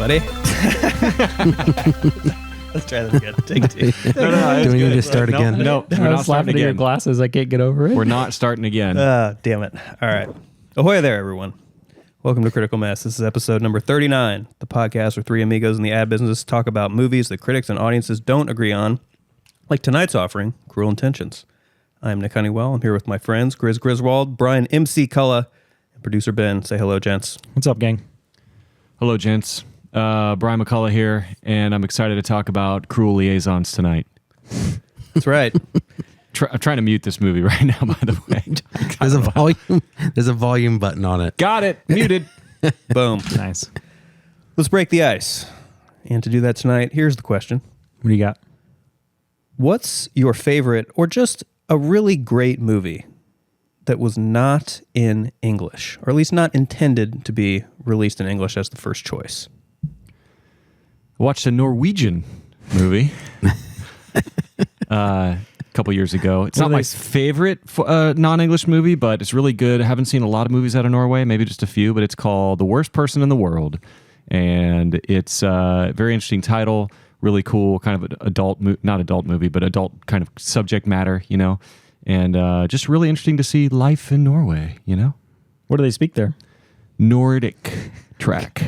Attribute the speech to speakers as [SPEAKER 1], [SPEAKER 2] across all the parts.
[SPEAKER 1] everybody. Let's try that again. Take two.
[SPEAKER 2] Do we need to start again?
[SPEAKER 3] No, we're
[SPEAKER 4] I
[SPEAKER 3] not
[SPEAKER 4] was
[SPEAKER 3] starting
[SPEAKER 4] laughing at your
[SPEAKER 3] again.
[SPEAKER 4] glasses. I can't get over it.
[SPEAKER 3] We're not starting again.
[SPEAKER 1] Damn it. All right. Ahoy there, everyone. Welcome to Critical Mass. This is episode number 39, the podcast where three amigos in the ad business talk about movies that critics and audiences don't agree on, like tonight's offering, Cruel Intentions. I'm Nick Honeywell. I'm here with my friends, Gris Griswold, Brian MC Cullah, and producer Ben. Say hello, gents.
[SPEAKER 4] What's up, gang?
[SPEAKER 3] Hello, gents. Brian McCullough here, and I'm excited to talk about Cruel Liaisons tonight.
[SPEAKER 1] That's right.
[SPEAKER 3] I'm trying to mute this movie right now, by the way.
[SPEAKER 2] There's a volume button on it.
[SPEAKER 3] Got it. Muted.
[SPEAKER 1] Boom.
[SPEAKER 4] Nice.
[SPEAKER 1] Let's break the ice. And to do that tonight, here's the question.
[SPEAKER 4] What do you got?
[SPEAKER 1] What's your favorite or just a really great movie that was not in English, or at least not intended to be released in English as the first choice?
[SPEAKER 3] I watched a Norwegian movie a couple years ago. It's not my favorite non-English movie, but it's really good. I haven't seen a lot of movies out of Norway, maybe just a few, but it's called The Worst Person in the World. And it's a very interesting title, really cool, kind of an not adult movie, but adult kind of subject matter, you know, and just really interesting to see life in Norway, you know.
[SPEAKER 4] What do they speak there?
[SPEAKER 3] Nordic track.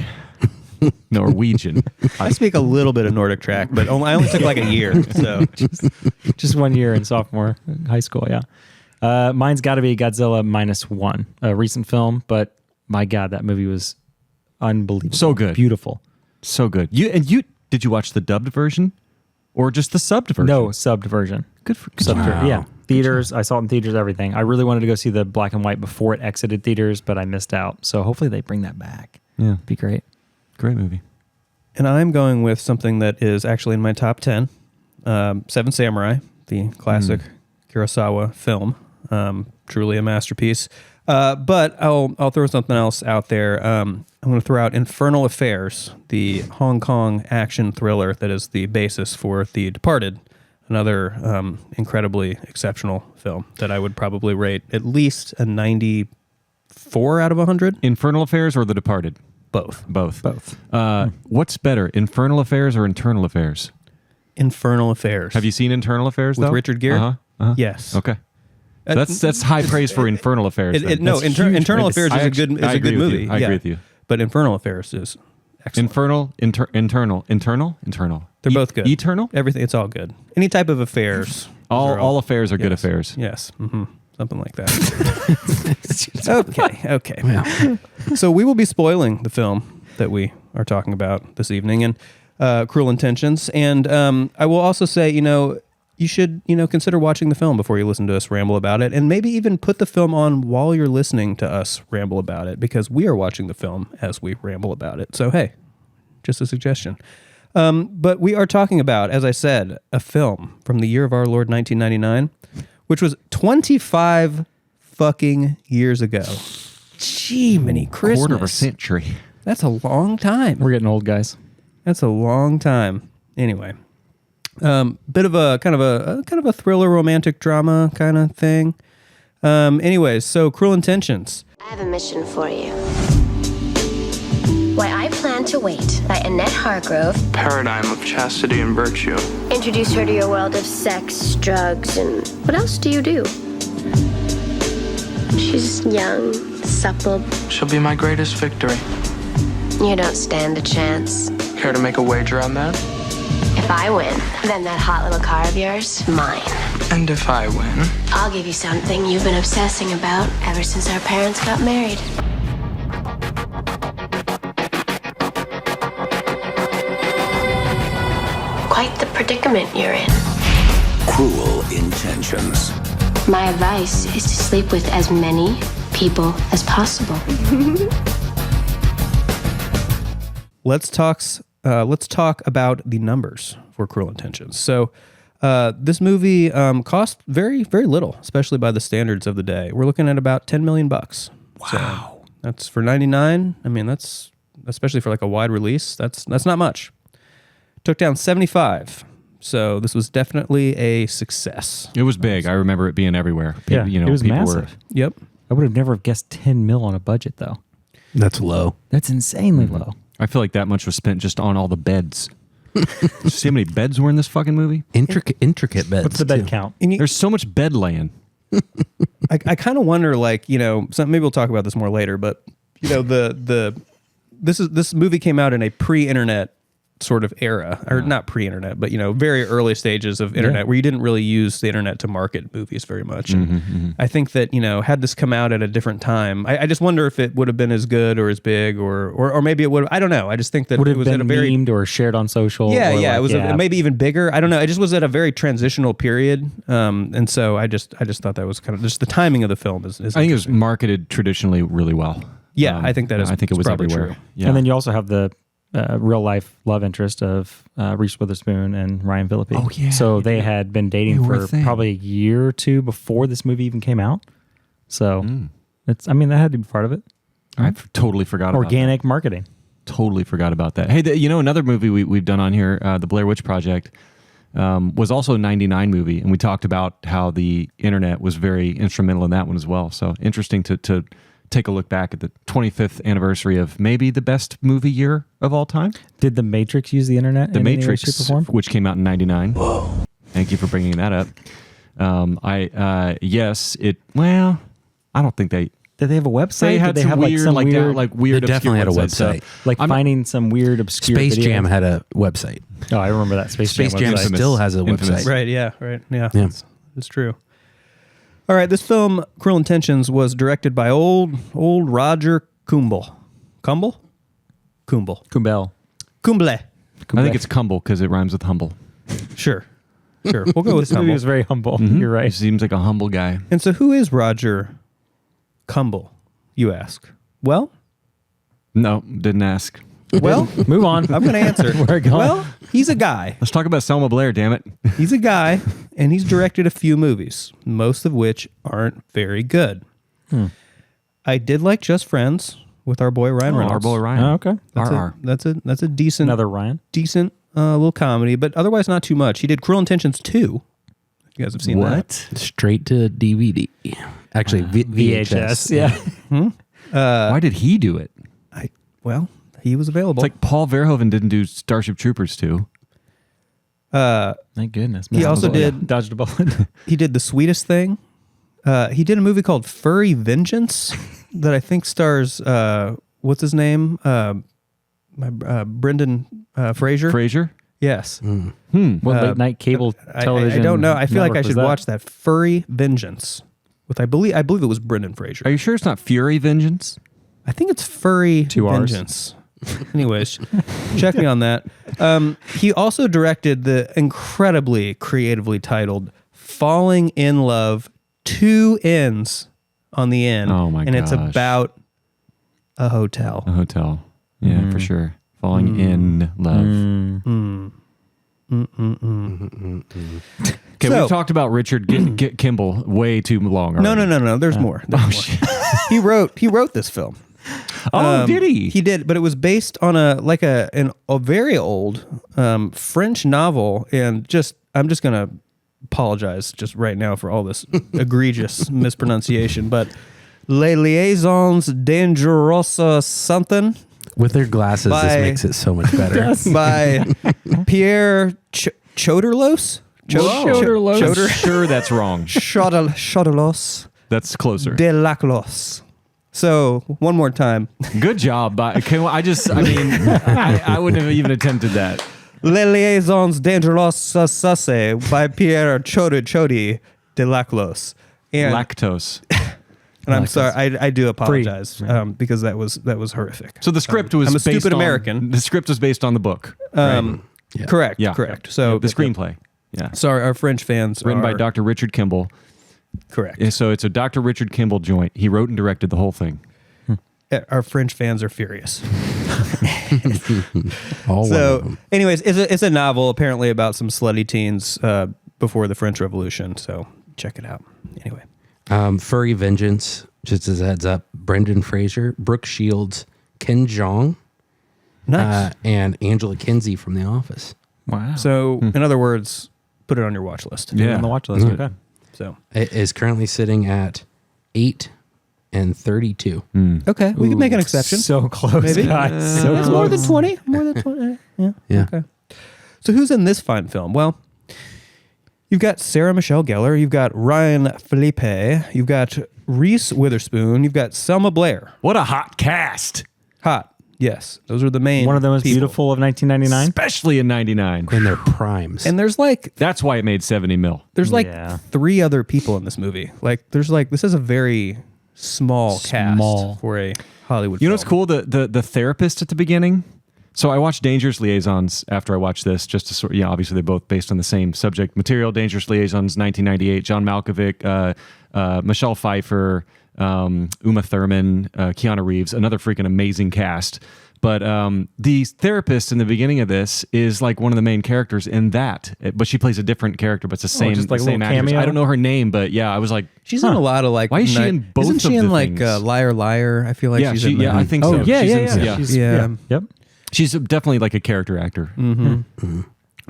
[SPEAKER 3] Norwegian.
[SPEAKER 1] I speak a little bit of Nordic track, but I only took like a year. So
[SPEAKER 4] Just 1 year in sophomore high school, yeah. Mine's got to be Godzilla -1, a recent film, but my God, that movie was unbelievable.
[SPEAKER 3] So good.
[SPEAKER 4] Beautiful.
[SPEAKER 3] So good. Did you watch the dubbed version or just the subbed version?
[SPEAKER 4] No, subbed version.
[SPEAKER 3] Good for
[SPEAKER 4] Subbed, yeah. Theaters, I saw it in theaters, everything. I really wanted to go see the black and white before it exited theaters, but I missed out. So hopefully they bring that back.
[SPEAKER 3] Yeah.
[SPEAKER 4] It'd be great.
[SPEAKER 3] Great movie.
[SPEAKER 1] And I'm going with something that is actually in my top 10, Seven Samurai, the classic Kurosawa film, truly a masterpiece. But I'll throw something else out there. I'm going to throw out Infernal Affairs, the Hong Kong action thriller that is the basis for The Departed, another incredibly exceptional film that I would probably rate at least a 94 out of 100.
[SPEAKER 3] Infernal Affairs or The Departed?
[SPEAKER 1] Both.
[SPEAKER 4] Both.
[SPEAKER 3] What's better, Infernal Affairs or Internal Affairs?
[SPEAKER 1] Infernal Affairs.
[SPEAKER 3] Have you seen Internal Affairs,
[SPEAKER 1] with
[SPEAKER 3] though?
[SPEAKER 1] Richard Gere? Yes.
[SPEAKER 3] Okay. That's high praise for Infernal Affairs.
[SPEAKER 1] No, Internal Affairs is a good movie.
[SPEAKER 3] I agree with you.
[SPEAKER 1] But Infernal Affairs is excellent.
[SPEAKER 3] Internal.
[SPEAKER 1] They're both good.
[SPEAKER 3] Eternal?
[SPEAKER 1] Everything. It's all good. Any type of affairs.
[SPEAKER 3] All affairs are good
[SPEAKER 1] Yes.
[SPEAKER 3] affairs.
[SPEAKER 1] Yes. Mm-hmm. Something like that. Okay. Well. So we will be spoiling the film that we are talking about this evening, and Cruel Intentions. And I will also say, you should, consider watching the film before you listen to us ramble about it, and maybe even put the film on while you're listening to us ramble about it, because we are watching the film as we ramble about it. So, hey, just a suggestion. But we are talking about, as I said, a film from the year of our Lord 1999, which was 25 fucking years ago. Gee, many Christmas.
[SPEAKER 3] Quarter of a century.
[SPEAKER 1] That's a long time.
[SPEAKER 4] We're getting old, guys.
[SPEAKER 1] That's a long time. Anyway, bit of a kind of a thriller, romantic drama kind of thing. Anyways, so Cruel Intentions.
[SPEAKER 5] I have a mission for you. Why I Plan to Wait by Annette Hargrove.
[SPEAKER 6] Paradigm of chastity and virtue.
[SPEAKER 5] Introduce her to your world of sex, drugs, and what else do you do? She's young, supple.
[SPEAKER 6] She'll be my greatest victory.
[SPEAKER 5] You don't stand a chance.
[SPEAKER 6] Care to make a wager on that?
[SPEAKER 5] If I win, then that hot little car of yours, mine.
[SPEAKER 6] And if I win?
[SPEAKER 5] I'll give you something you've been obsessing about ever since our parents got married. Quite the predicament you're in.
[SPEAKER 7] Cruel Intentions.
[SPEAKER 5] My advice is to sleep with as many people as possible.
[SPEAKER 1] Let's talk about the numbers for Cruel Intentions. So this movie cost very, very little, especially by the standards of the day. We're looking at about $10 million. Wow. So that's for 99. I mean, that's especially for like a wide release. That's not much. Took down 75. So this was definitely a success.
[SPEAKER 3] It was big. I remember it being everywhere.
[SPEAKER 4] Yeah, it was massive.
[SPEAKER 1] Yep.
[SPEAKER 4] I would have never guessed 10 mil on a budget, though.
[SPEAKER 2] That's low.
[SPEAKER 4] That's insanely low.
[SPEAKER 3] I feel like that much was spent just on all the beds. See how many beds were in this fucking movie?
[SPEAKER 2] Intricate beds.
[SPEAKER 4] What's the bed
[SPEAKER 2] too.
[SPEAKER 4] count?
[SPEAKER 3] There's so much bed laying.
[SPEAKER 1] I kind of wonder, like, maybe we'll talk about this more later, but this movie came out in a pre-internet sort of era, or not pre-internet, but very early stages of internet where you didn't really use the internet to market movies very much. And I think that had this come out at a different time, I just wonder if it would have been as good or as big or maybe it would. I don't know. I just think that
[SPEAKER 4] Would
[SPEAKER 1] it
[SPEAKER 4] have
[SPEAKER 1] was
[SPEAKER 4] been
[SPEAKER 1] at a very
[SPEAKER 4] memed or shared on social.
[SPEAKER 1] it was maybe even bigger. I don't know. It just was at a very transitional period, and so I just thought that was kind of just the timing of the film is
[SPEAKER 3] I think it was marketed traditionally really well.
[SPEAKER 1] Yeah, I think that is.
[SPEAKER 3] I think it was
[SPEAKER 1] probably
[SPEAKER 3] everywhere.
[SPEAKER 1] true.
[SPEAKER 3] Yeah.
[SPEAKER 4] And then you also have the real life love interest of Reese Witherspoon and Ryan Phillippe.
[SPEAKER 3] Oh, yeah.
[SPEAKER 4] So they had been dating
[SPEAKER 3] They were a
[SPEAKER 4] for
[SPEAKER 3] thing.
[SPEAKER 4] probably a year or two before this movie even came out. So that had to be part of it.
[SPEAKER 3] I totally forgot about
[SPEAKER 4] Organic marketing.
[SPEAKER 3] that. Totally forgot about that. Hey, another movie we've done on here, the Blair Witch Project, was also a 99 movie. And we talked about how the internet was very instrumental in that one as well. So interesting to take a look back at the 25th anniversary of maybe the best movie year of all time.
[SPEAKER 4] Did The Matrix use the internet?
[SPEAKER 3] The
[SPEAKER 4] in any way,
[SPEAKER 3] Matrix,
[SPEAKER 4] shape, or form?
[SPEAKER 3] which came out in 99. Whoa. Thank you for bringing that up. I don't think they...
[SPEAKER 4] Did they have a website?
[SPEAKER 3] They had
[SPEAKER 4] Did they
[SPEAKER 3] some
[SPEAKER 4] have
[SPEAKER 3] weird,
[SPEAKER 4] some
[SPEAKER 3] like,
[SPEAKER 4] weird,
[SPEAKER 3] weird
[SPEAKER 2] They definitely had a
[SPEAKER 3] obscure websites.
[SPEAKER 2] website.
[SPEAKER 4] finding some weird obscure
[SPEAKER 2] Space
[SPEAKER 4] videos?
[SPEAKER 2] Jam had a website.
[SPEAKER 4] Oh, I remember that Space
[SPEAKER 2] Space Jam
[SPEAKER 4] website.
[SPEAKER 2] still has a
[SPEAKER 3] Infamous.
[SPEAKER 2] website.
[SPEAKER 1] Right. Yeah. Right. Yeah.
[SPEAKER 2] Yeah.
[SPEAKER 1] It's true. All right. This film, Cruel Intentions, was directed by old Roger Kumble. Kumble.
[SPEAKER 4] Kumbel.
[SPEAKER 1] Kumble.
[SPEAKER 3] I think it's Cumble because it rhymes with humble.
[SPEAKER 1] Sure. We'll go with
[SPEAKER 4] This movie
[SPEAKER 1] Kumble.
[SPEAKER 4] was very humble.
[SPEAKER 3] Mm-hmm.
[SPEAKER 4] You're right.
[SPEAKER 3] He seems like a humble guy.
[SPEAKER 1] And so, who is Roger Kumble? You ask. Well,
[SPEAKER 3] No, didn't ask.
[SPEAKER 4] Move on.
[SPEAKER 1] I'm going to answer.
[SPEAKER 4] We're going.
[SPEAKER 1] Well, he's a guy.
[SPEAKER 3] Let's talk about Selma Blair, damn it.
[SPEAKER 1] He's a guy, and he's directed a few movies, most of which aren't very good. I did like Just Friends with our boy Ryan Reynolds.
[SPEAKER 3] Our boy Ryan.
[SPEAKER 4] Oh, okay.
[SPEAKER 1] That's a decent
[SPEAKER 4] Another Ryan.
[SPEAKER 1] little comedy, but otherwise not too much. He did Cruel Intentions 2. If you guys have seen that.
[SPEAKER 2] Straight to DVD. Actually, VHS.
[SPEAKER 4] Yeah.
[SPEAKER 3] Why did he do it?
[SPEAKER 1] He was available.
[SPEAKER 3] It's like Paul Verhoeven didn't do Starship Troopers 2.
[SPEAKER 4] Thank goodness.
[SPEAKER 1] He also did.
[SPEAKER 4] Dodged a bullet.
[SPEAKER 1] He did The Sweetest Thing. He did a movie called Furry Vengeance that I think stars what's his name? Brendan Fraser.
[SPEAKER 3] Frasier?
[SPEAKER 1] Yes.
[SPEAKER 4] What late night cable television?
[SPEAKER 1] I don't know. I feel like I
[SPEAKER 4] network
[SPEAKER 1] should
[SPEAKER 4] was that?
[SPEAKER 1] watch that. Furry Vengeance with I believe it was Brendan Fraser.
[SPEAKER 3] Are you sure it's not Fury Vengeance?
[SPEAKER 1] I think it's Furry
[SPEAKER 4] 2 Rs.
[SPEAKER 1] Vengeance. Anyways, check me on that. He also directed the incredibly creatively titled Falling in Love, 2 N's on the end.
[SPEAKER 3] Oh my
[SPEAKER 1] And it's
[SPEAKER 3] gosh.
[SPEAKER 1] about a hotel.
[SPEAKER 3] A hotel. Yeah, for sure. Falling in love. Okay,
[SPEAKER 1] So-
[SPEAKER 3] we've talked about Richard Kimball way too long already.
[SPEAKER 1] No. There's more. There's more. He wrote this film.
[SPEAKER 3] Did he?
[SPEAKER 1] He did, but it was based on a very old French novel, and I'm just gonna apologize just right now for all this egregious mispronunciation, but Les Liaisons Dangereuses something
[SPEAKER 2] With their glasses,
[SPEAKER 1] By-
[SPEAKER 2] this makes it so much better.
[SPEAKER 1] by Pierre Choderlos.
[SPEAKER 3] I'm sure that's wrong.
[SPEAKER 1] Choderlos
[SPEAKER 3] That's closer.
[SPEAKER 1] de Laclos. So one more time.
[SPEAKER 3] Good job. I wouldn't have even attempted that.
[SPEAKER 1] Les Liaisons Dangereuses by Pierre Chodi de Laclos. And
[SPEAKER 3] Lactose.
[SPEAKER 1] And I'm sorry, I do apologize because that was horrific.
[SPEAKER 3] So the script was
[SPEAKER 1] I'm a
[SPEAKER 3] based
[SPEAKER 1] stupid
[SPEAKER 3] on-
[SPEAKER 1] American.
[SPEAKER 3] The script was based on the book.
[SPEAKER 1] Correct.
[SPEAKER 3] Yeah.
[SPEAKER 1] Correct. So
[SPEAKER 3] The screenplay. Yeah.
[SPEAKER 1] Sorry, our French fans
[SPEAKER 3] Written by
[SPEAKER 1] are
[SPEAKER 3] Dr. Richard Kimball.
[SPEAKER 1] correct.
[SPEAKER 3] Yeah, so it's a Dr. Richard Kimball joint. He wrote and directed the whole thing.
[SPEAKER 1] Our French fans are furious.
[SPEAKER 2] All one of
[SPEAKER 1] So,
[SPEAKER 2] them.
[SPEAKER 1] anyways, it's a novel apparently about some slutty teens before the French Revolution. So check it out. Anyway,
[SPEAKER 2] Furry Vengeance, just as a heads up, Brendan Fraser, Brooke Shields, Ken Jeong,
[SPEAKER 1] nice.
[SPEAKER 2] and Angela Kinsey from The Office.
[SPEAKER 4] Wow.
[SPEAKER 1] So, in other words, put it on your watch list.
[SPEAKER 3] Yeah.
[SPEAKER 4] On the watch list. Okay.
[SPEAKER 1] So,
[SPEAKER 2] It is currently sitting at 8 and 32.
[SPEAKER 1] Okay, we can make an exception.
[SPEAKER 4] So close,
[SPEAKER 1] Maybe.
[SPEAKER 4] guys. So
[SPEAKER 1] It's
[SPEAKER 4] close.
[SPEAKER 1] more than 20. More than 20. Yeah.
[SPEAKER 2] Yeah.
[SPEAKER 1] Okay. So who's in this fine film? Well, you've got Sarah Michelle Gellar. You've got Ryan Phillippe. You've got Reese Witherspoon. You've got Selma Blair.
[SPEAKER 3] What a hot cast.
[SPEAKER 1] Hot. Yes. Those are the main
[SPEAKER 4] One of the most
[SPEAKER 1] people.
[SPEAKER 4] beautiful of 1999.
[SPEAKER 3] Especially in 99.
[SPEAKER 2] In their primes.
[SPEAKER 1] And there's like
[SPEAKER 3] That's why it made 70 mil.
[SPEAKER 1] there's like
[SPEAKER 4] Yeah.
[SPEAKER 1] 3 other people in this movie. Like there's like this is a very small cast for a Hollywood
[SPEAKER 3] You know
[SPEAKER 1] film.
[SPEAKER 3] what's cool? The therapist at the beginning. So I watched Dangerous Liaisons after I watched this, just to sort. Yeah, obviously they're both based on the same subject material. Dangerous Liaisons, 1998. John Malkovich, Michelle Pfeiffer, Uma Thurman, Keanu Reeves. Another freaking amazing cast. But the therapist in the beginning of this is like one of the main characters in that, but she plays a different character, but it's the same,
[SPEAKER 4] just like a
[SPEAKER 3] same
[SPEAKER 4] little
[SPEAKER 3] actress.
[SPEAKER 4] cameo?
[SPEAKER 3] I don't know her name, but yeah, I was like,
[SPEAKER 1] She's in a lot of like.
[SPEAKER 3] Why is she in both
[SPEAKER 1] Isn't she
[SPEAKER 3] of
[SPEAKER 1] in
[SPEAKER 3] the
[SPEAKER 1] like
[SPEAKER 3] things?
[SPEAKER 1] Liar Liar? I feel like
[SPEAKER 3] yeah,
[SPEAKER 1] she's
[SPEAKER 3] she,
[SPEAKER 1] in that.
[SPEAKER 3] yeah, I think
[SPEAKER 4] Oh,
[SPEAKER 3] so.
[SPEAKER 4] yeah,
[SPEAKER 3] She's
[SPEAKER 4] yeah,
[SPEAKER 3] in-
[SPEAKER 4] yeah. She's-
[SPEAKER 1] Yeah.
[SPEAKER 4] Yep.
[SPEAKER 3] She's definitely like a character actor.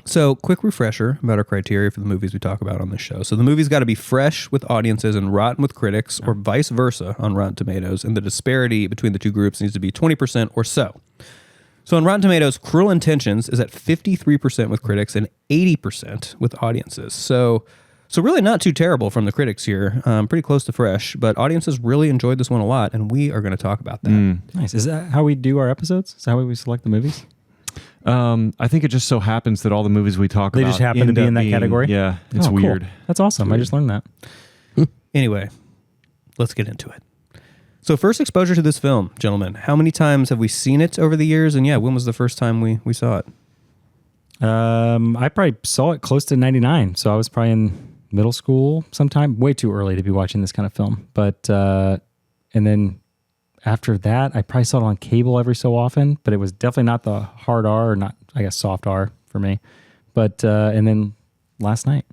[SPEAKER 1] So, quick refresher about our criteria for the movies we talk about on this show. So, the movie's got to be fresh with audiences and rotten with critics, or vice versa on Rotten Tomatoes, and the disparity between the two groups needs to be 20% or so. So, on Rotten Tomatoes, Cruel Intentions is at 53% with critics and 80% with audiences. So really not too terrible from the critics here. Pretty close to fresh, but audiences really enjoyed this one a lot, and we are going to talk about that.
[SPEAKER 4] Nice. Is that how we do our episodes? Is that how we select the movies?
[SPEAKER 3] I think it just so happens that all the movies we talk
[SPEAKER 4] They
[SPEAKER 3] about
[SPEAKER 4] just happen to
[SPEAKER 3] end
[SPEAKER 4] be
[SPEAKER 3] up
[SPEAKER 4] in that
[SPEAKER 3] being-
[SPEAKER 4] category?
[SPEAKER 3] Yeah, it's
[SPEAKER 4] Oh, cool.
[SPEAKER 3] weird.
[SPEAKER 4] That's awesome. I just learned that.
[SPEAKER 1] Anyway, let's get into it. So first exposure to this film, gentlemen, how many times have we seen it over the years? And yeah, when was the first time we saw it?
[SPEAKER 4] I probably saw it close to 99. So I was probably in middle school sometime. Way too early to be watching this kind of film. But, and then after that, I probably saw it on cable every so often, but it was definitely not the hard R, or not, I guess, soft R for me. But, and then last night.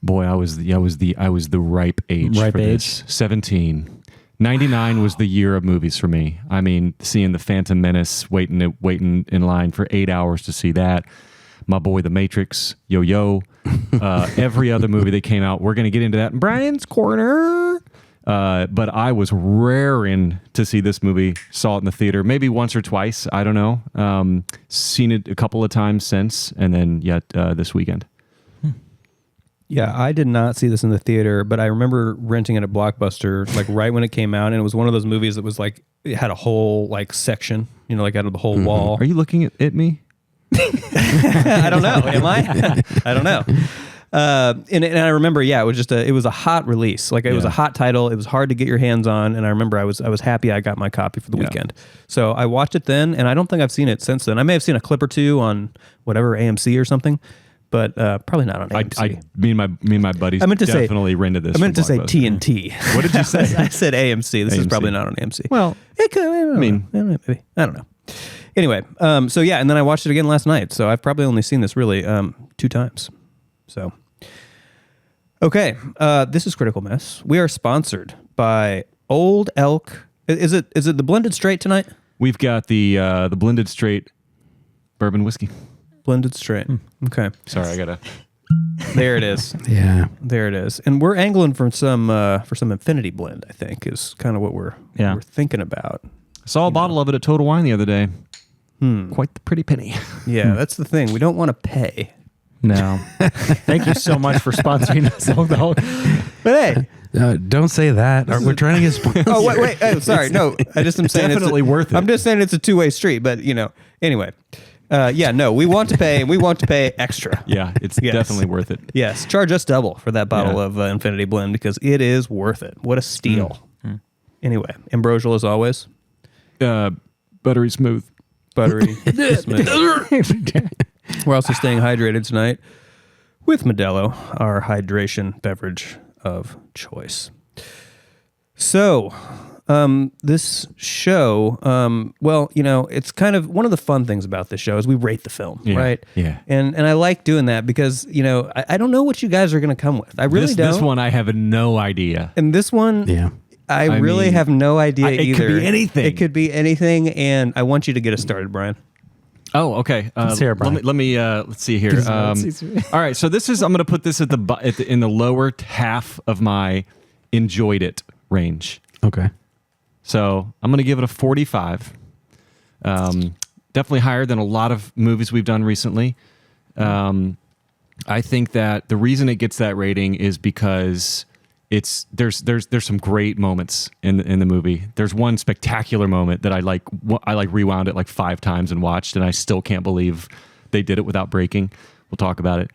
[SPEAKER 3] Boy, I was the ripe age
[SPEAKER 4] Ripe
[SPEAKER 3] for
[SPEAKER 4] age?
[SPEAKER 3] this. 17. 99 was the year of movies for me. I mean, seeing The Phantom Menace, waiting in line for 8 hours to see that. My boy, The Matrix, Yo-Yo, every other movie that came out. We're going to get into that in Brian's Corner. But I was raring to see this movie. Saw it in the theater, maybe once or twice. I don't know. Seen it a couple of times since, and then yet this weekend.
[SPEAKER 1] Yeah, I did not see this in the theater, but I remember renting it at Blockbuster like right when it came out, and it was one of those movies that was like it had a whole like section, like out of the whole wall.
[SPEAKER 3] Are you looking at me?
[SPEAKER 1] I don't know. Am I? I don't know. And I remember, yeah, it was a hot release. Like it was a hot title. It was hard to get your hands on, and I remember I was happy I got my copy for the weekend. So I watched it then, and I don't think I've seen it since then. I may have seen a clip or two on whatever AMC or something, but probably not on AMC.
[SPEAKER 3] Me and my buddies definitely rented this.
[SPEAKER 1] I meant to say
[SPEAKER 3] from Blockbuster.
[SPEAKER 1] TNT.
[SPEAKER 3] What did you say?
[SPEAKER 1] I said AMC. This is
[SPEAKER 3] AMC.
[SPEAKER 1] probably not on AMC.
[SPEAKER 3] Well,
[SPEAKER 1] it could. Maybe. I don't know. Anyway, so yeah, and then I watched it again last night. So I've probably only seen this really 2 times. So, okay, this is Critical Mess. We are sponsored by Old Elk. Is it the blended straight tonight?
[SPEAKER 3] we've got the blended straight bourbon whiskey.
[SPEAKER 1] Blended straight. Okay,
[SPEAKER 3] Sorry, I gotta.
[SPEAKER 1] there it is.
[SPEAKER 2] Yeah.
[SPEAKER 1] There it is. And we're angling for some Infinity Blend. I think is kind of what we're thinking about.
[SPEAKER 3] Saw a bottle of it at Total Wine the other day. Quite the pretty penny.
[SPEAKER 1] Yeah, that's the thing. We don't want to pay.
[SPEAKER 4] No. Thank you so much for sponsoring us.
[SPEAKER 1] But hey.
[SPEAKER 2] Don't say that. We're trying to get sponsored.
[SPEAKER 1] Oh, wait. Oh, sorry. No, I just am saying
[SPEAKER 3] definitely worth it.
[SPEAKER 1] I'm just saying it's a two-way street, but anyway. No, we want to pay, and we want to pay extra.
[SPEAKER 3] Yeah, it's
[SPEAKER 1] Yes.
[SPEAKER 3] definitely worth it.
[SPEAKER 1] Yes, charge us double for that bottle of Infinity Blend because it is worth it. What a steal. Anyway, ambrosial as always.
[SPEAKER 3] Buttery smooth.
[SPEAKER 1] Buttery. Smooth. We're also staying hydrated tonight with Modelo, our hydration beverage of choice. So, this show, it's kind of one of the fun things about this show is we rate the film, right?
[SPEAKER 3] Yeah.
[SPEAKER 1] And I like doing that because, I don't know what you guys are going to come with. I really don't.
[SPEAKER 3] This one I have no idea.
[SPEAKER 1] And this one,
[SPEAKER 2] Yeah.
[SPEAKER 1] I really
[SPEAKER 3] mean,
[SPEAKER 1] have no idea
[SPEAKER 3] it
[SPEAKER 1] either.
[SPEAKER 3] could be anything.
[SPEAKER 1] It could be anything, and I want you to get us started, Brian.
[SPEAKER 3] Oh, okay.
[SPEAKER 4] Let's hear it, Brian.
[SPEAKER 3] Let me let's see here. All right, so this is I'm going to put this in the lower half of my enjoyed it range.
[SPEAKER 2] Okay.
[SPEAKER 3] So I'm going to give it a 45. Definitely higher than a lot of movies we've done recently. I think that the reason it gets that rating is because there's some great moments in the movie. There's one spectacular moment that I rewound it like 5 times and watched, and I still can't believe they did it without breaking. We'll talk about it.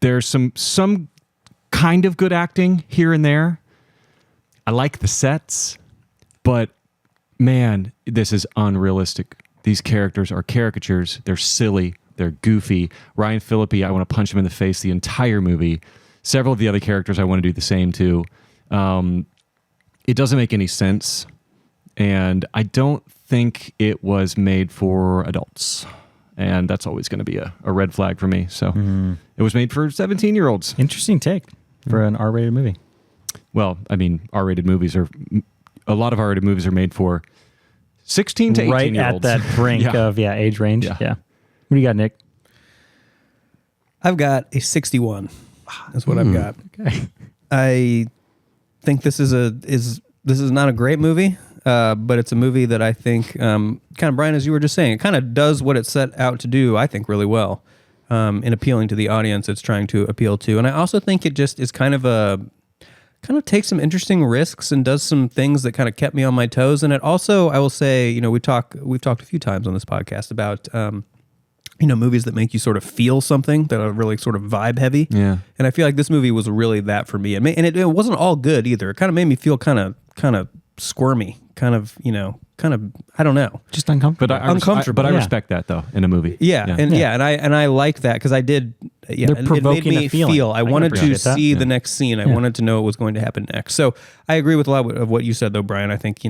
[SPEAKER 3] There's some kind of good acting here and there. I like the sets, but man, this is unrealistic. These characters are caricatures. They're silly. They're goofy. Ryan Phillippe, I want to punch him in the face the entire movie. Several of the other characters, I want to do the same too. It doesn't make any sense, and I don't think it was made for adults. And that's always going to be a red flag for me. So it was made for 17-year-olds.
[SPEAKER 4] Interesting take for an R-rated movie.
[SPEAKER 3] Well, I mean, a lot of R-rated movies are made for 16 to 18-year-olds.
[SPEAKER 4] Right at that brink of age range. Yeah. What do you got, Nick?
[SPEAKER 1] I've got a 61. That's what I've got.
[SPEAKER 4] Okay.
[SPEAKER 1] I think this is not a great movie, but it's a movie that I think, kind of, Brian, as you were just saying, it kind of does what it set out to do, I think, really well, in appealing to the audience it's trying to appeal to. And I also think it just is kind of takes some interesting risks and does some things that kind of kept me on my toes. And it also, I will say, we've talked a few times on this podcast about, movies that make you sort of feel something, that are really sort of vibe heavy.
[SPEAKER 3] Yeah.
[SPEAKER 1] And I feel like this movie was really that for me. And it wasn't all good either. It kind of made me feel kind of squirmy, kind of, I don't know.
[SPEAKER 4] Just uncomfortable.
[SPEAKER 3] But I respect that though in a movie.
[SPEAKER 1] And I like that because I did. Yeah,
[SPEAKER 4] They're provoking
[SPEAKER 1] it made me
[SPEAKER 4] a feeling.
[SPEAKER 1] feel. I wanted to see
[SPEAKER 4] that.
[SPEAKER 1] the next scene. I wanted to know what was going to happen next. So I agree with a lot of what you said, though, Brian. I think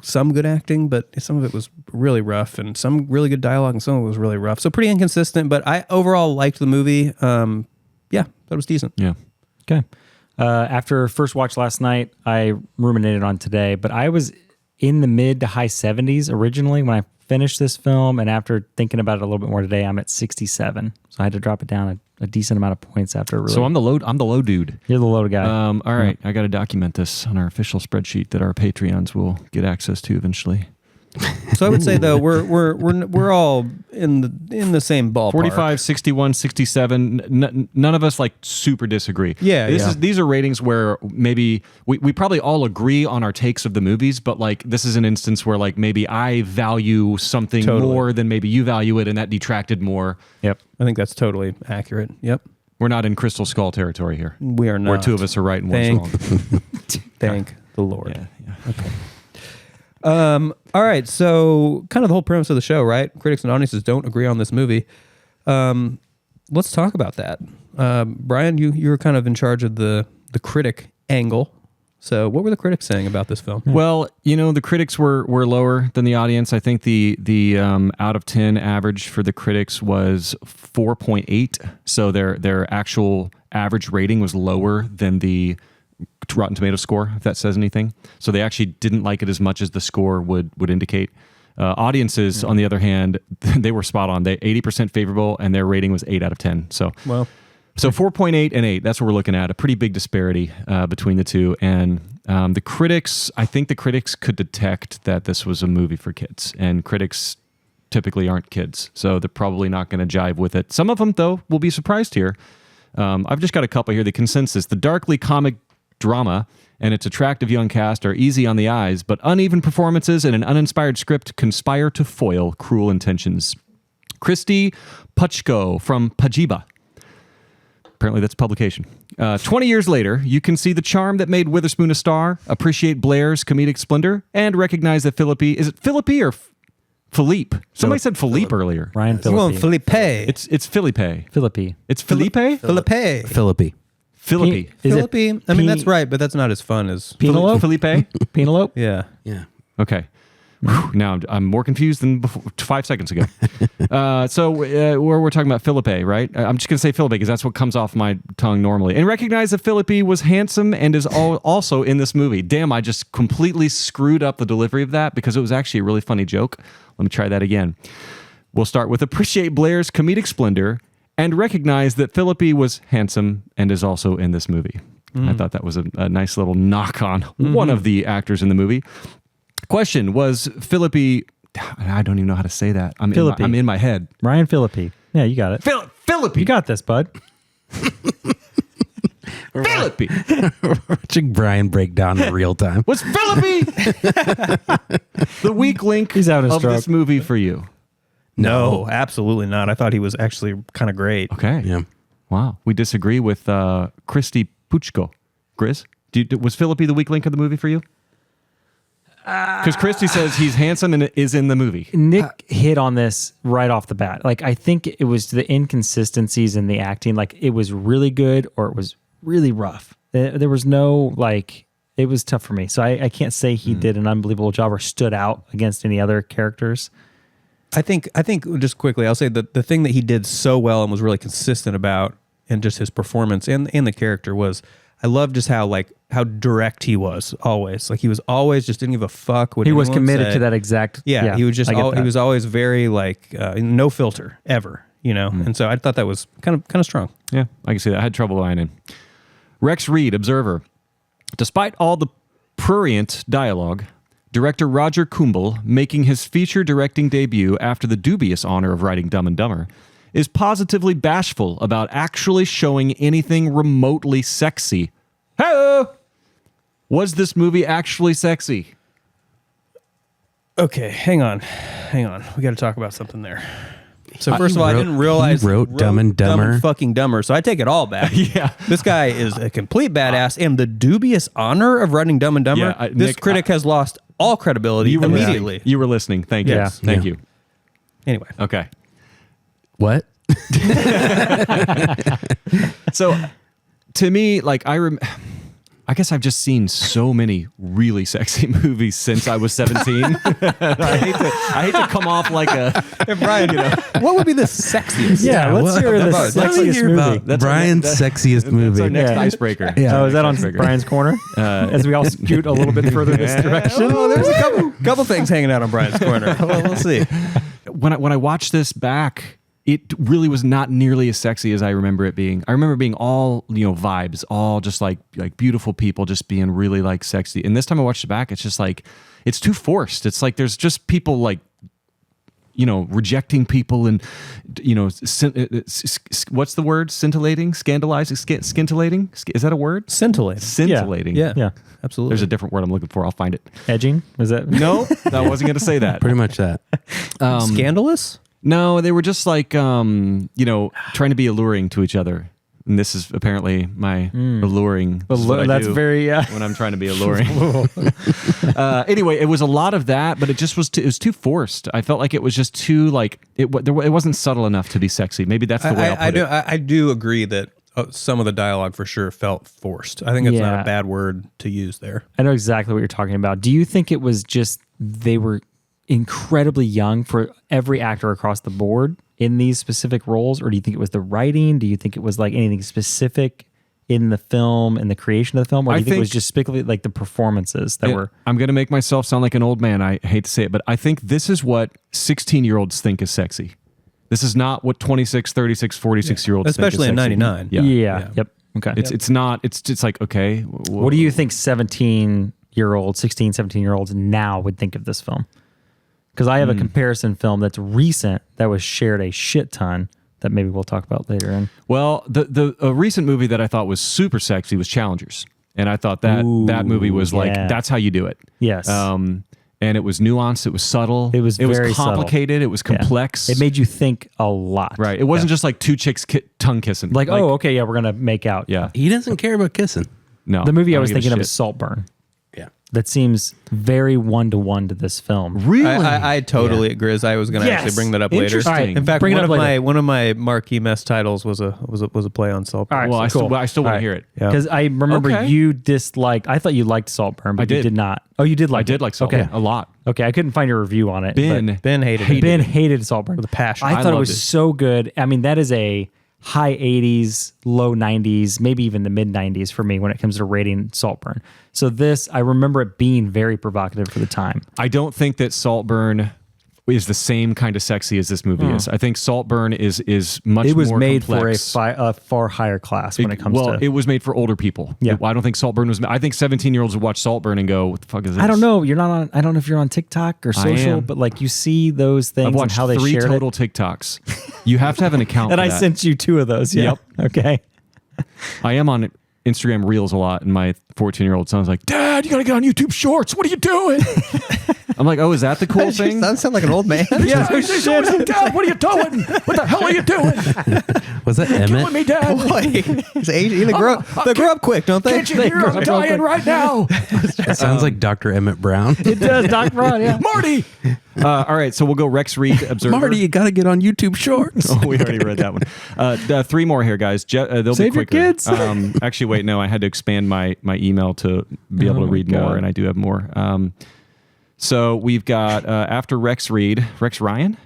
[SPEAKER 1] some good acting, but some of it was really rough, and some really good dialogue, and some of it was really rough. So pretty inconsistent. But I overall liked the movie. That was decent.
[SPEAKER 3] Yeah.
[SPEAKER 4] Okay. After first watch last night, I ruminated on today, but I was in the mid to high 70s originally when I finished this film, and after thinking about it a little bit more today, I'm at 67. So I had to drop it down a decent amount of points after. Really,
[SPEAKER 3] so I'm the low dude.
[SPEAKER 4] You're the low guy.
[SPEAKER 3] All right, I got to document this on our official spreadsheet that our Patreons will get access to eventually.
[SPEAKER 1] So I would say though we're all in the same ballpark.
[SPEAKER 3] 45, 61, 67. None of us like super disagree.
[SPEAKER 1] Yeah,
[SPEAKER 3] These are ratings where maybe we probably all agree on our takes of the movies, but like this is an instance where like maybe I value something more than maybe you value it, and that detracted more.
[SPEAKER 1] Yep, I think that's totally accurate. Yep,
[SPEAKER 3] we're not in Crystal Skull territory here.
[SPEAKER 1] We are not.
[SPEAKER 3] Where 2 of us are right and one's wrong.
[SPEAKER 1] Thank the Lord.
[SPEAKER 3] Yeah.
[SPEAKER 1] Okay. All right, so kind of the whole premise of the show, right? Critics and audiences don't agree on this movie. Let's talk about that. Brian, you were kind of in charge of the critic angle. So what were the critics saying about this film?
[SPEAKER 3] Well, the critics were lower than the audience. I think the out of 10 average for the critics was 4.8. So their actual average rating was lower than the Rotten Tomatoes score, if that says anything. So they actually didn't like it as much as the score would indicate. Audiences, on the other hand, they were spot on. They 80% favorable, and their rating was 8 out of 10. So 4.8 and 8. That's what we're looking at. A pretty big disparity between the two. And the critics, I think the critics could detect that this was a movie for kids, and critics typically aren't kids, so they're probably not going to jive with it. Some of them, though, will be surprised here. I've just got a couple here. The consensus: the darkly comic drama and its attractive young cast are easy on the eyes, but uneven performances and an uninspired script conspire to foil cruel intentions. Christy Puchko from Pajiba. Apparently that's publication. 20 years later, you can see the charm that made Witherspoon a star, appreciate Blair's comedic splendor, and recognize that Phillippe... Is it Phillippe or Phillippe? Somebody said Phillippe earlier.
[SPEAKER 4] Ryan
[SPEAKER 1] Phillippe.
[SPEAKER 4] Phillippe.
[SPEAKER 3] It's Phillippe.
[SPEAKER 4] Phillippe.
[SPEAKER 3] It's Philippe?
[SPEAKER 1] Philippe.
[SPEAKER 2] Phillippe.
[SPEAKER 3] Phillippe.
[SPEAKER 1] Phillippe. I mean, that's right, but that's not as fun as
[SPEAKER 4] Penelope?
[SPEAKER 3] Philippe?
[SPEAKER 4] Penelope?
[SPEAKER 1] Yeah.
[SPEAKER 2] Yeah.
[SPEAKER 3] Okay. Whew, now I'm more confused than before, 5 seconds ago. So we're talking about Philippe, right? I'm just going to say Philippe because that's what comes off my tongue normally. And recognize that Philippe was handsome and is also in this movie. Damn, I just completely screwed up the delivery of that because it was actually a really funny joke. Let me try that again. We'll start with appreciate Blair's comedic splendor and recognize that Phillippe was handsome and is also in this movie. I thought that was a nice little knock on one of the actors in the movie. Question, was Phillippe... I don't even know how to say that. I'm in my head.
[SPEAKER 4] Ryan Phillippe. Yeah, you got it.
[SPEAKER 3] Phillippe.
[SPEAKER 4] You got this, bud.
[SPEAKER 3] Phillippe.
[SPEAKER 2] Watching Brian break down in real time.
[SPEAKER 3] Was Phillippe the weak link
[SPEAKER 4] He's out of stroke.
[SPEAKER 3] this movie for you?
[SPEAKER 1] No, absolutely not. I thought he was actually kind of great.
[SPEAKER 3] Okay.
[SPEAKER 2] Yeah.
[SPEAKER 3] Wow. We disagree with Christy Puchko. Gris, was Phillippe the weak link of the movie for you? Because Christy says he's handsome and is in the movie.
[SPEAKER 4] Nick hit on this right off the bat. Like, I think it was the inconsistencies in the acting. Like, it was really good or it was really rough. There was no, like, it was tough for me. So I can't say he did an unbelievable job or stood out against any other characters.
[SPEAKER 1] I think just quickly, I'll say that the thing that he did so well and was really consistent about, and just his performance and the character was, I love just how direct he was always. Like, he was always just didn't give a fuck what
[SPEAKER 4] He was
[SPEAKER 1] anyone
[SPEAKER 4] committed
[SPEAKER 1] said.
[SPEAKER 4] to that exact.
[SPEAKER 1] Yeah, he was just he was always very like no filter ever, And so I thought that was kind of strong.
[SPEAKER 3] Yeah, I can see that. I had trouble lining. Rex Reed, Observer. Despite all the prurient dialogue, director Roger Kumble, making his feature directing debut after the dubious honor of writing Dumb and Dumber, is positively bashful about actually showing anything remotely sexy. Hello! Was this movie actually sexy?
[SPEAKER 1] Okay, hang on. We got to talk about something there. So first of all, I didn't realize
[SPEAKER 2] he wrote Dumb and Dumber.
[SPEAKER 1] Dumb and fucking Dumber. So I take it all back.
[SPEAKER 3] Yeah.
[SPEAKER 1] This guy is a complete badass, and the dubious honor of writing Dumb and Dumber.
[SPEAKER 3] Yeah,
[SPEAKER 1] this
[SPEAKER 3] Nick,
[SPEAKER 1] critic has lost all credibility immediately.
[SPEAKER 3] You were listening. Thank you.
[SPEAKER 4] Yeah.
[SPEAKER 3] Thank you.
[SPEAKER 1] Anyway,
[SPEAKER 3] Okay.
[SPEAKER 2] What?
[SPEAKER 3] So, to me, like, I guess I've just seen so many really sexy movies since I was 17. I hate to come off like a
[SPEAKER 1] Brian, what would be the sexiest?
[SPEAKER 4] Yeah, let's hear the
[SPEAKER 2] Let me
[SPEAKER 4] sexiest
[SPEAKER 2] hear
[SPEAKER 4] movie.
[SPEAKER 2] about Brian's sexiest
[SPEAKER 3] That's
[SPEAKER 2] movie.
[SPEAKER 3] our next
[SPEAKER 4] Yeah.
[SPEAKER 3] icebreaker.
[SPEAKER 2] Yeah.
[SPEAKER 4] Oh, is that on
[SPEAKER 3] Icebreaker.
[SPEAKER 4] Brian's corner? As we all scoot a little bit further in this direction.
[SPEAKER 1] Oh, there's a couple things hanging out on Brian's corner. Well, we'll see.
[SPEAKER 3] When I watched this back, it really was not nearly as sexy as I remember it being. I remember being all, vibes, all just like beautiful people just being really like sexy. And this time I watched it back, it's just like, it's too forced. It's like there's just people like, rejecting people and, what's the word? Scintillating? Scandalizing? Scintillating? Is that a word?
[SPEAKER 1] Scintillating.
[SPEAKER 3] Scintillating.
[SPEAKER 1] Yeah, absolutely.
[SPEAKER 3] There's a different word I'm looking for. I'll find it.
[SPEAKER 4] Edging? Was that?
[SPEAKER 3] No, I wasn't going to say that.
[SPEAKER 2] Pretty much that.
[SPEAKER 1] Scandalous?
[SPEAKER 3] No, they were just like, trying to be alluring to each other. And this is apparently my alluring. This is what I
[SPEAKER 4] That's
[SPEAKER 3] do
[SPEAKER 4] very.
[SPEAKER 3] when I'm trying to be alluring. Anyway, it was a lot of that, but it just was it was too forced. I felt like it was just too it wasn't subtle enough to be sexy. Maybe that's the way I'll put it.
[SPEAKER 1] I do agree that some of the dialogue for sure felt forced. I think it's not a bad word to use there.
[SPEAKER 4] I know exactly what you're talking about. Do you think it was just they were incredibly young for every actor across the board in these specific roles, or do you think it was the writing? Do you think it was like anything specific in the film and the creation of the film, or do you think it was just specifically like the performances that were?
[SPEAKER 3] I'm going to make myself sound like an old man. I hate to say it, but I think this is what 16-year-olds think is sexy. This is not what 26, 36, 46-year-olds
[SPEAKER 1] Especially
[SPEAKER 3] think is
[SPEAKER 1] in
[SPEAKER 3] sexy.
[SPEAKER 1] 99.
[SPEAKER 4] Yeah. Yep. Okay.
[SPEAKER 3] It's not. It's like, okay.
[SPEAKER 4] What do you think 17-year-olds, 16, 17-year-olds now would think of this film? Because I have a comparison film that's recent that was shared a shit ton that maybe we'll talk about later in.
[SPEAKER 3] Well, a recent movie that I thought was super sexy was Challengers. And I thought that movie was like, that's how you do it.
[SPEAKER 4] Yes.
[SPEAKER 3] And it was nuanced. It was subtle.
[SPEAKER 4] It was very
[SPEAKER 3] complicated.
[SPEAKER 4] subtle.
[SPEAKER 3] It was complex.
[SPEAKER 4] It made you think a lot.
[SPEAKER 3] Right. It wasn't just like two chicks tongue kissing.
[SPEAKER 4] Like, oh, okay, yeah, we're going to make out.
[SPEAKER 3] Yeah.
[SPEAKER 2] He doesn't care about kissing.
[SPEAKER 3] No.
[SPEAKER 4] The movie I
[SPEAKER 3] don't
[SPEAKER 4] was
[SPEAKER 3] give a
[SPEAKER 4] thinking of
[SPEAKER 3] shit.
[SPEAKER 4] is Saltburn.
[SPEAKER 2] Yeah.
[SPEAKER 4] That seems very one-to-one to this film.
[SPEAKER 3] Really?
[SPEAKER 1] I totally agree. I was going to actually bring that up later.
[SPEAKER 3] Interesting.
[SPEAKER 4] All right,
[SPEAKER 1] In fact,
[SPEAKER 4] bring it up later.
[SPEAKER 1] one of my marquee mess titles was a play on Saltburn.
[SPEAKER 4] All right,
[SPEAKER 3] Well, I
[SPEAKER 4] cool.
[SPEAKER 3] still want
[SPEAKER 4] All
[SPEAKER 3] to
[SPEAKER 4] right.
[SPEAKER 3] hear it.
[SPEAKER 1] Yeah.
[SPEAKER 4] Because I remember
[SPEAKER 3] Okay.
[SPEAKER 4] you disliked. I thought you liked Saltburn, but
[SPEAKER 3] I
[SPEAKER 4] you
[SPEAKER 3] did.
[SPEAKER 4] did not. Oh, you did like.
[SPEAKER 3] I did
[SPEAKER 4] it.
[SPEAKER 3] like Saltburn a lot.
[SPEAKER 4] Okay, I couldn't find your review on it.
[SPEAKER 3] Ben
[SPEAKER 1] hated
[SPEAKER 4] but
[SPEAKER 1] it.
[SPEAKER 4] Ben hated Saltburn
[SPEAKER 1] With a passion.
[SPEAKER 4] I
[SPEAKER 3] I
[SPEAKER 4] thought it
[SPEAKER 3] loved
[SPEAKER 4] was
[SPEAKER 3] it.
[SPEAKER 4] so good. I mean, that is a high 80s, low 90s, maybe even the mid 90s for me when it comes to rating Saltburn. So this, I remember it being very provocative for the time.
[SPEAKER 3] I don't think that Saltburn is the same kind of sexy as this movie is. I think Saltburn is much more
[SPEAKER 4] It was made
[SPEAKER 3] complex.
[SPEAKER 4] for a far higher class when it comes to.
[SPEAKER 3] It was made for older people.
[SPEAKER 4] Yeah.
[SPEAKER 3] I don't think Saltburn was. I think 17-year-olds would watch Saltburn and go, "What the fuck is this?"
[SPEAKER 4] I don't know. You're not on. I don't know if you're on TikTok or social,
[SPEAKER 3] am.
[SPEAKER 4] but like you see those things
[SPEAKER 3] I've
[SPEAKER 4] and
[SPEAKER 3] watched
[SPEAKER 4] how they
[SPEAKER 3] 3
[SPEAKER 4] shared
[SPEAKER 3] total
[SPEAKER 4] it.
[SPEAKER 3] TikToks. You have to have an account.
[SPEAKER 4] And
[SPEAKER 3] for
[SPEAKER 4] I
[SPEAKER 3] that.
[SPEAKER 4] sent you 2 of those. Yeah.
[SPEAKER 3] Yep.
[SPEAKER 4] Okay.
[SPEAKER 3] I am on Instagram Reels a lot, and my 14-year-old son's like, "Dad, you gotta get on YouTube Shorts. What are you doing?" I'm like, "Oh, is that the cool thing?"
[SPEAKER 1] That sound like an old man.
[SPEAKER 3] Yeah. Dad, what are you doing? What the hell are you doing?
[SPEAKER 2] Was that
[SPEAKER 3] Killing
[SPEAKER 2] Emmett?
[SPEAKER 3] me, Dad.
[SPEAKER 1] Boy, he's Asian. They grow up quick, don't they?
[SPEAKER 3] Can't you hear I'm dying right now?
[SPEAKER 2] It sounds like Dr. Emmett Brown.
[SPEAKER 4] It does, Doc Brown. Yeah.
[SPEAKER 3] Marty. All right, so we'll go Rex Reed, Observer.
[SPEAKER 2] Marty, you got to get on YouTube Shorts.
[SPEAKER 3] Oh, we already read that one. 3 more here, guys. They'll
[SPEAKER 4] Save
[SPEAKER 3] be
[SPEAKER 4] your
[SPEAKER 3] quicker.
[SPEAKER 4] kids.
[SPEAKER 3] Actually, wait, no, I had to expand my email to be able to read more, and I do have more. So we've got, after Rex Reed, Rex Ryan?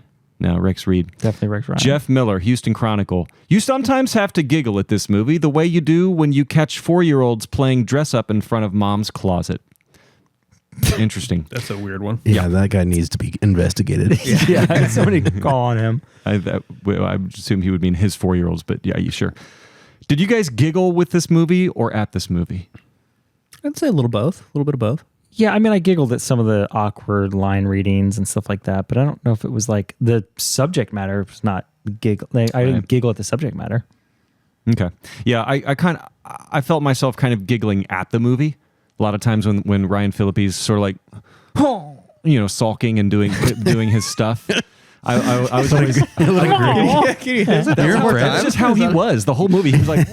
[SPEAKER 3] No, Rex Reed.
[SPEAKER 4] Definitely Rex Ryan.
[SPEAKER 3] Jeff Miller, Houston Chronicle. You sometimes have to giggle at this movie the way you do when you catch 4-year-olds playing dress up in front of mom's closet. Interesting.
[SPEAKER 1] That's a weird one.
[SPEAKER 2] Yeah, that guy needs to be investigated.
[SPEAKER 4] Yeah. Somebody call on him.
[SPEAKER 3] I would assume he would mean his 4-year-olds, but yeah, you sure. Did you guys giggle with this movie or at this movie?
[SPEAKER 1] I'd say a little both. A little bit of both.
[SPEAKER 4] Yeah, I mean, I giggled at some of the awkward line readings and stuff like that, but I don't know if it was like the subject matter was not giggle. Like, I didn't giggle at the subject matter.
[SPEAKER 3] Okay. Yeah, I felt myself kind of giggling at the movie. A lot of times when Ryan Phillippe's sort of like, sulking and doing his stuff. I was always That's just how he was the whole movie. He was like,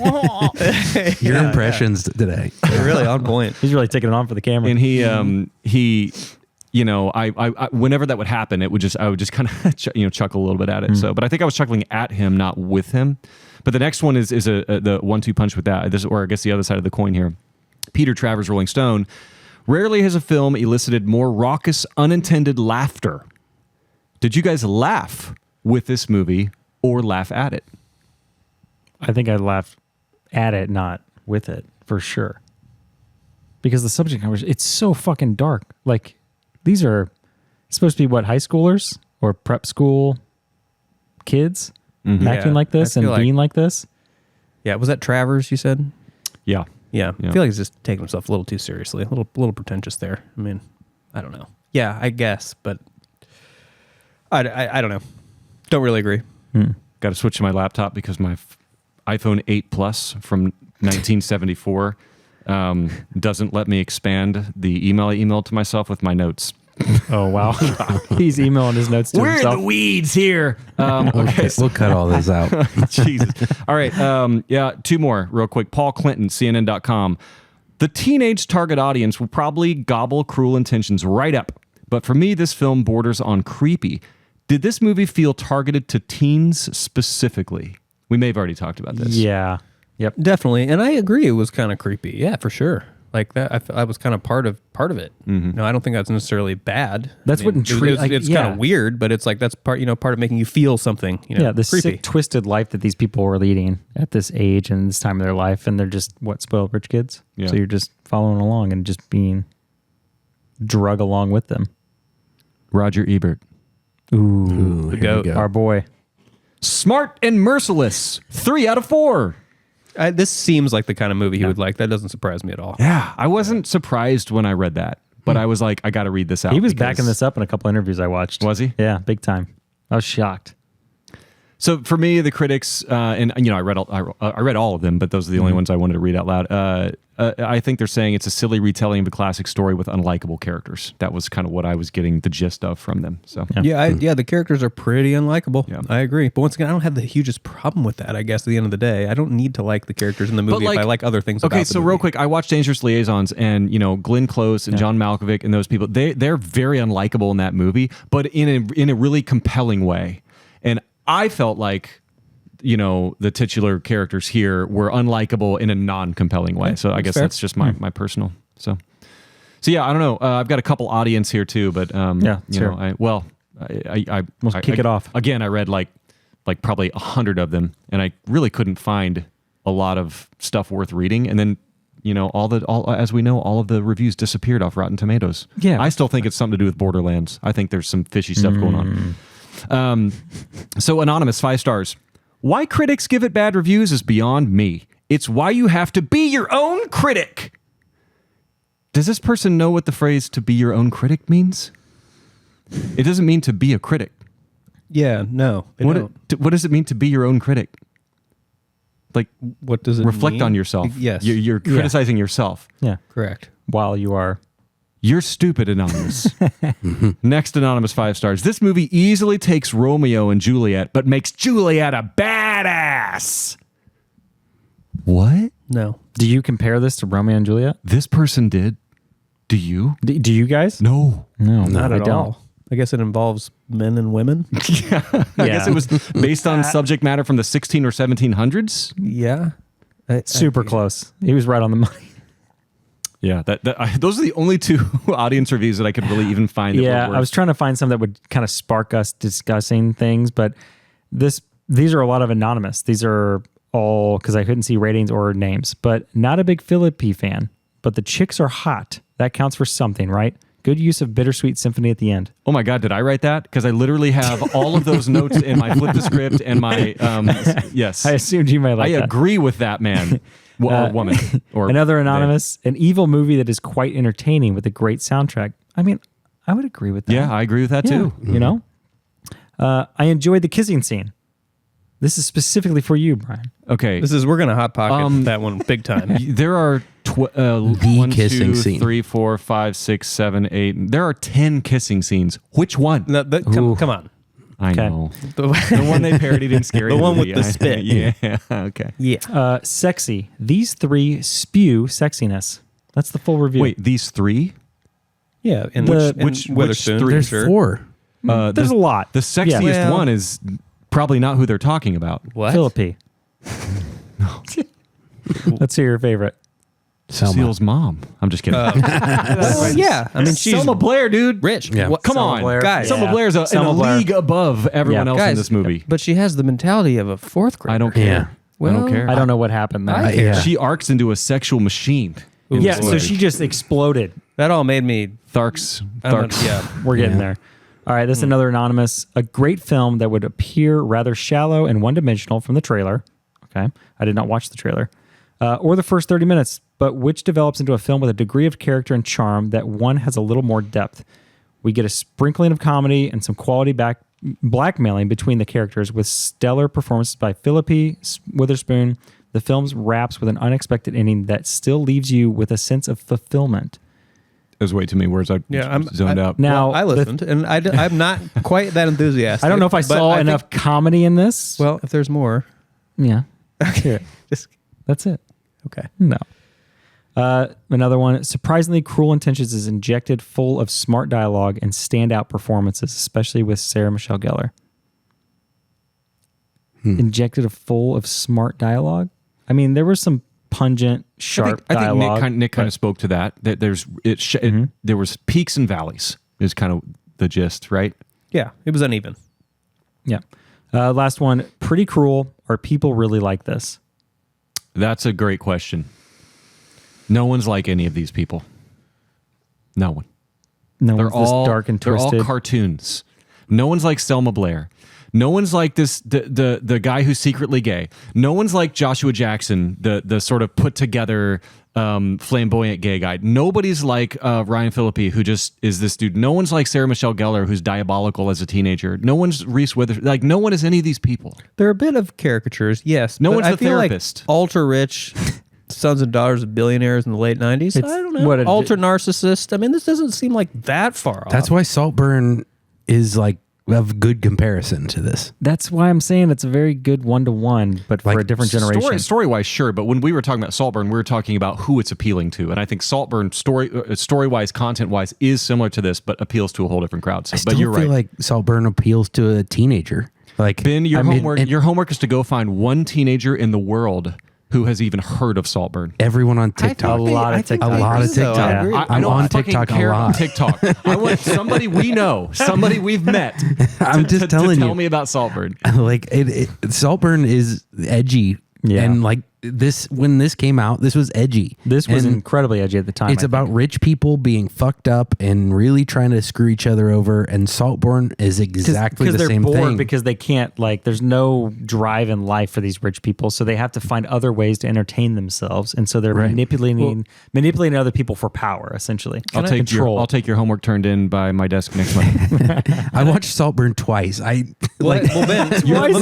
[SPEAKER 2] Your impressions today.
[SPEAKER 1] They're really on point.
[SPEAKER 4] He's really taking it on for the camera.
[SPEAKER 3] and he I whenever that would happen, I would just kind of chuckle a little bit at it. So, but I think I was chuckling at him, not with him. But the next one is the 1-2 punch with that. Or I guess the other side of the coin here. Peter Travers, Rolling Stone. Rarely has a film elicited more raucous, unintended laughter. Did you guys laugh with this movie or laugh at it?
[SPEAKER 4] I think I laughed at it, not with it, for sure. Because the subject matter, it's so fucking dark. Like, these are supposed to be, what, high schoolers or prep school kids acting
[SPEAKER 1] Yeah,
[SPEAKER 4] like this
[SPEAKER 1] I
[SPEAKER 4] and
[SPEAKER 1] feel like-
[SPEAKER 4] being like this?
[SPEAKER 1] Yeah, was that Travers you said?
[SPEAKER 3] Yeah.
[SPEAKER 1] Yeah. I feel like he's just taking himself a little too seriously. A little pretentious there. I mean, I don't know. Yeah, I guess, but I don't know. Don't really agree.
[SPEAKER 3] Got to switch to my laptop because my iPhone 8 Plus from 1974 doesn't let me expand the email I emailed to myself with my notes.
[SPEAKER 4] Oh, wow. He's emailing his notes to
[SPEAKER 3] We're
[SPEAKER 4] himself.
[SPEAKER 3] in the weeds here.
[SPEAKER 2] Okay, we'll cut all this out.
[SPEAKER 3] Jesus. All right. 2 more real quick. Paul Clinton, CNN.com. The teenage target audience will probably gobble Cruel Intentions right up. But for me, this film borders on creepy. Did this movie feel targeted to teens specifically? We may have already talked about this.
[SPEAKER 4] Yeah. Yep.
[SPEAKER 1] Definitely, and I agree. It was kind of creepy. Yeah, for sure. Like that, I was kind of part of it. No, I don't think that's necessarily bad.
[SPEAKER 4] That's what intrigued.
[SPEAKER 1] It's kind of weird, but it's like that's part of making you feel something.
[SPEAKER 4] Yeah, the
[SPEAKER 1] creepy.
[SPEAKER 4] sick, twisted life that these people were leading at this age and this time of their life, and they're just spoiled rich kids.
[SPEAKER 3] Yeah.
[SPEAKER 4] So you're just following along and just being drug along with them.
[SPEAKER 3] Roger Ebert.
[SPEAKER 4] Ooh,
[SPEAKER 1] the goat.
[SPEAKER 4] our boy.
[SPEAKER 3] Smart and merciless. 3 out of 4.
[SPEAKER 1] This seems like the kind of movie he would like. That doesn't surprise me at all.
[SPEAKER 3] Yeah, I wasn't surprised when I read that, but I was like, I got to read this out.
[SPEAKER 4] He was
[SPEAKER 3] because-
[SPEAKER 4] backing this up in a couple interviews I watched.
[SPEAKER 3] Was he?
[SPEAKER 4] Yeah, big time. I was shocked.
[SPEAKER 3] So for me, the critics, and I read all of them, but those are the only ones I wanted to read out loud. I think they're saying it's a silly retelling of a classic story with unlikable characters. That was kind of what I was getting the gist of from them. So
[SPEAKER 1] Yeah, the characters are pretty unlikable.
[SPEAKER 3] Yeah.
[SPEAKER 1] I agree. But once again, I don't have the hugest problem with that, I guess, at the end of the day. I don't need to like the characters in the movie if I like other things about
[SPEAKER 3] okay,
[SPEAKER 1] the
[SPEAKER 3] so
[SPEAKER 1] movie.
[SPEAKER 3] real quick, I watched Dangerous Liaisons, and Glenn Close and John Malkovich and those people, they're very unlikable in that movie, but in a really compelling way. And I felt like the titular characters here were unlikable in a non-compelling way. So I guess that's just my personal. So yeah, I don't know. I've got a couple audience here too, but
[SPEAKER 4] sure.
[SPEAKER 3] I
[SPEAKER 4] kick it off.
[SPEAKER 3] Again, I read like probably 100 of them, and I really couldn't find a lot of stuff worth reading. And then as we know, all of the reviews disappeared off Rotten Tomatoes.
[SPEAKER 4] Yeah.
[SPEAKER 3] I still think it's something to do with Borderlands. I think there's some fishy stuff going on. So Anonymous, 5 stars. Why critics give it bad reviews is beyond me. It's why you have to be your own critic. Does this person know what the phrase "to be your own critic" means? It doesn't mean to be a critic.
[SPEAKER 1] Yeah, no.
[SPEAKER 3] What does it mean to be your own critic? Like,
[SPEAKER 1] What does it
[SPEAKER 3] reflect
[SPEAKER 1] mean?
[SPEAKER 3] on yourself.
[SPEAKER 1] Yes.
[SPEAKER 3] You're criticizing yourself.
[SPEAKER 4] Yeah.
[SPEAKER 1] Correct.
[SPEAKER 4] While you are.
[SPEAKER 3] You're stupid, Anonymous. Next, Anonymous, 5 stars. This movie easily takes Romeo and Juliet, but makes Juliet a badass. What?
[SPEAKER 1] No.
[SPEAKER 4] Do you compare this to Romeo and Juliet?
[SPEAKER 3] This person did. Do you?
[SPEAKER 4] Do you guys?
[SPEAKER 3] No.
[SPEAKER 4] No,
[SPEAKER 1] Not
[SPEAKER 4] I
[SPEAKER 1] at
[SPEAKER 4] don't.
[SPEAKER 1] all. I guess it involves men and women.
[SPEAKER 3] I guess it was based on subject matter from the 16 or 1700s.
[SPEAKER 1] Yeah.
[SPEAKER 4] Super close. He was right on the money.
[SPEAKER 3] Yeah, those are the only 2 audience reviews that I could really even find.
[SPEAKER 4] Yeah, I was trying to find some that would kind of spark us discussing things, but these are a lot of anonymous. These are all because I couldn't see ratings or names, but not a big Phillippe fan. But the chicks are hot. That counts for something, right? Good use of bittersweet symphony at the end.
[SPEAKER 3] Oh my God, did I write that? Because I literally have all of those notes in my flip the script and my yes.
[SPEAKER 4] I assumed you might like that.
[SPEAKER 3] I agree with that man or woman. Or
[SPEAKER 4] another anonymous, an evil movie that is quite entertaining with a great soundtrack. I mean, I would agree with that.
[SPEAKER 3] Yeah, I agree with that too.
[SPEAKER 4] You know, I enjoyed the kissing scene. This is specifically for you, Brian.
[SPEAKER 3] Okay,
[SPEAKER 1] we're gonna hot pocket that one big time.
[SPEAKER 3] There are
[SPEAKER 2] the
[SPEAKER 3] 1,
[SPEAKER 2] kissing
[SPEAKER 3] 2,
[SPEAKER 2] scene.
[SPEAKER 3] 3, 4, 5, 6, 7, 8. There are 10 kissing scenes. Which one?
[SPEAKER 1] No, come on.
[SPEAKER 3] I
[SPEAKER 4] Okay.
[SPEAKER 3] know. The one they parodied in Scary
[SPEAKER 1] The one with
[SPEAKER 3] Movie.
[SPEAKER 1] the spit.
[SPEAKER 3] Yeah. Okay.
[SPEAKER 1] Yeah.
[SPEAKER 4] Sexy. These 3 spew sexiness. That's the full review.
[SPEAKER 3] Wait, these 3?
[SPEAKER 1] Yeah. And
[SPEAKER 3] which
[SPEAKER 1] Witherspoon,
[SPEAKER 3] 3?
[SPEAKER 2] There's
[SPEAKER 1] sure.
[SPEAKER 2] 4.
[SPEAKER 4] There's a lot.
[SPEAKER 3] The sexiest
[SPEAKER 4] Yeah.
[SPEAKER 3] one is probably not who they're talking about.
[SPEAKER 1] What?
[SPEAKER 4] Phillippe. No. Let's hear your favorite.
[SPEAKER 3] Cecile's mom. I'm just kidding.
[SPEAKER 1] Well, yeah. I mean, she's
[SPEAKER 3] Selma Blair, dude.
[SPEAKER 1] rich.
[SPEAKER 2] Yeah.
[SPEAKER 1] What-
[SPEAKER 3] Come
[SPEAKER 4] Selma
[SPEAKER 3] on,
[SPEAKER 4] Blair.
[SPEAKER 1] guys.
[SPEAKER 3] Selma Blair's in a
[SPEAKER 4] Blair.
[SPEAKER 3] league above everyone
[SPEAKER 4] Yeah.
[SPEAKER 3] else in
[SPEAKER 1] Guys,
[SPEAKER 3] this movie.
[SPEAKER 1] But she has the mentality of a 4th grader.
[SPEAKER 3] I don't care.
[SPEAKER 2] Yeah.
[SPEAKER 3] I
[SPEAKER 1] Well,
[SPEAKER 3] don't care.
[SPEAKER 4] I don't know what happened there.
[SPEAKER 1] I care.
[SPEAKER 3] She arcs into a sexual machine.
[SPEAKER 4] Yeah, so she just exploded.
[SPEAKER 1] That all made me.
[SPEAKER 3] Tharks.
[SPEAKER 1] Yeah.
[SPEAKER 4] We're getting there. All right, this is another anonymous. A great film that would appear rather shallow and one-dimensional from the trailer. Okay, I did not watch the trailer. Or the first 30 minutes, but which develops into a film with a degree of character and charm that one has a little more depth. We get a sprinkling of comedy and some quality blackmailing between the characters with stellar performances by Phillippe, Witherspoon. The film wraps with an unexpected ending that still leaves you with a sense of fulfillment.
[SPEAKER 3] It was way too many words. I zoned out.
[SPEAKER 4] Now,
[SPEAKER 1] I listened, and I'm not quite that enthusiastic.
[SPEAKER 4] I don't know if I
[SPEAKER 1] but
[SPEAKER 4] saw
[SPEAKER 1] think-
[SPEAKER 4] enough comedy in this.
[SPEAKER 1] Well, if there's more.
[SPEAKER 4] Yeah. Hear it.
[SPEAKER 1] Just,
[SPEAKER 4] That's it.
[SPEAKER 1] okay.
[SPEAKER 4] No. Another one. Surprisingly, Cruel Intentions is injected full of smart dialogue and standout performances, especially with Sarah Michelle Gellar. Injected full of smart dialogue? I mean, there was some pungent, sharp
[SPEAKER 3] I think
[SPEAKER 4] dialogue.
[SPEAKER 3] Nick kind of spoke to that. That there was peaks and valleys is kind of the gist, right?
[SPEAKER 1] Yeah, it was uneven.
[SPEAKER 4] Yeah. Last one. Pretty Cruel. Are people really like this?
[SPEAKER 3] That's a great question. No one's like any of these people. No one.
[SPEAKER 4] No
[SPEAKER 3] They're
[SPEAKER 4] one's this
[SPEAKER 3] all
[SPEAKER 4] dark and
[SPEAKER 3] they're
[SPEAKER 4] twisted.
[SPEAKER 3] all cartoons. No one's like Selma Blair. No one's like the guy who's secretly gay. No one's like Joshua Jackson, the sort of put together flamboyant gay guy. Nobody's like Ryan Phillippe, who just is this dude. No one's like Sarah Michelle Gellar, who's diabolical as a teenager. No one's Reese Witherspoon. Like, no one is any of these people.
[SPEAKER 1] They're a bit of caricatures, yes.
[SPEAKER 3] No
[SPEAKER 1] but
[SPEAKER 3] one's
[SPEAKER 1] I
[SPEAKER 3] the
[SPEAKER 1] feel
[SPEAKER 3] therapist.
[SPEAKER 1] Like ultra rich sons and daughters of billionaires in the late 90s.
[SPEAKER 4] It's
[SPEAKER 1] I don't know.
[SPEAKER 4] what a-
[SPEAKER 1] Ultra narcissist. I mean, this doesn't seem like that far off.
[SPEAKER 2] That's why Saltburn is like of good comparison to this.
[SPEAKER 4] That's why I'm saying it's a very good 1-to-1, but for
[SPEAKER 2] Like,
[SPEAKER 4] a different generation.
[SPEAKER 3] Story-wise, sure, but when we were talking about Saltburn, we were talking about who it's appealing to, and I think Saltburn, story-wise, content-wise, is similar to this, but appeals to a whole different crowd. So,
[SPEAKER 2] I still
[SPEAKER 3] but you're
[SPEAKER 2] feel
[SPEAKER 3] right.
[SPEAKER 2] like Saltburn appeals to a teenager. Like
[SPEAKER 3] Ben, your homework
[SPEAKER 2] and
[SPEAKER 3] your homework is to go find one teenager in the world who has even heard of Saltburn.
[SPEAKER 2] everyone on TikTok.
[SPEAKER 4] A lot of TikTok.
[SPEAKER 2] I
[SPEAKER 1] agree.
[SPEAKER 2] I'm
[SPEAKER 3] don't
[SPEAKER 2] on
[SPEAKER 3] fucking
[SPEAKER 2] TikTok a
[SPEAKER 3] care about
[SPEAKER 2] lot.
[SPEAKER 3] TikTok. I want somebody we know, somebody we've met.
[SPEAKER 2] I'm just telling
[SPEAKER 3] to tell
[SPEAKER 2] you.
[SPEAKER 3] me about Saltburn.
[SPEAKER 2] Like Saltburn is edgy
[SPEAKER 4] Yeah.
[SPEAKER 2] and like when this came out, this was edgy.
[SPEAKER 4] This was
[SPEAKER 2] And
[SPEAKER 4] incredibly edgy at the time.
[SPEAKER 2] It's about rich people being fucked up and really trying to screw each other over. And Saltburn is exactly the same
[SPEAKER 4] bored
[SPEAKER 2] thing.
[SPEAKER 4] because they can't, like, there's no drive in life for these rich people, so they have to find other ways to entertain themselves, and so they're manipulating other people for power, essentially.
[SPEAKER 3] I'll take your homework turned in by my desk next month.
[SPEAKER 2] I watched Saltburn twice.
[SPEAKER 1] Ben, let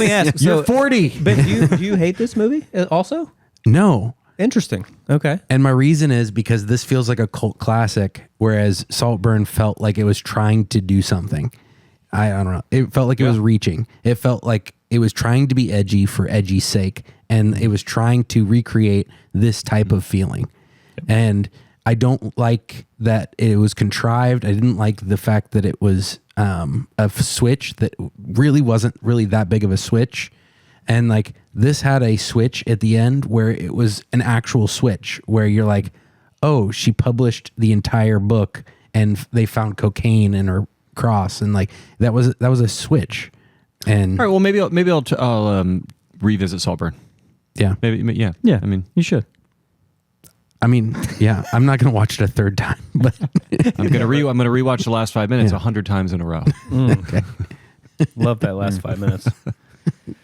[SPEAKER 1] me ask.
[SPEAKER 4] You're 40.
[SPEAKER 1] Ben, do you hate this movie also?
[SPEAKER 2] No.
[SPEAKER 1] Interesting. Okay.
[SPEAKER 2] And my reason is because this feels like a cult classic, whereas Saltburn felt like it was trying to do something. I don't know. It felt like it was reaching. It felt like it was trying to be edgy for edgy's sake, and it was trying to recreate this type of feeling. And I don't like that it was contrived. I didn't like the fact that it was a switch that really wasn't really that big of a switch. And like this had a switch at the end where it was an actual switch where you're like, oh, she published the entire book and they found cocaine in her cross, and like that was a switch. And
[SPEAKER 3] all right, well maybe I'll revisit Saltburn.
[SPEAKER 2] Yeah,
[SPEAKER 3] maybe yeah.
[SPEAKER 4] I mean, you should.
[SPEAKER 2] I mean, yeah, I'm not gonna watch it a third time, but
[SPEAKER 3] I'm gonna rewatch the last 5 minutes 100 times in a row.
[SPEAKER 2] Okay.
[SPEAKER 1] Love that last 5 minutes.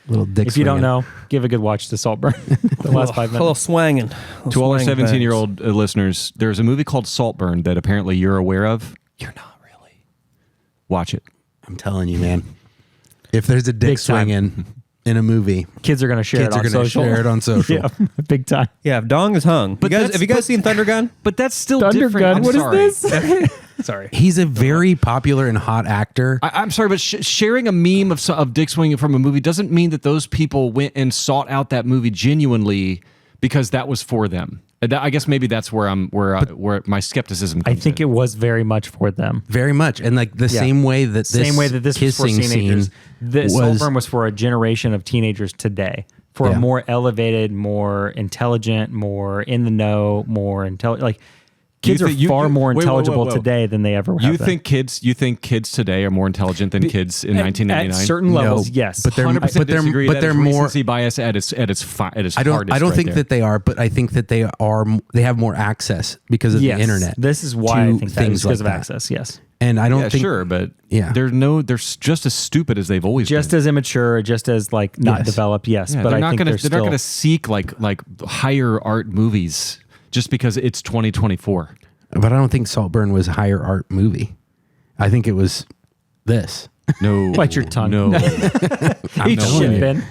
[SPEAKER 2] Little dick.
[SPEAKER 4] If you don't know, give a good watch to Saltburn. The last 5
[SPEAKER 1] A little
[SPEAKER 4] minutes.
[SPEAKER 1] swanging.
[SPEAKER 3] To all our 17-year-old listeners, there's a movie called Saltburn that apparently you're aware of. You're not really. Watch it.
[SPEAKER 2] I'm telling you, man. If there's a dick
[SPEAKER 4] Big time.
[SPEAKER 2] swinging in a movie,
[SPEAKER 4] Kids are going to share
[SPEAKER 2] kids
[SPEAKER 4] it
[SPEAKER 2] are
[SPEAKER 4] on
[SPEAKER 2] going to
[SPEAKER 4] social.
[SPEAKER 2] share it on social.
[SPEAKER 4] Yeah, big time.
[SPEAKER 1] Yeah, if Dong is hung.
[SPEAKER 3] But
[SPEAKER 1] have you guys seen Thunder Gun?
[SPEAKER 3] But that's still
[SPEAKER 4] Thunder
[SPEAKER 3] different.
[SPEAKER 4] Gun,
[SPEAKER 3] I'm
[SPEAKER 4] what
[SPEAKER 3] sorry.
[SPEAKER 4] is this?
[SPEAKER 1] Sorry.
[SPEAKER 2] He's a very popular and hot actor.
[SPEAKER 3] I'm sorry, but sharing a meme of dick swinging from a movie doesn't mean that those people went and sought out that movie genuinely because that was for them. I guess maybe that's where where my skepticism comes
[SPEAKER 4] I think
[SPEAKER 3] in.
[SPEAKER 4] it was very much for them.
[SPEAKER 2] Very much, and like the same way that this
[SPEAKER 4] was for
[SPEAKER 2] kissing
[SPEAKER 4] teenagers.
[SPEAKER 2] scene
[SPEAKER 4] This
[SPEAKER 2] was.
[SPEAKER 4] Saltburn was for a generation of teenagers today. For a more elevated, more intelligent, more in the know, more intelligent. Like kids are far more intelligible today than they ever have
[SPEAKER 3] You
[SPEAKER 4] been.
[SPEAKER 3] think kids today are more intelligent than kids in 1999?
[SPEAKER 4] At certain levels, yes.
[SPEAKER 2] but they're
[SPEAKER 3] 100% disagree.
[SPEAKER 2] but
[SPEAKER 3] That
[SPEAKER 2] they're
[SPEAKER 3] is
[SPEAKER 2] more
[SPEAKER 3] recency bias at its hardest.
[SPEAKER 2] I don't think
[SPEAKER 3] there.
[SPEAKER 2] that they are, but I think that they have more access because of the internet.
[SPEAKER 4] This is why I
[SPEAKER 2] to
[SPEAKER 4] think that is
[SPEAKER 2] things
[SPEAKER 4] because
[SPEAKER 2] like
[SPEAKER 4] of
[SPEAKER 2] that.
[SPEAKER 4] access. Yes.
[SPEAKER 2] And I don't
[SPEAKER 3] Yeah,
[SPEAKER 2] think
[SPEAKER 3] sure, but
[SPEAKER 2] Yeah.
[SPEAKER 3] they're just as stupid as they've always
[SPEAKER 4] Just
[SPEAKER 3] been.
[SPEAKER 4] as immature, just as like not
[SPEAKER 2] Yes.
[SPEAKER 4] developed. Yes,
[SPEAKER 3] Yeah,
[SPEAKER 4] but
[SPEAKER 3] they're
[SPEAKER 4] I
[SPEAKER 3] not
[SPEAKER 4] think
[SPEAKER 3] gonna
[SPEAKER 4] they're
[SPEAKER 3] not gonna seek like higher art movies just because it's 2024.
[SPEAKER 2] But I don't think Saltburn was a higher art movie. I think it was this.
[SPEAKER 3] No,
[SPEAKER 4] Bite your tongue.
[SPEAKER 3] No,
[SPEAKER 4] Eat
[SPEAKER 3] no
[SPEAKER 4] shit,
[SPEAKER 3] way.
[SPEAKER 4] Ben.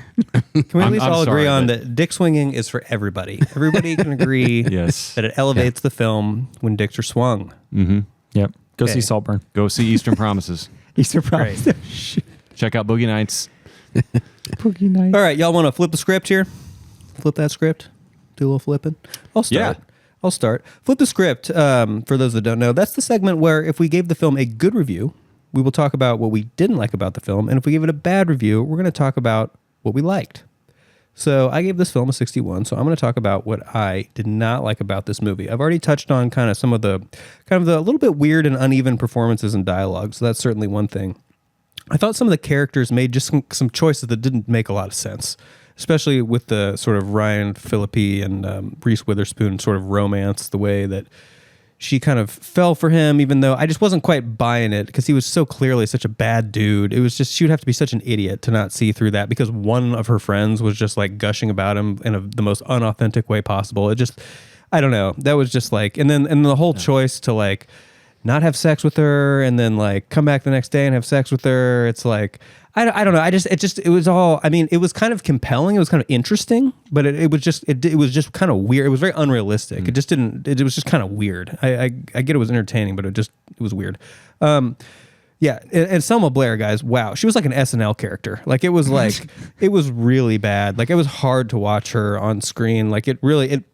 [SPEAKER 1] Can we at least
[SPEAKER 3] I'm
[SPEAKER 1] all agree
[SPEAKER 3] sorry,
[SPEAKER 1] on
[SPEAKER 3] but-
[SPEAKER 1] that dick swinging is for everybody? Everybody can agree
[SPEAKER 3] Yes.
[SPEAKER 1] that it elevates the film when dicks are swung.
[SPEAKER 4] Yep. Go
[SPEAKER 1] Okay.
[SPEAKER 4] see Saltburn.
[SPEAKER 3] Go see Eastern Promises.
[SPEAKER 4] Easter Promise.
[SPEAKER 3] Check out Boogie Nights.
[SPEAKER 4] Boogie Nights.
[SPEAKER 1] All right, y'all want to flip the script here? Flip that script? Do a little flipping? I'll start.
[SPEAKER 3] Yeah.
[SPEAKER 1] I'll start. Flip the script. For those that don't know, that's the segment where if we gave the film a good review, we will talk about what we didn't like about the film. And if we give it a bad review, we're going to talk about what we liked. So I gave this film a 61. So I'm going to talk about what I did not like about this movie. I've already touched on kind of some of the little bit weird and uneven performances and dialogue. So that's certainly one thing. I thought some of the characters made just some choices that didn't make a lot of sense, especially with the sort of Ryan Phillippe and Reese Witherspoon sort of romance, the way that she kind of fell for him, even though I just wasn't quite buying it because he was so clearly such a bad dude. It was just, she would have to be such an idiot to not see through that because one of her friends was just like gushing about him in the most unauthentic way possible. It just, I don't know. That was just like, and the whole choice to like not have sex with her and then like come back the next day and have sex with her. It's like, I don't know. It was all, I mean, it was kind of compelling. It was kind of interesting, but it was just kind of weird. It was very unrealistic. It just it was just kind of weird. I get it was entertaining, but it was weird. Yeah. And Selma Blair, guys, wow. She was like an SNL character. Like it was really bad. Like it was hard to watch her on screen. Like it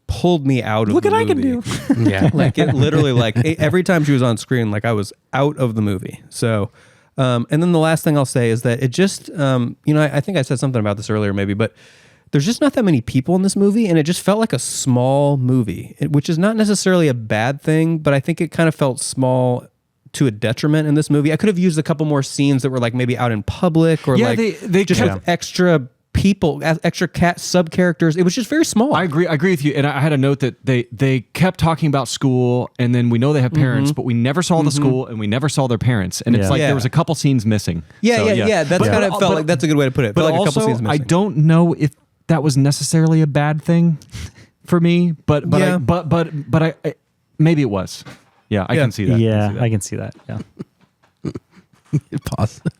[SPEAKER 1] pulled me out of the movie. Look what I can do.
[SPEAKER 2] Yeah.
[SPEAKER 1] Like it literally, like every time she was on screen, like I was out of the movie. So, and then the last thing I'll say is that it just, I think I said something about this earlier maybe, but there's just not that many people in this movie and it just felt like a small movie, which is not necessarily a bad thing, but I think it kind of felt small to a detriment in this movie. I could have used a couple more scenes that were like maybe out in public or
[SPEAKER 3] Yeah,
[SPEAKER 1] like
[SPEAKER 3] they
[SPEAKER 1] just with extra people, extra sub characters. It was just very small.
[SPEAKER 3] I agree with you. And I had a note that they kept talking about school, and then we know they have parents, but we never saw the school and we never saw their parents. And it's like there was a couple scenes missing.
[SPEAKER 1] Yeah. That's kind of felt like that's a good way to put it.
[SPEAKER 3] But
[SPEAKER 1] like
[SPEAKER 3] also,
[SPEAKER 1] a couple scenes missing.
[SPEAKER 3] I don't know if that was necessarily a bad thing for me, but I maybe it was. Yeah, I can see that.
[SPEAKER 4] Yeah, I can see that. Yeah.
[SPEAKER 2] Possible.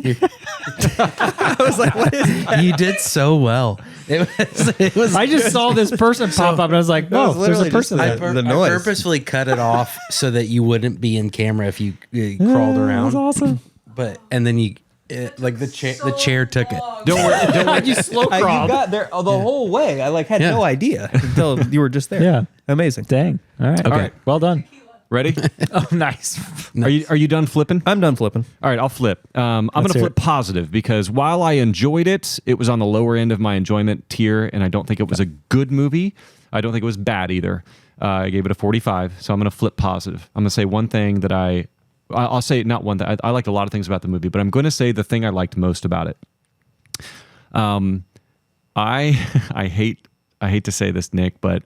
[SPEAKER 1] I was like, what is that?
[SPEAKER 2] You did so well. It was.
[SPEAKER 4] I just saw this person pop up and I was like, oh, there's a person there.
[SPEAKER 1] the noise.
[SPEAKER 2] I purposefully cut it off so that you wouldn't be in camera if you crawled around.
[SPEAKER 4] That's awesome.
[SPEAKER 2] And then you like the chair took it.
[SPEAKER 3] Don't worry.
[SPEAKER 4] You slow
[SPEAKER 1] You
[SPEAKER 4] crawled.
[SPEAKER 1] got there the whole way. I had no idea until you were just there.
[SPEAKER 4] Yeah.
[SPEAKER 1] Amazing.
[SPEAKER 4] Dang. All right.
[SPEAKER 3] Okay.
[SPEAKER 4] All right. Well done.
[SPEAKER 3] Ready?
[SPEAKER 4] Oh, nice.
[SPEAKER 3] Are you done flipping?
[SPEAKER 1] I'm done flipping.
[SPEAKER 3] All right, I'll flip. I'm going to
[SPEAKER 4] hear
[SPEAKER 3] flip positive because while I enjoyed it, it was on the lower end of my enjoyment tier, and I don't think it was a good movie. I don't think it was bad either. I gave it a 45, so I'm going to flip positive. I'm going to say one thing that I'll say not one thing. I liked a lot of things about the movie, but I'm going to say the thing I liked most about it. I hate to say this, Nick, but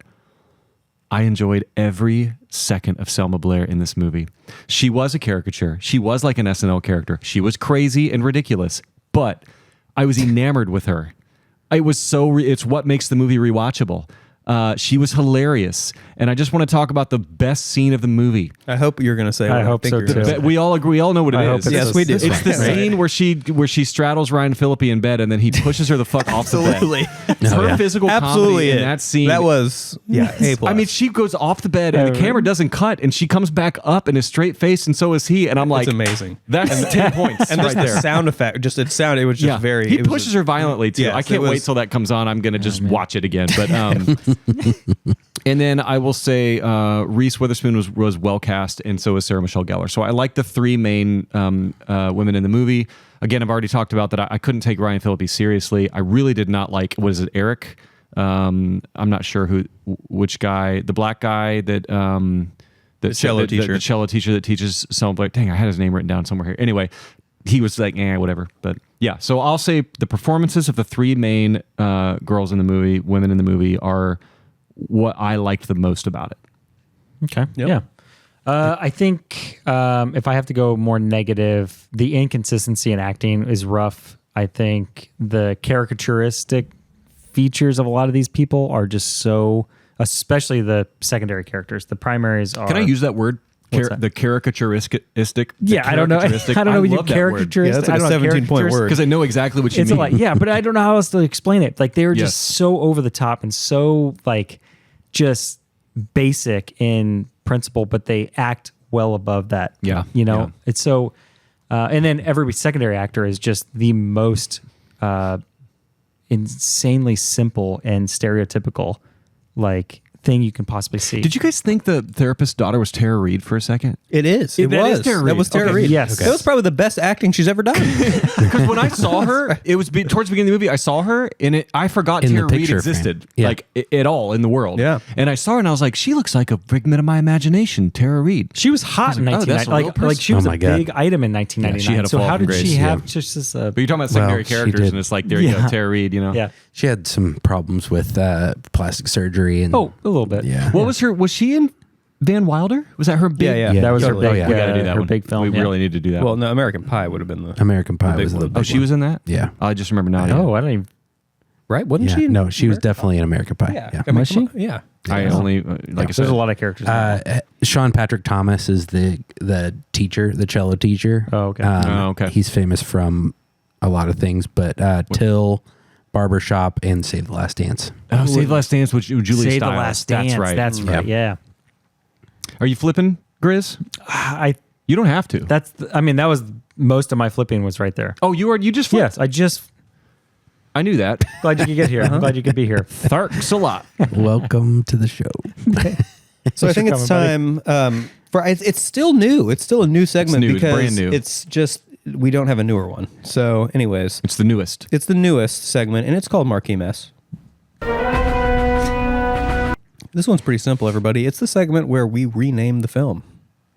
[SPEAKER 3] I enjoyed every second of Selma Blair in this movie. She was a caricature. She was like an SNL character. She was crazy and ridiculous, but I was enamored with her. It was it's what makes the movie rewatchable. She was hilarious, and I just want to talk about the best scene of the movie.
[SPEAKER 1] I hope you're going to say.
[SPEAKER 4] I hope so
[SPEAKER 1] you're gonna
[SPEAKER 4] too.
[SPEAKER 1] say.
[SPEAKER 3] But we all agree. We all know what it
[SPEAKER 4] I hope
[SPEAKER 3] is.
[SPEAKER 4] it's
[SPEAKER 1] Yes, we do.
[SPEAKER 3] It's the scene where she straddles Ryan Phillippe in bed, and then he pushes her the fuck off the
[SPEAKER 1] Absolutely.
[SPEAKER 3] bed. Her physical
[SPEAKER 1] Absolutely
[SPEAKER 3] comedy in
[SPEAKER 1] it.
[SPEAKER 3] that scene.
[SPEAKER 1] That was A+.
[SPEAKER 3] I mean, she goes off the bed, and the camera doesn't cut, and she comes back up in a straight face, and so is he. And I'm like,
[SPEAKER 1] it's amazing.
[SPEAKER 3] That's 10 points
[SPEAKER 1] And
[SPEAKER 3] right
[SPEAKER 1] just
[SPEAKER 3] there.
[SPEAKER 1] the sound effect, it was just very.
[SPEAKER 3] He
[SPEAKER 1] it was
[SPEAKER 3] pushes her violently too.
[SPEAKER 1] Yes,
[SPEAKER 3] I can't
[SPEAKER 1] it was-
[SPEAKER 3] wait till that comes on. I'm gonna just watch it again. But and then I will say Reese Witherspoon was well cast, and so is Sarah Michelle Gellar. So I like the three main women in the movie. Again, I've already talked about that. I couldn't take Ryan Phillippe seriously. I really did not like. What is it, Eric? I'm not sure which guy, the black guy that the
[SPEAKER 1] cello teacher.
[SPEAKER 3] the cello teacher that teaches Selma Blair. Dang, I had his name written down somewhere here. Anyway, he was like, whatever. But yeah, so I'll say the performances of the three main girls in the movie, women in the movie, are what I liked the most about it.
[SPEAKER 4] Okay.
[SPEAKER 1] Yep.
[SPEAKER 4] Yeah. I think if I have to go more negative, the inconsistency in acting is rough. I think the caricaturistic features of a lot of these people are just so, especially the secondary characters. The primaries are.
[SPEAKER 3] Can I use that word?
[SPEAKER 4] What's that?
[SPEAKER 3] The caricaturistic.
[SPEAKER 4] Yeah, I don't know. I don't know. You caricaturistic.
[SPEAKER 1] Yeah, that's like a 17-point word.
[SPEAKER 3] Because I know exactly what you
[SPEAKER 4] It's
[SPEAKER 3] mean.
[SPEAKER 4] a lot. Yeah, but I don't know how else to explain it. Like they were
[SPEAKER 3] Yes.
[SPEAKER 4] just so over the top and so like just basic in principle, but they act well above that.
[SPEAKER 3] Yeah,
[SPEAKER 4] You know,
[SPEAKER 3] yeah.
[SPEAKER 4] it's so, and then every secondary actor is just the most insanely simple and stereotypical like thing you can possibly see.
[SPEAKER 3] Did you guys think the therapist's daughter was Tara Reid for a second?
[SPEAKER 1] It is.
[SPEAKER 4] That is
[SPEAKER 1] was.
[SPEAKER 4] Tara
[SPEAKER 1] That
[SPEAKER 4] Reid.
[SPEAKER 1] was Tara
[SPEAKER 4] Okay.
[SPEAKER 1] Reid.
[SPEAKER 4] Yes.
[SPEAKER 1] That was probably the best acting she's ever done.
[SPEAKER 3] Because when I saw her, it was towards the beginning of the movie. I saw her, and I forgot
[SPEAKER 2] In the
[SPEAKER 3] Tara Reid
[SPEAKER 2] picture frame.
[SPEAKER 3] existed,
[SPEAKER 2] Yeah.
[SPEAKER 3] like at all in the world.
[SPEAKER 1] Yeah.
[SPEAKER 3] And I saw her, and I was like, she looks like a figment of my imagination, Tara Reid.
[SPEAKER 4] She was hot in
[SPEAKER 3] I was like, oh, that's a
[SPEAKER 4] 1990.
[SPEAKER 3] real
[SPEAKER 4] Like
[SPEAKER 3] person?
[SPEAKER 4] she was
[SPEAKER 2] Oh
[SPEAKER 4] a
[SPEAKER 2] my God.
[SPEAKER 4] big item in 1999.
[SPEAKER 3] Yeah, she had a
[SPEAKER 4] so
[SPEAKER 3] fall
[SPEAKER 4] how
[SPEAKER 3] from
[SPEAKER 4] did she
[SPEAKER 3] grace,
[SPEAKER 4] have
[SPEAKER 3] yeah.
[SPEAKER 4] just this?
[SPEAKER 3] But you're talking about secondary
[SPEAKER 2] she
[SPEAKER 3] characters,
[SPEAKER 2] did.
[SPEAKER 3] and it's like, there you go,
[SPEAKER 4] Yeah.
[SPEAKER 3] Tara Reid. You know.
[SPEAKER 4] Yeah.
[SPEAKER 2] She had some problems with plastic surgery and
[SPEAKER 4] Oh, a little bit.
[SPEAKER 2] yeah.
[SPEAKER 3] What was her? Was she in Van Wilder? Was that her big?
[SPEAKER 1] Yeah.
[SPEAKER 4] That was
[SPEAKER 2] Totally.
[SPEAKER 4] her big.
[SPEAKER 2] Oh,
[SPEAKER 3] We got to do that
[SPEAKER 4] her
[SPEAKER 3] one.
[SPEAKER 4] big film.
[SPEAKER 3] We
[SPEAKER 4] yeah.
[SPEAKER 3] really need to do that.
[SPEAKER 1] Well,
[SPEAKER 3] one.
[SPEAKER 1] no, American Pie would have been the
[SPEAKER 2] American Pie
[SPEAKER 1] big
[SPEAKER 2] was the
[SPEAKER 1] one.
[SPEAKER 2] big
[SPEAKER 3] Oh, she
[SPEAKER 2] one.
[SPEAKER 3] was in that.
[SPEAKER 2] Yeah.
[SPEAKER 3] I just remember now.
[SPEAKER 4] Oh, I don't even.
[SPEAKER 1] right. Wasn't
[SPEAKER 2] Yeah.
[SPEAKER 1] she?
[SPEAKER 2] No, she was definitely in American Pie.
[SPEAKER 1] Yeah.
[SPEAKER 2] Yeah.
[SPEAKER 1] I mean,
[SPEAKER 4] Was
[SPEAKER 1] come
[SPEAKER 4] she?
[SPEAKER 1] on. Yeah.
[SPEAKER 3] I only like I said.
[SPEAKER 4] There's a lot of characters.
[SPEAKER 2] Sean Patrick Thomas is the teacher, the cello teacher.
[SPEAKER 4] Oh, okay.
[SPEAKER 3] Okay.
[SPEAKER 2] He's famous from a lot of things, but Till, Barbershop, and Save the Last Dance.
[SPEAKER 3] Oh, Save the Last Dance with Julie
[SPEAKER 4] Say
[SPEAKER 3] Stiles.
[SPEAKER 4] the Last Dance.
[SPEAKER 3] That's right.
[SPEAKER 4] That's right. Yeah.
[SPEAKER 3] Are you flipping, Gris? You don't have to.
[SPEAKER 4] That was most of my flipping was right there.
[SPEAKER 3] Oh, you just flipped.
[SPEAKER 4] Yes,
[SPEAKER 3] I knew that.
[SPEAKER 4] glad you could get here. Glad you could be here.
[SPEAKER 3] Thanks a lot.
[SPEAKER 2] Welcome to the show.
[SPEAKER 1] So I think it's time for. It's still new. It's still a new segment
[SPEAKER 3] new. It's
[SPEAKER 1] because
[SPEAKER 3] brand new.
[SPEAKER 1] it's just we don't have a newer one. So, anyways,
[SPEAKER 3] It's the newest.
[SPEAKER 1] it's the newest segment, and it's called Marquee Mess. This one's pretty simple, everybody. It's the segment where we rename the film.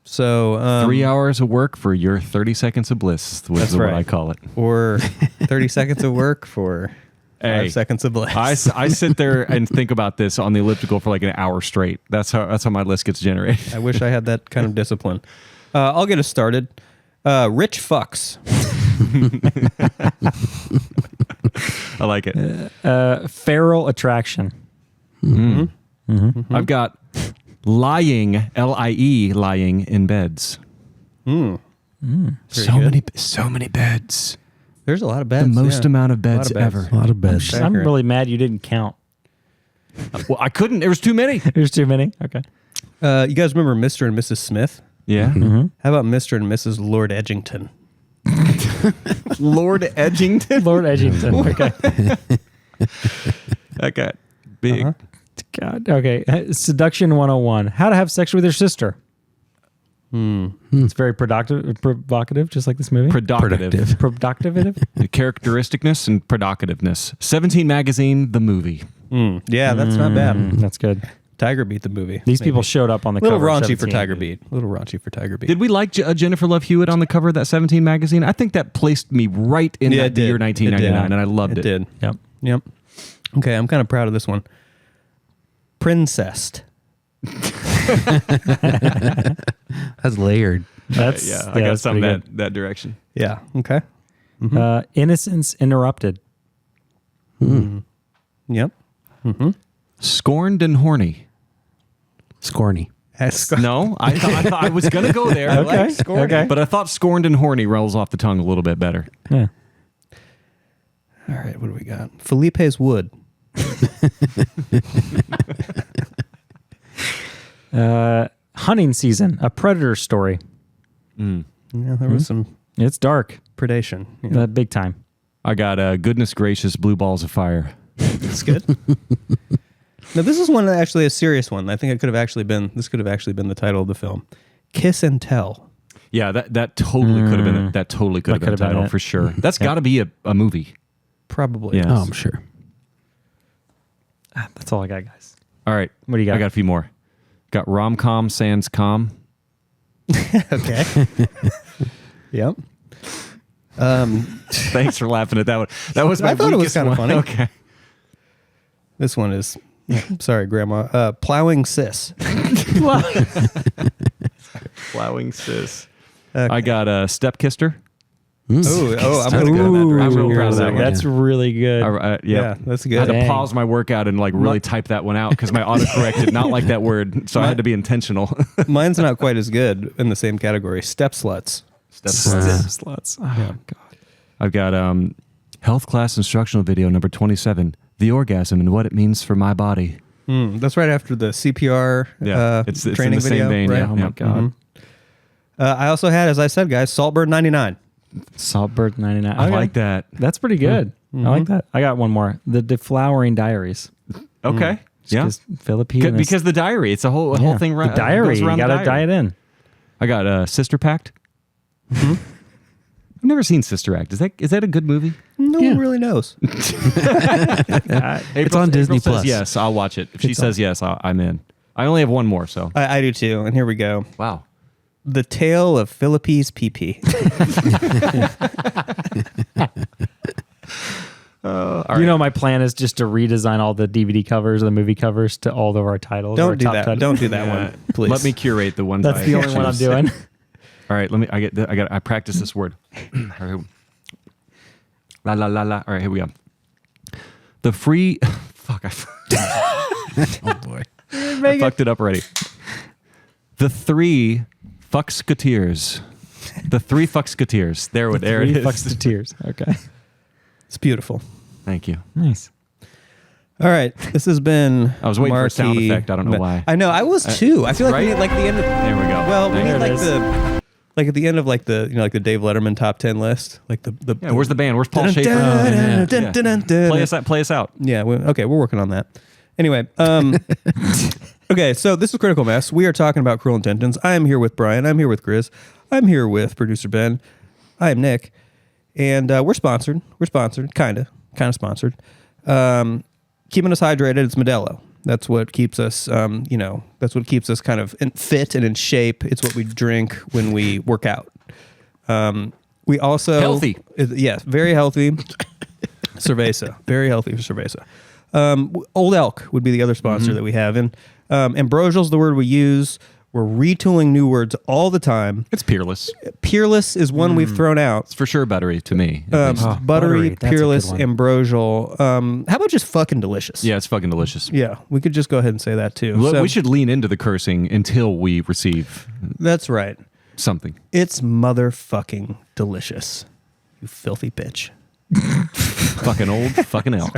[SPEAKER 1] So
[SPEAKER 3] 3 hours of work for your 30 seconds of bliss was
[SPEAKER 1] That's
[SPEAKER 3] what
[SPEAKER 1] right.
[SPEAKER 3] I call it.
[SPEAKER 1] or 30 seconds of work for 5 seconds of bliss.
[SPEAKER 3] I sit there and think about this on the elliptical for like an hour straight. That's how my list gets generated.
[SPEAKER 1] I wish I had that kind of discipline. I'll get us started. Rich fucks.
[SPEAKER 3] I like it.
[SPEAKER 4] Feral attraction.
[SPEAKER 3] I've got lying, L-I-E, lying in beds. So many beds.
[SPEAKER 1] There's a lot of beds.
[SPEAKER 3] The most amount of beds ever.
[SPEAKER 2] A lot of beds.
[SPEAKER 4] I'm really mad you didn't count.
[SPEAKER 3] Well, I couldn't. There was too many.
[SPEAKER 4] There's too many. Okay.
[SPEAKER 1] You guys remember Mr. and Mrs. Smith?
[SPEAKER 3] Yeah.
[SPEAKER 1] How about Mr. and Mrs. Lord Edgington?
[SPEAKER 3] Lord Edgington.
[SPEAKER 4] Lord Edgington. Okay.
[SPEAKER 3] That got big.
[SPEAKER 4] God. Okay. Seduction 101. How to have sex with your sister. It's very provocative, just like this movie.
[SPEAKER 3] Productive.
[SPEAKER 4] Productive.
[SPEAKER 3] Characteristicness and productiveness. 17 Magazine, the movie.
[SPEAKER 1] Yeah, that's not bad.
[SPEAKER 4] That's good.
[SPEAKER 1] Tiger Beat the movie.
[SPEAKER 4] These people showed up on the
[SPEAKER 1] little
[SPEAKER 4] cover.
[SPEAKER 1] raunchy
[SPEAKER 4] of
[SPEAKER 1] for
[SPEAKER 4] 17.
[SPEAKER 1] Tiger Beat. A little raunchy for Tiger Beat.
[SPEAKER 3] Did we like Jennifer Love Hewitt on the cover of that 17 Magazine? I think that placed me right in the year 1999, and I loved it.
[SPEAKER 1] It did.
[SPEAKER 4] Yep.
[SPEAKER 1] Okay, I'm kind of proud of this one. Princessed.
[SPEAKER 2] That's layered.
[SPEAKER 4] That's
[SPEAKER 3] I got
[SPEAKER 4] that's
[SPEAKER 3] some
[SPEAKER 4] pretty
[SPEAKER 3] that direction.
[SPEAKER 1] Yeah. Okay.
[SPEAKER 4] good. Innocence interrupted.
[SPEAKER 1] Yep.
[SPEAKER 3] Scorned and horny.
[SPEAKER 2] Scorny.
[SPEAKER 3] No, I thought I was going to go there.
[SPEAKER 1] I like scorned.
[SPEAKER 4] Okay.
[SPEAKER 3] But I thought scorned and horny rolls off the tongue a little bit better.
[SPEAKER 4] Yeah.
[SPEAKER 1] All right. What do we got? Philippe's Wood.
[SPEAKER 4] Hunting season. A predator story.
[SPEAKER 1] Yeah, there was some
[SPEAKER 4] It's dark.
[SPEAKER 1] predation. Yeah.
[SPEAKER 4] Big time.
[SPEAKER 3] I got goodness gracious blue balls of fire.
[SPEAKER 1] That's good. Now, this is one that actually a serious one. I think it could have actually been. This could have actually been the title of the film. Kiss and Tell.
[SPEAKER 3] Yeah, that totally could have been. That totally could have been a
[SPEAKER 4] could have been
[SPEAKER 3] title
[SPEAKER 4] it.
[SPEAKER 3] for sure. That's got to be a movie.
[SPEAKER 1] Probably.
[SPEAKER 3] Yeah.
[SPEAKER 2] Oh, I'm sure.
[SPEAKER 4] That's all I got, guys.
[SPEAKER 3] All right.
[SPEAKER 4] What do you got?
[SPEAKER 3] I got a few more. Got rom-com sans com.
[SPEAKER 1] Okay. Yep.
[SPEAKER 3] Thanks for laughing at that one. That was my
[SPEAKER 1] I thought it was
[SPEAKER 3] weakest
[SPEAKER 1] kinda
[SPEAKER 3] one.
[SPEAKER 1] funny.
[SPEAKER 3] Okay.
[SPEAKER 1] This one is. Sorry, Grandma. Plowing sis.
[SPEAKER 3] Plowing sis.
[SPEAKER 1] Okay.
[SPEAKER 3] I got Step Kister.
[SPEAKER 1] Oh, I'm gonna go in that direction.
[SPEAKER 3] I'm real proud of that one.
[SPEAKER 4] That's really good.
[SPEAKER 1] Yeah, that's
[SPEAKER 3] I
[SPEAKER 1] good.
[SPEAKER 3] had to
[SPEAKER 4] Dang.
[SPEAKER 3] pause my workout and like really type that one out because my autocorrect did not like that word, so I had to be intentional.
[SPEAKER 1] Mine's not quite as good in the same category. Step sluts.
[SPEAKER 3] Step
[SPEAKER 4] Sluts. Oh, God.
[SPEAKER 3] I've got health class instructional video number 27, the orgasm and what it means for my body.
[SPEAKER 1] That's right after the CPR
[SPEAKER 3] It's in
[SPEAKER 1] training
[SPEAKER 3] the
[SPEAKER 1] video.
[SPEAKER 3] same vein.
[SPEAKER 1] Right?
[SPEAKER 3] Yeah.
[SPEAKER 4] Oh, my God.
[SPEAKER 1] I also had, as I said, guys, Saltburn 99.
[SPEAKER 4] Saltburn 99.
[SPEAKER 3] I
[SPEAKER 4] Okay.
[SPEAKER 3] like that.
[SPEAKER 4] That's pretty good. I like that. I got one more. The Deflowering Diaries.
[SPEAKER 3] Okay. Yeah.
[SPEAKER 4] Phillippe.
[SPEAKER 3] Because the diary, it's a whole thing.
[SPEAKER 4] The diary.
[SPEAKER 3] goes
[SPEAKER 4] You
[SPEAKER 3] around
[SPEAKER 4] got
[SPEAKER 3] the
[SPEAKER 4] to
[SPEAKER 3] diary.
[SPEAKER 4] die it in.
[SPEAKER 3] I got Sister Pact. I've never seen Sister Act. Is that a good movie?
[SPEAKER 1] No one really knows.
[SPEAKER 3] It's
[SPEAKER 2] on Disney
[SPEAKER 3] says
[SPEAKER 2] Plus.
[SPEAKER 3] yes, I'll watch it. If she says yes, I'm in. I only have one more, so.
[SPEAKER 1] I do too. And here we go.
[SPEAKER 3] Wow.
[SPEAKER 1] The Tale of Philippe's PP.
[SPEAKER 4] You know, my plan is just to redesign all the DVD covers, the movie covers to all of our titles. our
[SPEAKER 1] Don't do
[SPEAKER 4] top
[SPEAKER 1] that.
[SPEAKER 4] titles.
[SPEAKER 1] Don't do that one, please.
[SPEAKER 3] Let me curate the ones.
[SPEAKER 4] That's
[SPEAKER 3] I
[SPEAKER 4] the only one I'm
[SPEAKER 3] choose.
[SPEAKER 4] doing.
[SPEAKER 3] All right, I practice this word. All right, la la la la. All right, here we go. The free. Fuck.
[SPEAKER 2] Oh boy.
[SPEAKER 3] I fucked it up already. The three fucksketeers. The three fucksketeers. There it is.
[SPEAKER 4] Fucks to tears. Okay.
[SPEAKER 1] It's beautiful.
[SPEAKER 3] Thank you.
[SPEAKER 4] Nice.
[SPEAKER 1] All right. This has been.
[SPEAKER 3] I was waiting for a sound
[SPEAKER 1] Marquee-
[SPEAKER 3] effect. I don't know why.
[SPEAKER 1] I know. I was too. I feel like we
[SPEAKER 3] right?
[SPEAKER 1] need like the end of.
[SPEAKER 3] There we go.
[SPEAKER 1] Well, we
[SPEAKER 3] There
[SPEAKER 1] need
[SPEAKER 3] it
[SPEAKER 1] like
[SPEAKER 3] is.
[SPEAKER 1] the. Like at the end of like the like the Dave Letterman top 10 list, like the
[SPEAKER 3] Yeah, where's the band? Where's Paul
[SPEAKER 1] Dun,
[SPEAKER 3] Schaefer?
[SPEAKER 1] dun,
[SPEAKER 3] Yeah.
[SPEAKER 1] dun, dun, dun, dun.
[SPEAKER 3] Play us out.
[SPEAKER 1] Yeah. Okay, we're working on that. Anyway, okay. So this is Critical Mass. We are talking about Cruel Intentions. I am here with Brian. I'm here with Gris. I'm here with producer Ben. I am Nick, and we're sponsored. We're sponsored, kind of sponsored. Keeping us hydrated. It's Modelo. That's what keeps us, that's what keeps us kind of fit and in shape. It's what we drink when we work out. We also
[SPEAKER 3] Healthy.
[SPEAKER 1] Yes, very healthy. Cerveza. Very healthy for Cerveza. Old Elk would be the other sponsor that we have. And ambrosial's the word we use. We're retooling new words all the time.
[SPEAKER 3] It's Peerless.
[SPEAKER 1] Peerless is one we've thrown out.
[SPEAKER 3] It's for sure buttery to me.
[SPEAKER 1] Buttery,
[SPEAKER 4] buttery, that's a
[SPEAKER 1] Peerless,
[SPEAKER 4] good one.
[SPEAKER 1] ambrosial. How about just fucking delicious?
[SPEAKER 3] Yeah, it's fucking delicious.
[SPEAKER 1] Yeah, we could just go ahead and say that too.
[SPEAKER 3] Look,
[SPEAKER 1] So-
[SPEAKER 3] we should lean into the cursing until we receive
[SPEAKER 1] That's right.
[SPEAKER 3] something.
[SPEAKER 1] It's motherfucking delicious. You filthy bitch.
[SPEAKER 3] Fucking old fucking elk.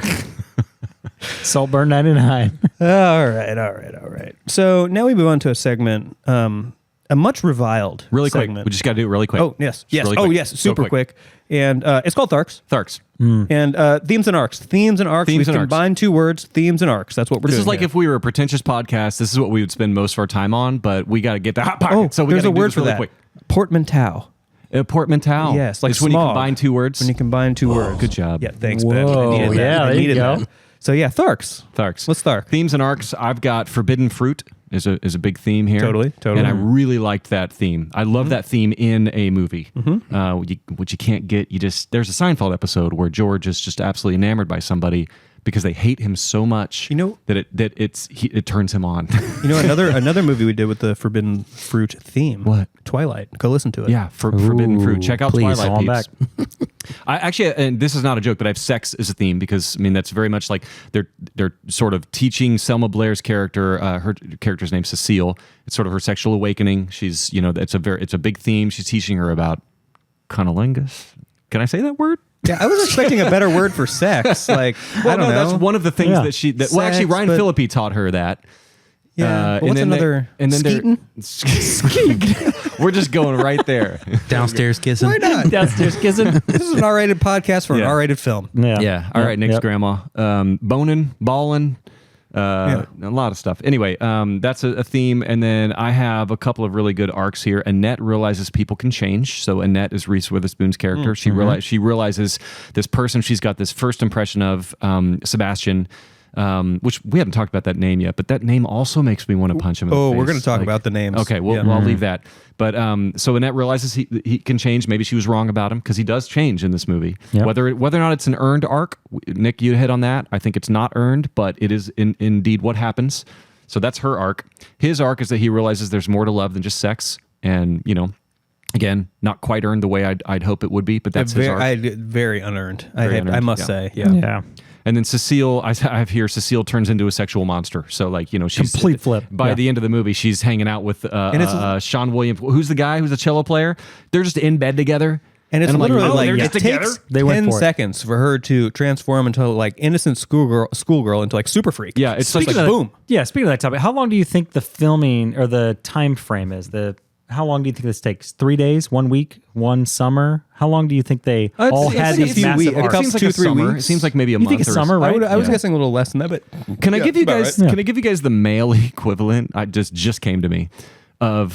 [SPEAKER 4] Saltburn 99.
[SPEAKER 1] All right. So now we move on to a segment, a much reviled
[SPEAKER 3] Really quick.
[SPEAKER 1] segment.
[SPEAKER 3] We just got to do it really quick.
[SPEAKER 1] Oh, yes.
[SPEAKER 3] Just really
[SPEAKER 1] Oh,
[SPEAKER 3] quick.
[SPEAKER 1] yes.
[SPEAKER 3] Go
[SPEAKER 1] Super quick. And it's called Tharks.
[SPEAKER 3] Tharks.
[SPEAKER 1] And themes and arcs. Themes and arcs.
[SPEAKER 3] Themes
[SPEAKER 1] We've
[SPEAKER 3] and arcs.
[SPEAKER 1] combined two words, themes and arcs. That's what we're
[SPEAKER 3] This
[SPEAKER 1] doing.
[SPEAKER 3] is like
[SPEAKER 1] here.
[SPEAKER 3] if we were a pretentious podcast, this is what we would spend most of our time on, but we got to get the hot pocket.
[SPEAKER 1] Oh,
[SPEAKER 3] so we
[SPEAKER 1] there's
[SPEAKER 3] gotta
[SPEAKER 1] a
[SPEAKER 3] do
[SPEAKER 1] word
[SPEAKER 3] this
[SPEAKER 1] for
[SPEAKER 3] really
[SPEAKER 1] that.
[SPEAKER 3] quick.
[SPEAKER 1] Portmanteau.
[SPEAKER 3] Portmanteau.
[SPEAKER 1] Yes, like
[SPEAKER 3] it's when you
[SPEAKER 1] smog.
[SPEAKER 3] combine two words.
[SPEAKER 1] When you combine two words.
[SPEAKER 3] Good job.
[SPEAKER 1] Yeah, thanks, Ben.
[SPEAKER 4] Whoa,
[SPEAKER 1] I needed that.
[SPEAKER 4] yeah,
[SPEAKER 1] I
[SPEAKER 4] there you
[SPEAKER 1] needed
[SPEAKER 4] go.
[SPEAKER 1] that. So yeah, Tharks.
[SPEAKER 3] Tharks.
[SPEAKER 1] Let's Thark.
[SPEAKER 3] Themes and arcs. I've got forbidden fruit is a big theme here.
[SPEAKER 1] Totally.
[SPEAKER 3] And I really liked that theme. I love that theme in a movie. What you can't get. There's a Seinfeld episode where George is just absolutely enamored by somebody because they hate him so much. That it turns him on.
[SPEAKER 1] You know, another movie we did with the forbidden fruit theme.
[SPEAKER 3] What?
[SPEAKER 1] Twilight. Go listen to it.
[SPEAKER 3] Yeah, forbidden fruit. Check out
[SPEAKER 2] please,
[SPEAKER 3] Twilight.
[SPEAKER 4] all
[SPEAKER 3] peeps.
[SPEAKER 4] back.
[SPEAKER 3] I actually, and this is not a joke, but I have sex as a theme because I mean that's very much like they're sort of teaching Selma Blair's character. Her character's name's Cecile. It's sort of her sexual awakening. She's it's a big theme. She's teaching her about cunnilingus. Can I say that word?
[SPEAKER 1] Yeah, I was expecting a better word for sex. Like,
[SPEAKER 3] Well,
[SPEAKER 1] I don't know.
[SPEAKER 3] that's one of the things
[SPEAKER 4] Yeah.
[SPEAKER 3] well, actually,
[SPEAKER 1] Sex,
[SPEAKER 3] Ryan
[SPEAKER 1] but-
[SPEAKER 3] Phillippe taught her that.
[SPEAKER 1] Yeah. But what's another?
[SPEAKER 3] Skeetin'?
[SPEAKER 1] Skeetin'?
[SPEAKER 3] We're just going right there.
[SPEAKER 2] Downstairs kissing.
[SPEAKER 1] Why not?
[SPEAKER 4] Downstairs kissing.
[SPEAKER 1] This is an R-rated podcast for an
[SPEAKER 3] Yeah.
[SPEAKER 1] R-rated film.
[SPEAKER 4] Yeah.
[SPEAKER 3] Yeah. All right, Nick's
[SPEAKER 4] Yep.
[SPEAKER 3] grandma. Bonin, ballin', a lot of stuff. Anyway, that's a theme. And then I have a couple of really good arcs here. Annette realizes people can change. So Annette is Reese Witherspoon's character. She realizes this person she's got this first impression of, Sebastian, which we haven't talked about that name yet, but that name also makes me want to punch him in the
[SPEAKER 1] Oh,
[SPEAKER 3] face.
[SPEAKER 1] we're going to talk about the names.
[SPEAKER 3] Okay, well,
[SPEAKER 1] Yeah.
[SPEAKER 3] I'll leave that. But so Annette realizes he can change. Maybe she was wrong about him because he does change in this movie.
[SPEAKER 4] Yep.
[SPEAKER 3] Whether or not it's an earned arc, Nick, you hit on that. I think it's not earned, but it is indeed what happens. So that's her arc. His arc is that he realizes there's more to love than just sex, and again, not quite earned the way I'd hope it would be. But that's his arc.
[SPEAKER 1] Very unearned.
[SPEAKER 3] Very
[SPEAKER 1] I
[SPEAKER 3] unearned,
[SPEAKER 1] must
[SPEAKER 3] yeah.
[SPEAKER 1] say. Yeah.
[SPEAKER 4] Yeah.
[SPEAKER 3] And then Cecile, I have here, Cecile turns into a sexual monster. So she's
[SPEAKER 4] Complete flip.
[SPEAKER 3] By
[SPEAKER 4] Yeah.
[SPEAKER 3] the end of the movie, she's hanging out with
[SPEAKER 1] it's-
[SPEAKER 3] Sean Williams. Who's the guy who's a cello player? They're just in bed together.
[SPEAKER 1] And it's
[SPEAKER 3] I'm
[SPEAKER 1] literally
[SPEAKER 3] oh,
[SPEAKER 1] like
[SPEAKER 3] they're
[SPEAKER 1] it
[SPEAKER 3] just together?
[SPEAKER 1] takes
[SPEAKER 4] They went
[SPEAKER 1] 10
[SPEAKER 4] for it.
[SPEAKER 1] seconds for her to transform into like innocent schoolgirl into like super freak.
[SPEAKER 3] Yeah, it's
[SPEAKER 1] just
[SPEAKER 3] like
[SPEAKER 1] like boom.
[SPEAKER 4] Yeah, speaking of that topic, how long do you think the filming or the time frame is? How long do you think this takes? 3 days, 1 week, one summer? How long do you think they all had
[SPEAKER 1] like a
[SPEAKER 4] these
[SPEAKER 1] few
[SPEAKER 4] massive
[SPEAKER 1] weeks. A
[SPEAKER 4] arcs?
[SPEAKER 1] couple-
[SPEAKER 3] seems like
[SPEAKER 1] 2-3
[SPEAKER 3] summer.
[SPEAKER 1] weeks.
[SPEAKER 3] It seems like maybe a
[SPEAKER 4] You
[SPEAKER 3] month.
[SPEAKER 4] think it's
[SPEAKER 3] or
[SPEAKER 4] summer,
[SPEAKER 3] so.
[SPEAKER 4] right?
[SPEAKER 1] I was
[SPEAKER 4] Yeah.
[SPEAKER 1] guessing a little less than that, but
[SPEAKER 3] Can I
[SPEAKER 1] yeah,
[SPEAKER 3] give you
[SPEAKER 1] about
[SPEAKER 3] guys?
[SPEAKER 1] right.
[SPEAKER 3] Can I give you guys the male equivalent? I just came to me of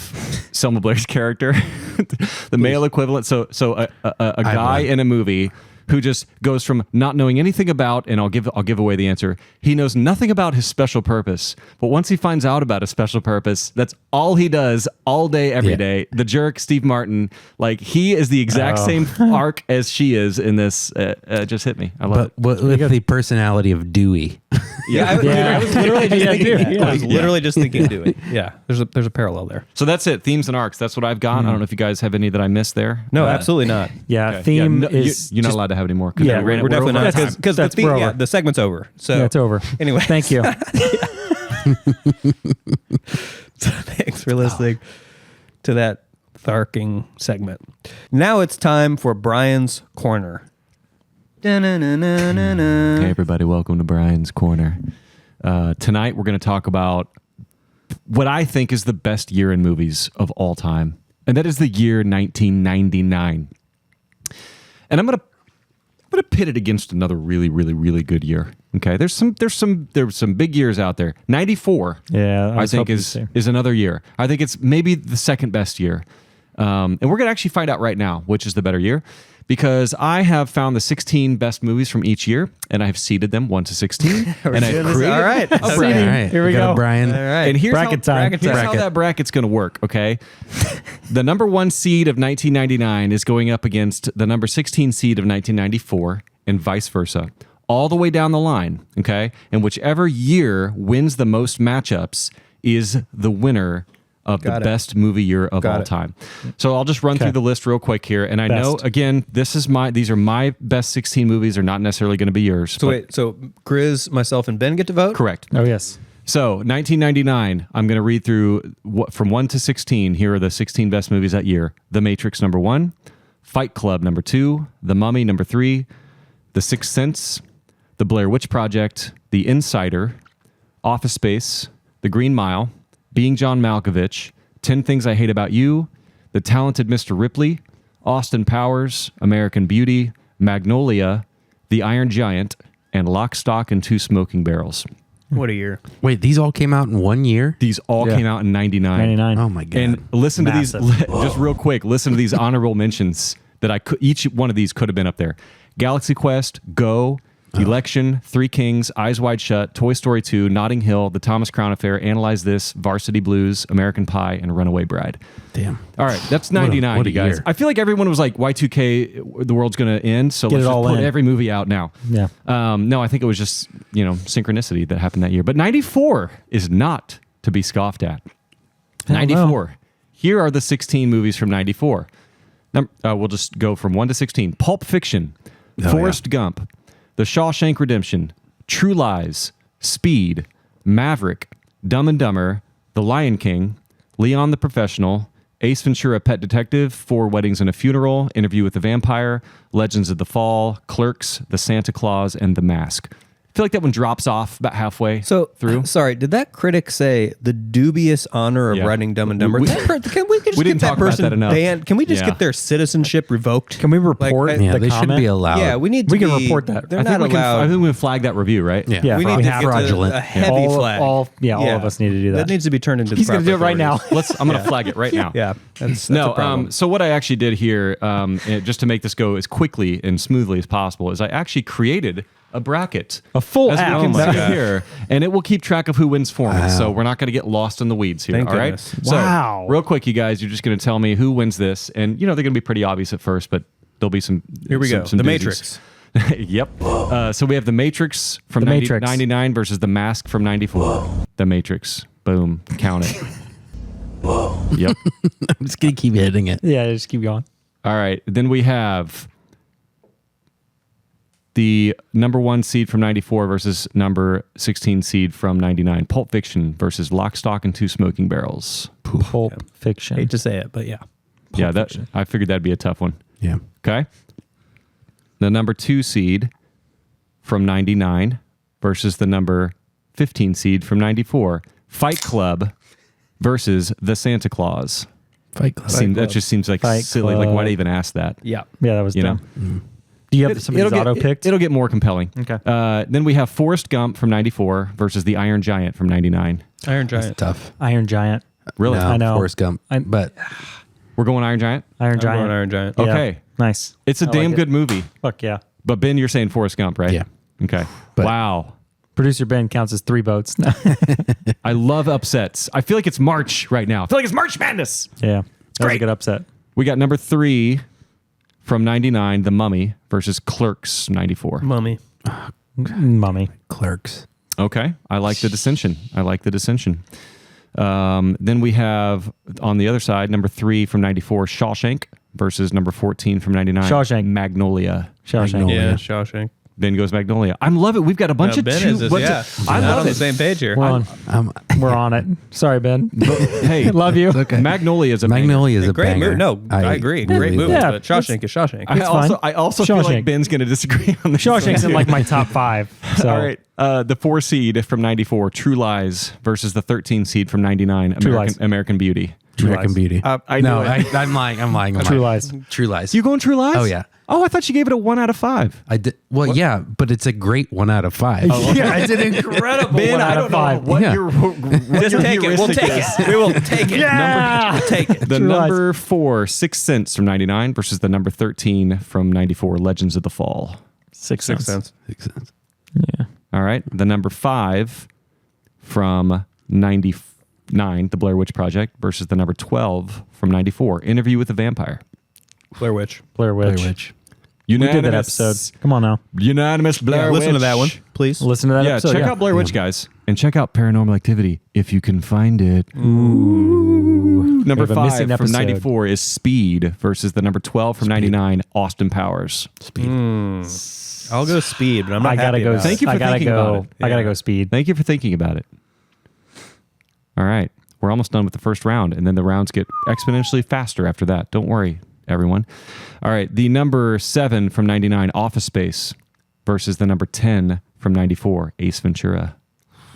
[SPEAKER 3] Selma Blair's character, the male equivalent. So a guy in a movie who just goes from not knowing anything about, and I'll give away the answer. He knows nothing about his special purpose, but once he finds out about his special purpose, that's all he does all day, every day. The jerk, Steve Martin, like he is the exact same arc as she is in this. Just hit me. I love it.
[SPEAKER 2] But with the personality of Dewey.
[SPEAKER 1] I was literally just thinking
[SPEAKER 4] dude,
[SPEAKER 1] that.
[SPEAKER 4] yeah.
[SPEAKER 1] I was literally just thinking Dewey. Yeah, there's a parallel there.
[SPEAKER 3] So that's it. Themes and arcs. That's what I've got. I don't know if you guys have any that I missed there.
[SPEAKER 1] No, absolutely not.
[SPEAKER 4] Yeah,
[SPEAKER 3] Okay.
[SPEAKER 4] theme
[SPEAKER 3] no,
[SPEAKER 4] is
[SPEAKER 3] you're not
[SPEAKER 4] just-
[SPEAKER 3] allowed to have any more. 'Cause
[SPEAKER 4] Yeah,
[SPEAKER 3] we ran it-
[SPEAKER 1] We're definitely
[SPEAKER 3] over
[SPEAKER 1] not
[SPEAKER 3] time.
[SPEAKER 1] because
[SPEAKER 4] We're over.
[SPEAKER 1] the segment's over. So
[SPEAKER 4] Yeah, it's over.
[SPEAKER 1] Anyway,
[SPEAKER 4] Thank you.
[SPEAKER 1] Thanks for listening to that tharking segment. Now it's time for Brian's Corner.
[SPEAKER 3] Hey everybody, welcome to Brian's Corner. Tonight we're going to talk about what I think is the best year in movies of all time, and that is the year 1999. And I'm going to pit it against another really, really, really good year. Okay, there's some big years out there. 94,
[SPEAKER 4] Yeah,
[SPEAKER 3] I
[SPEAKER 4] was
[SPEAKER 3] think
[SPEAKER 4] hoping to
[SPEAKER 3] is
[SPEAKER 4] say.
[SPEAKER 3] another year. I think it's maybe the second best year. And we're going to actually find out right now which is the better year, because I have found the 16 best movies from each year, and I have seeded them 1 to 16. And I've created
[SPEAKER 1] All right.
[SPEAKER 3] a bracket.
[SPEAKER 2] All right.
[SPEAKER 4] Here we
[SPEAKER 2] got
[SPEAKER 4] go.
[SPEAKER 2] a Brian.
[SPEAKER 1] All right.
[SPEAKER 3] And here's
[SPEAKER 4] Bracket
[SPEAKER 3] how,
[SPEAKER 4] time.
[SPEAKER 3] here's how
[SPEAKER 2] Bracket.
[SPEAKER 3] that bracket's going to work, okay? The number 1 seed of 1999 is going up against the number 16 seed of 1994, and vice versa, all the way down the line, okay? And whichever year wins the most matchups is the winner of the best movie year of all time. So I'll just run through the list real quick here. And I know, again, these are my best 16 movies. Are not necessarily going to be yours.
[SPEAKER 1] So wait, so Gris, myself, and Ben get to vote?
[SPEAKER 3] Correct.
[SPEAKER 4] Oh, yes.
[SPEAKER 3] So 1999, I'm going to read through from 1 to 16. Here are the 16 best movies that year. The Matrix, number 1. Fight Club, number 2. The Mummy, number 3. The Sixth Sense. The Blair Witch Project. The Insider. Office Space. The Green Mile. Being John Malkovich. 10 Things I Hate About You. The Talented Mr. Ripley. Austin Powers. American Beauty. Magnolia. The Iron Giant. And Lock, Stock, and Two Smoking Barrels.
[SPEAKER 1] What a year.
[SPEAKER 2] Wait, these all came out in 1 year?
[SPEAKER 3] These all came out in 99.
[SPEAKER 4] 99.
[SPEAKER 2] Oh my God.
[SPEAKER 3] And listen
[SPEAKER 4] Massive.
[SPEAKER 3] to these, just real quick, listen to these honorable mentions that each one of these could have been up there. Galaxy Quest, Go, Election, Three Kings, Eyes Wide Shut, Toy Story 2, Notting Hill, The Thomas Crown Affair, Analyze This, Varsity Blues, American Pie, and Runaway Bride.
[SPEAKER 2] Damn.
[SPEAKER 3] All right, that's 99,
[SPEAKER 2] what a
[SPEAKER 3] you guys.
[SPEAKER 2] year.
[SPEAKER 3] I feel like everyone was like, Y2K, the world's going to end, so
[SPEAKER 4] Get
[SPEAKER 3] let's
[SPEAKER 4] it
[SPEAKER 3] just
[SPEAKER 4] all
[SPEAKER 3] put
[SPEAKER 4] in.
[SPEAKER 3] every movie out now.
[SPEAKER 4] Yeah.
[SPEAKER 3] No, I think it was just, synchronicity that happened that year. But 94 is not to be scoffed at. 94. Here are the 16 movies from 94. We'll just go from 1 to 16. Pulp Fiction, Forrest Gump, The Shawshank Redemption, True Lies, Speed, Maverick, Dumb and Dumber, The Lion King, Leon the Professional, Ace Ventura: Pet Detective, Four Weddings and a Funeral, Interview with the Vampire, Legends of the Fall, Clerks, The Santa Claus, and The Mask. I feel like that one drops off about halfway through.
[SPEAKER 1] Sorry, did that critic say the dubious honor of writing Dumb and Dumber?
[SPEAKER 3] We
[SPEAKER 1] can we just
[SPEAKER 3] didn't
[SPEAKER 1] get that
[SPEAKER 3] talk about
[SPEAKER 1] person
[SPEAKER 3] that enough.
[SPEAKER 1] banned? Can we just
[SPEAKER 3] Yeah.
[SPEAKER 1] get their citizenship revoked?
[SPEAKER 4] Can we report
[SPEAKER 1] Like,
[SPEAKER 2] Yeah,
[SPEAKER 4] the
[SPEAKER 2] they
[SPEAKER 4] comment?
[SPEAKER 2] should be allowed.
[SPEAKER 1] Yeah, we need to
[SPEAKER 4] We can
[SPEAKER 1] be-
[SPEAKER 4] report that.
[SPEAKER 1] They're
[SPEAKER 3] I
[SPEAKER 1] not
[SPEAKER 3] think
[SPEAKER 1] allowed.
[SPEAKER 3] we can flag that review, right?
[SPEAKER 2] Yeah.
[SPEAKER 1] we need to get to
[SPEAKER 2] fraudulent.
[SPEAKER 1] a heavy
[SPEAKER 4] all,
[SPEAKER 1] flag.
[SPEAKER 4] all of us need to do that.
[SPEAKER 1] That needs to be turned into.
[SPEAKER 4] He's going to do it right now.
[SPEAKER 3] I'm going to flag it right now.
[SPEAKER 1] Yeah, that's a
[SPEAKER 3] No,
[SPEAKER 1] problem.
[SPEAKER 3] so what I actually did here, just to make this go as quickly and smoothly as possible, is I actually created a bracket.
[SPEAKER 4] A full
[SPEAKER 3] as
[SPEAKER 4] app.
[SPEAKER 3] we can
[SPEAKER 1] Oh my
[SPEAKER 3] see
[SPEAKER 1] gosh.
[SPEAKER 3] here. And it will keep track of who wins for me. So we're not going to get lost in the weeds here.
[SPEAKER 1] Thank
[SPEAKER 3] all right?
[SPEAKER 1] goodness.
[SPEAKER 4] Wow.
[SPEAKER 3] So, real quick, you guys, you're just going to tell me who wins this. And, they're going to be pretty obvious at first, but there'll be some.
[SPEAKER 1] Here we go.
[SPEAKER 3] Some
[SPEAKER 1] The
[SPEAKER 3] doozies.
[SPEAKER 1] Matrix.
[SPEAKER 3] Yep. So we have The Matrix from
[SPEAKER 4] The Matrix.
[SPEAKER 3] 99 versus The Mask from 94. The Matrix. Boom. Count it. Yep.
[SPEAKER 2] I'm just going to keep hitting it.
[SPEAKER 4] Yeah, just keep going.
[SPEAKER 3] All right. Then we have the number 1 seed from 94 versus number 16 seed from 99. Pulp Fiction versus Lock, Stock, and Two Smoking Barrels.
[SPEAKER 4] Pulp Fiction.
[SPEAKER 1] Hate to say it, but yeah.
[SPEAKER 3] I figured that'd be a tough one.
[SPEAKER 2] Yeah.
[SPEAKER 3] Okay. The number 2 seed from 99 versus the number 15 seed from 94. Fight Club versus The Santa Claus.
[SPEAKER 2] Fight Club.
[SPEAKER 3] That just seems like
[SPEAKER 4] Fight
[SPEAKER 3] silly. Like,
[SPEAKER 4] Club.
[SPEAKER 3] why'd I even ask that?
[SPEAKER 1] Yeah.
[SPEAKER 4] Yeah, that was
[SPEAKER 3] You know?
[SPEAKER 4] dumb. Do you have some of these auto picked?
[SPEAKER 3] It'll get more compelling.
[SPEAKER 4] Okay.
[SPEAKER 3] Then we have Forrest Gump from 94 versus the Iron Giant from 99.
[SPEAKER 1] Iron
[SPEAKER 2] That's
[SPEAKER 1] Giant.
[SPEAKER 2] tough.
[SPEAKER 4] Iron Giant.
[SPEAKER 3] Really?
[SPEAKER 2] No,
[SPEAKER 4] I know.
[SPEAKER 2] Forrest Gump. But
[SPEAKER 3] We're going Iron Giant?
[SPEAKER 4] Iron
[SPEAKER 1] I'm
[SPEAKER 4] Giant.
[SPEAKER 1] going Iron Giant.
[SPEAKER 4] Yeah.
[SPEAKER 3] Okay.
[SPEAKER 4] Nice.
[SPEAKER 3] It's a
[SPEAKER 4] I like
[SPEAKER 3] damn
[SPEAKER 4] it.
[SPEAKER 3] good movie.
[SPEAKER 4] Fuck yeah.
[SPEAKER 3] But Ben, you're saying Forrest Gump, right?
[SPEAKER 2] Yeah.
[SPEAKER 3] Okay.
[SPEAKER 2] But-
[SPEAKER 3] Wow.
[SPEAKER 4] Producer Ben counts as 3 votes.
[SPEAKER 3] I love upsets. I feel like it's March right now. I feel like it's March Madness.
[SPEAKER 4] Yeah. That was a
[SPEAKER 3] Great.
[SPEAKER 4] good upset.
[SPEAKER 3] We got number 3 from 99, The Mummy versus Clerks 94.
[SPEAKER 1] Mummy.
[SPEAKER 4] Mummy.
[SPEAKER 2] Clerks.
[SPEAKER 3] Okay. I like the dissension. Then we have on the other side, number 3 from 94, Shawshank versus number 14 from 99,
[SPEAKER 4] Shawshank.
[SPEAKER 3] Magnolia.
[SPEAKER 4] Shawshank.
[SPEAKER 1] Yeah, Shawshank.
[SPEAKER 3] Ben goes Magnolia. I love it. We've got a bunch of
[SPEAKER 1] Ben
[SPEAKER 3] two.
[SPEAKER 1] is this, yeah.
[SPEAKER 3] I
[SPEAKER 1] Not
[SPEAKER 3] love
[SPEAKER 1] on
[SPEAKER 3] it.
[SPEAKER 1] the same page here.
[SPEAKER 4] We're on. We're on it. Sorry, Ben.
[SPEAKER 3] Hey,
[SPEAKER 4] Love you.
[SPEAKER 2] Okay.
[SPEAKER 3] Magnolia is a banger.
[SPEAKER 2] Magnolia is a
[SPEAKER 1] Great
[SPEAKER 2] banger.
[SPEAKER 1] movie. No, I agree. Great
[SPEAKER 2] really
[SPEAKER 1] movie.
[SPEAKER 4] Yeah,
[SPEAKER 1] But Shawshank is Shawshank.
[SPEAKER 3] I also feel like
[SPEAKER 4] Shawshank.
[SPEAKER 3] Ben's going to disagree on this.
[SPEAKER 4] Shawshank's
[SPEAKER 3] one,
[SPEAKER 4] in like
[SPEAKER 3] too.
[SPEAKER 4] my top 5. So.
[SPEAKER 3] All right. The 4 seed from 94, True Lies versus the 13 seed from 99,
[SPEAKER 4] Lies.
[SPEAKER 3] American Beauty.
[SPEAKER 2] American Beauty.
[SPEAKER 3] I
[SPEAKER 2] no,
[SPEAKER 3] knew it.
[SPEAKER 2] I'm lying. I'm lying.
[SPEAKER 4] True Lies.
[SPEAKER 2] True Lies.
[SPEAKER 3] You going True Lies?
[SPEAKER 2] Oh, yeah.
[SPEAKER 3] Oh, I thought you gave it a 1 out of 5.
[SPEAKER 2] I did. Well, yeah, but it's a great 1 out of 5.
[SPEAKER 4] Yeah, it's an incredible
[SPEAKER 3] Ben,
[SPEAKER 4] 1
[SPEAKER 3] I
[SPEAKER 4] out
[SPEAKER 3] don't
[SPEAKER 4] of
[SPEAKER 3] know
[SPEAKER 4] 5.
[SPEAKER 3] what
[SPEAKER 2] Yeah.
[SPEAKER 3] your
[SPEAKER 1] Just take it. We'll take it. We will take it.
[SPEAKER 4] Yeah.
[SPEAKER 1] We'll take it.
[SPEAKER 3] The
[SPEAKER 4] True Lies.
[SPEAKER 3] number 4, Sixth Sense from 99 versus the number 13 from 94, Legends of the Fall.
[SPEAKER 4] Sixth
[SPEAKER 1] Sixth
[SPEAKER 4] Sense.
[SPEAKER 1] Sense.
[SPEAKER 2] Makes sense.
[SPEAKER 4] Yeah.
[SPEAKER 3] All right. The number 5 from 99, The Blair Witch Project versus the number 12 from 94, Interview with the Vampire.
[SPEAKER 1] Blair Witch.
[SPEAKER 4] Blair Witch.
[SPEAKER 2] Blair Witch.
[SPEAKER 4] We did that
[SPEAKER 3] Unanimous.
[SPEAKER 4] episode. Come on now.
[SPEAKER 3] Unanimous Blair Witch.
[SPEAKER 1] Listen to that one, please.
[SPEAKER 4] Listen to that
[SPEAKER 3] Yeah,
[SPEAKER 4] episode.
[SPEAKER 3] check out Blair Witch, guys. And check out Paranormal Activity if you can find it. Number
[SPEAKER 4] We have a
[SPEAKER 3] 5
[SPEAKER 4] missing
[SPEAKER 3] from
[SPEAKER 4] episode.
[SPEAKER 3] 94 is Speed versus the number 12 from 99, Austin Powers.
[SPEAKER 1] I'll go Speed, but I'm not
[SPEAKER 4] I gotta
[SPEAKER 1] happy
[SPEAKER 4] go.
[SPEAKER 1] about
[SPEAKER 3] Thank you for
[SPEAKER 4] I gotta
[SPEAKER 3] thinking
[SPEAKER 4] go.
[SPEAKER 3] about it.
[SPEAKER 4] I gotta go Speed.
[SPEAKER 3] Thank you for thinking about it. All right. We're almost done with the first round, and then the rounds get exponentially faster after that. Don't worry, everyone. All right. The number 7 from 99, Office Space, versus the number 10 from 94, Ace Ventura.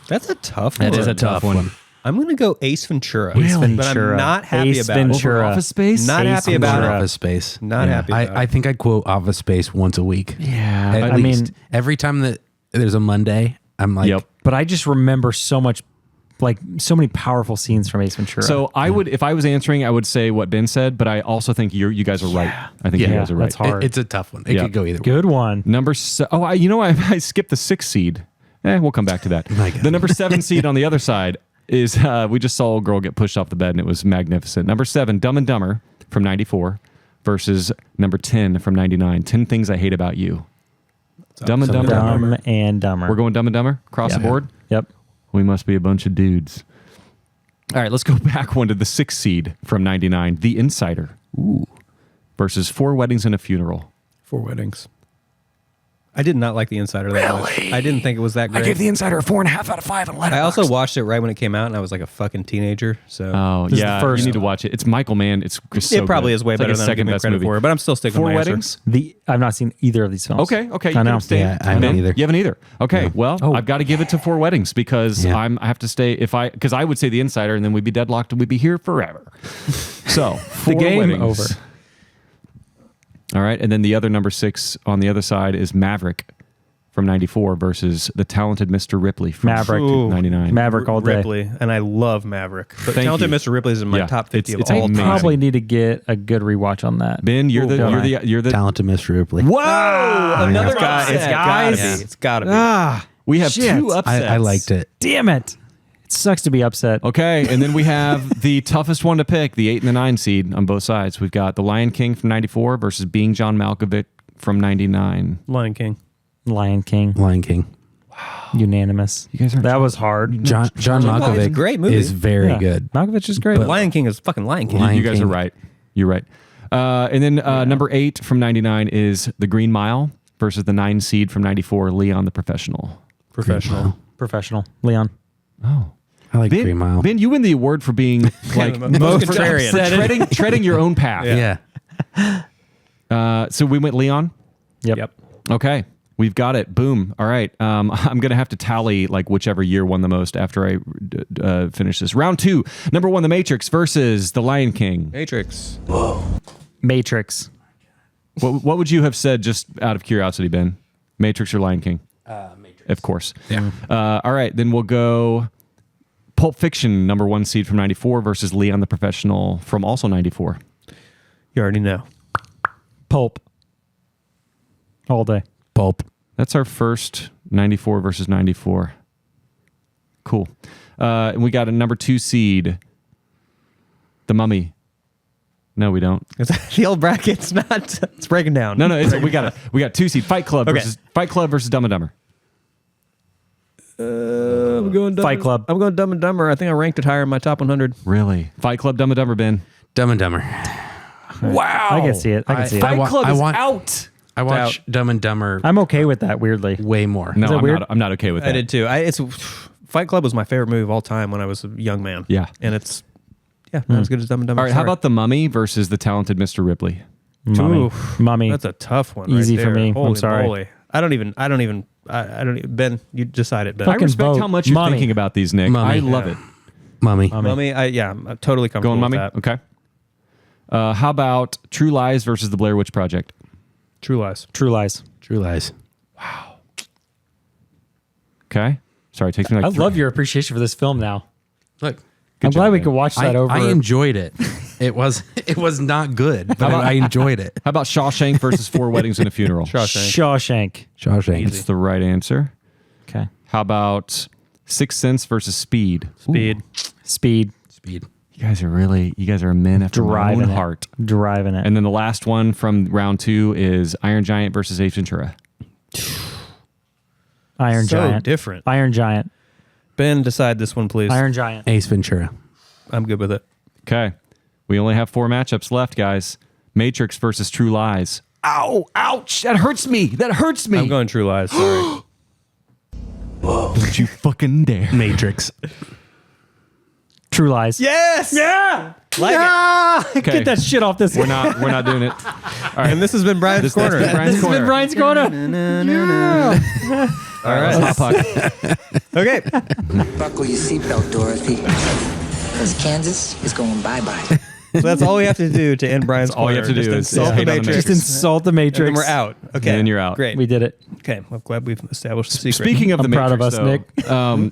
[SPEAKER 1] That's a tough one.
[SPEAKER 2] That is a tough one.
[SPEAKER 1] I'm going to go Ace Ventura.
[SPEAKER 4] Ace
[SPEAKER 1] But
[SPEAKER 4] Ventura.
[SPEAKER 1] I'm not happy
[SPEAKER 4] Ace
[SPEAKER 1] about
[SPEAKER 4] Ventura.
[SPEAKER 1] it.
[SPEAKER 3] Office Space?
[SPEAKER 1] Not
[SPEAKER 4] Ace
[SPEAKER 1] happy about
[SPEAKER 4] Ventura.
[SPEAKER 1] it.
[SPEAKER 2] Office Space.
[SPEAKER 1] Not happy about it.
[SPEAKER 2] I think I quote Office Space once a week.
[SPEAKER 3] Yeah.
[SPEAKER 2] At
[SPEAKER 4] I
[SPEAKER 2] least.
[SPEAKER 4] mean-
[SPEAKER 2] Every time that there's a Monday, I'm like,
[SPEAKER 3] Yep.
[SPEAKER 4] But I just remember so much, like so many powerful scenes from Ace Ventura.
[SPEAKER 3] So I would, if I was answering, I would say what Ben said, but I also think you guys are right. I think you
[SPEAKER 2] Yeah,
[SPEAKER 3] guys are right.
[SPEAKER 4] that's hard.
[SPEAKER 2] it's a tough one. It
[SPEAKER 3] Yeah.
[SPEAKER 2] could go either way.
[SPEAKER 4] good one.
[SPEAKER 3] Number I skipped the 6th seed. We'll come back to that.
[SPEAKER 2] My God.
[SPEAKER 3] The number 7 seed on the other side is we just saw a girl get pushed off the bed and it was magnificent. Number 7, Dumb and Dumber from 94 versus number 10 from 99. 10 Things I Hate About You. Dumb and Dumber.
[SPEAKER 4] Dumb and Dumber.
[SPEAKER 3] We're going Dumb and Dumber across the board.
[SPEAKER 4] Yep.
[SPEAKER 3] We must be a bunch of dudes. All right, let's go back one to the 6th seed from 99, The Insider. Versus 4 Weddings and a Funeral.
[SPEAKER 1] 4 Weddings. I did not like The Insider that much. I didn't think it was that great.
[SPEAKER 3] The Insider a 4.5 out of 5 on
[SPEAKER 1] I also watched it right when it came out, and I was like a fucking teenager. So
[SPEAKER 3] Oh,
[SPEAKER 4] This is the
[SPEAKER 3] yeah.
[SPEAKER 4] first
[SPEAKER 3] You need to watch it. It's Michael Mann. It's so
[SPEAKER 1] it probably
[SPEAKER 3] good.
[SPEAKER 1] is way
[SPEAKER 3] It's like
[SPEAKER 1] better
[SPEAKER 3] his
[SPEAKER 1] than I'm
[SPEAKER 3] second
[SPEAKER 1] giving it
[SPEAKER 3] best
[SPEAKER 1] credit
[SPEAKER 3] movie.
[SPEAKER 1] for, but I'm still sticking
[SPEAKER 3] 4
[SPEAKER 1] with my
[SPEAKER 3] Weddings?
[SPEAKER 4] I've not seen either of these films.
[SPEAKER 3] Okay.
[SPEAKER 4] I
[SPEAKER 3] You
[SPEAKER 4] know.
[SPEAKER 3] can stay.
[SPEAKER 2] Yeah, I haven't
[SPEAKER 3] Ben,
[SPEAKER 2] either.
[SPEAKER 3] You haven't either. Okay.
[SPEAKER 2] No.
[SPEAKER 3] Well, I've got to give it to 4 Weddings because
[SPEAKER 2] Yeah.
[SPEAKER 3] I have to stay because I would say The Insider and then we'd be deadlocked and we'd be here forever. So 4
[SPEAKER 4] game
[SPEAKER 3] Weddings.
[SPEAKER 4] over.
[SPEAKER 3] All right, and then the other number 6 on the other side is Maverick from 94 versus the talented Mr. Ripley from
[SPEAKER 4] Maverick.
[SPEAKER 3] 99.
[SPEAKER 4] Maverick all day.
[SPEAKER 1] Ripley, and I love Maverick. But
[SPEAKER 3] Thank
[SPEAKER 1] Talented
[SPEAKER 3] you.
[SPEAKER 1] Mr. Ripley is in my
[SPEAKER 3] Yeah,
[SPEAKER 1] top 50
[SPEAKER 3] it's
[SPEAKER 1] of all
[SPEAKER 3] amazing.
[SPEAKER 1] time.
[SPEAKER 4] Probably need to get a good rewatch on that.
[SPEAKER 3] Ben, you're the
[SPEAKER 2] Talented Mr. Ripley.
[SPEAKER 3] Whoa! Another
[SPEAKER 1] It's got-
[SPEAKER 3] upset,
[SPEAKER 1] it's gotta
[SPEAKER 3] guys.
[SPEAKER 1] be. It's gotta be.
[SPEAKER 4] Ah,
[SPEAKER 3] We have
[SPEAKER 4] Shit.
[SPEAKER 3] 2 upsets.
[SPEAKER 2] I liked it.
[SPEAKER 4] damn it! It sucks to be upset.
[SPEAKER 3] Okay, and then we have the toughest one to pick, the 8 and the 9 seed on both sides. We've got The Lion King from 94 versus Being John Malkovich from 99.
[SPEAKER 1] Lion King.
[SPEAKER 4] Lion King,
[SPEAKER 2] Lion King.
[SPEAKER 4] unanimous.
[SPEAKER 3] You guys are
[SPEAKER 4] That was hard.
[SPEAKER 2] John
[SPEAKER 1] It's a
[SPEAKER 2] Malkovich
[SPEAKER 1] great movie.
[SPEAKER 2] is very
[SPEAKER 4] Yeah.
[SPEAKER 2] good.
[SPEAKER 4] Malkovich is great.
[SPEAKER 1] Lion King is fucking Lion King.
[SPEAKER 2] Lion
[SPEAKER 3] You guys
[SPEAKER 2] King.
[SPEAKER 3] are right. You're right. And then number 8 from 99 is The Green Mile versus the 9 seed from 94, Leon the Professional.
[SPEAKER 1] Professional.
[SPEAKER 4] Professional. Leon.
[SPEAKER 3] Oh.
[SPEAKER 2] I like Green Mile.
[SPEAKER 3] Ben, you win the award for being like
[SPEAKER 1] Most
[SPEAKER 3] for
[SPEAKER 1] contrarian.
[SPEAKER 3] treading your own path.
[SPEAKER 2] Yeah.
[SPEAKER 3] So we went Leon.
[SPEAKER 4] Yep.
[SPEAKER 3] Okay. We've got it. Boom. All right. I'm going to have to tally like whichever year won the most after I finish this. Round 2. Number 1, The Matrix versus The Lion King.
[SPEAKER 1] Matrix.
[SPEAKER 4] Matrix.
[SPEAKER 3] What would you have said just out of curiosity, Ben? Matrix or Lion King?
[SPEAKER 2] Matrix.
[SPEAKER 3] Of course. Yeah. All right. Then we'll go Pulp Fiction, number 1 seed from 94 versus Leon the Professional from also 94.
[SPEAKER 1] You already know.
[SPEAKER 4] Pulp. All day.
[SPEAKER 2] Pulp.
[SPEAKER 3] That's our first 94 versus 94. Cool. And we got a number 2 seed, The Mummy. No, we don't.
[SPEAKER 1] The old bracket's not. It's breaking down.
[SPEAKER 3] No, we got 2 seed, Fight Club versus Dumb and Dumber.
[SPEAKER 1] I'm going
[SPEAKER 4] Fight Club.
[SPEAKER 1] I'm going Dumb and Dumber. I think I ranked it higher in my top 100.
[SPEAKER 3] Really? Fight Club, Dumb and Dumber, Ben.
[SPEAKER 2] Dumb and Dumber.
[SPEAKER 3] Wow.
[SPEAKER 4] I can see it. I can see it.
[SPEAKER 3] Fight Club
[SPEAKER 2] I
[SPEAKER 3] is
[SPEAKER 2] want-
[SPEAKER 3] out.
[SPEAKER 2] I watch Dumb and Dumber
[SPEAKER 4] I'm okay with that, weirdly.
[SPEAKER 2] way more.
[SPEAKER 3] No,
[SPEAKER 4] that weird?
[SPEAKER 3] I'm not okay with that.
[SPEAKER 1] I did too. It's Fight Club was my favorite movie of all time when I was a young man.
[SPEAKER 3] Yeah.
[SPEAKER 1] And it's not as good as Dumb and Dumber.
[SPEAKER 3] All right, how about The Mummy versus the talented Mr. Ripley?
[SPEAKER 4] Mummy.
[SPEAKER 1] Oof.
[SPEAKER 4] Mummy.
[SPEAKER 1] That's a tough one.
[SPEAKER 4] Easy
[SPEAKER 1] right
[SPEAKER 4] for
[SPEAKER 1] there.
[SPEAKER 4] me. I'm
[SPEAKER 1] Holy
[SPEAKER 4] sorry.
[SPEAKER 1] moly. I don't even. Ben, you decided. Ben.
[SPEAKER 3] I
[SPEAKER 4] Fucking
[SPEAKER 3] respect
[SPEAKER 4] vote.
[SPEAKER 3] how much you're
[SPEAKER 4] Mummy.
[SPEAKER 3] thinking about these, Nick.
[SPEAKER 2] Mummy.
[SPEAKER 3] I love it.
[SPEAKER 2] Mummy.
[SPEAKER 1] Mummy. I'm totally comfortable
[SPEAKER 3] Going Mummy?
[SPEAKER 1] with that.
[SPEAKER 3] Okay. How about True Lies versus the Blair Witch Project?
[SPEAKER 1] True Lies.
[SPEAKER 4] True Lies.
[SPEAKER 2] True Lies.
[SPEAKER 3] Okay. Sorry, it takes me like
[SPEAKER 4] I love your appreciation for this film now.
[SPEAKER 2] Look,
[SPEAKER 4] I'm glad
[SPEAKER 3] job,
[SPEAKER 4] we
[SPEAKER 3] Ben.
[SPEAKER 4] could watch that over.
[SPEAKER 2] I enjoyed it. It was not good, but I enjoyed it.
[SPEAKER 3] How about Shawshank versus 4 Weddings and a Funeral?
[SPEAKER 4] Shawshank.
[SPEAKER 2] Shawshank.
[SPEAKER 3] That's the right answer.
[SPEAKER 4] Okay.
[SPEAKER 3] How about Sixth Sense versus Speed?
[SPEAKER 1] Speed.
[SPEAKER 4] Speed.
[SPEAKER 2] Speed.
[SPEAKER 3] You guys are men after my own heart.
[SPEAKER 4] Driving it.
[SPEAKER 3] And then the last one from round 2 is Iron Giant versus Ace Ventura.
[SPEAKER 4] Iron
[SPEAKER 1] So
[SPEAKER 4] Giant.
[SPEAKER 1] different.
[SPEAKER 4] Iron Giant.
[SPEAKER 1] Ben, decide this one, please.
[SPEAKER 4] Iron Giant.
[SPEAKER 2] Ace Ventura.
[SPEAKER 1] I'm good with it.
[SPEAKER 3] Okay. We only have 4 matchups left, guys. Matrix versus True Lies. Ow! Ouch! That hurts me!
[SPEAKER 1] I'm going True Lies. Sorry.
[SPEAKER 3] Don't you fucking dare.
[SPEAKER 2] Matrix.
[SPEAKER 4] True Lies.
[SPEAKER 1] Yes.
[SPEAKER 4] Yeah.
[SPEAKER 1] Like
[SPEAKER 3] Okay.
[SPEAKER 4] Get that shit off this.
[SPEAKER 3] We're not doing it.
[SPEAKER 1] And this has been Brian's corner.
[SPEAKER 3] That's Brian's
[SPEAKER 4] This has been
[SPEAKER 3] corner.
[SPEAKER 4] Brian's corner.
[SPEAKER 1] All right.
[SPEAKER 3] Hot Pocket.
[SPEAKER 1] Okay.
[SPEAKER 8] Buckle your seatbelt, Dorothy. Because Kansas is going bye-bye.
[SPEAKER 1] So that's all we have to do to end Brian's
[SPEAKER 3] all
[SPEAKER 1] corner.
[SPEAKER 3] you have to do
[SPEAKER 1] Just
[SPEAKER 3] is
[SPEAKER 1] insult the
[SPEAKER 3] hate on the
[SPEAKER 1] Matrix.
[SPEAKER 4] Just insult the
[SPEAKER 1] And
[SPEAKER 4] Matrix.
[SPEAKER 1] then we're out. Okay.
[SPEAKER 3] And then you're out.
[SPEAKER 1] Great.
[SPEAKER 4] We did it.
[SPEAKER 1] Okay. I'm glad we've established the secret.
[SPEAKER 3] Speaking of
[SPEAKER 4] I'm
[SPEAKER 3] the
[SPEAKER 4] proud of
[SPEAKER 3] Matrix,
[SPEAKER 4] us, Nick.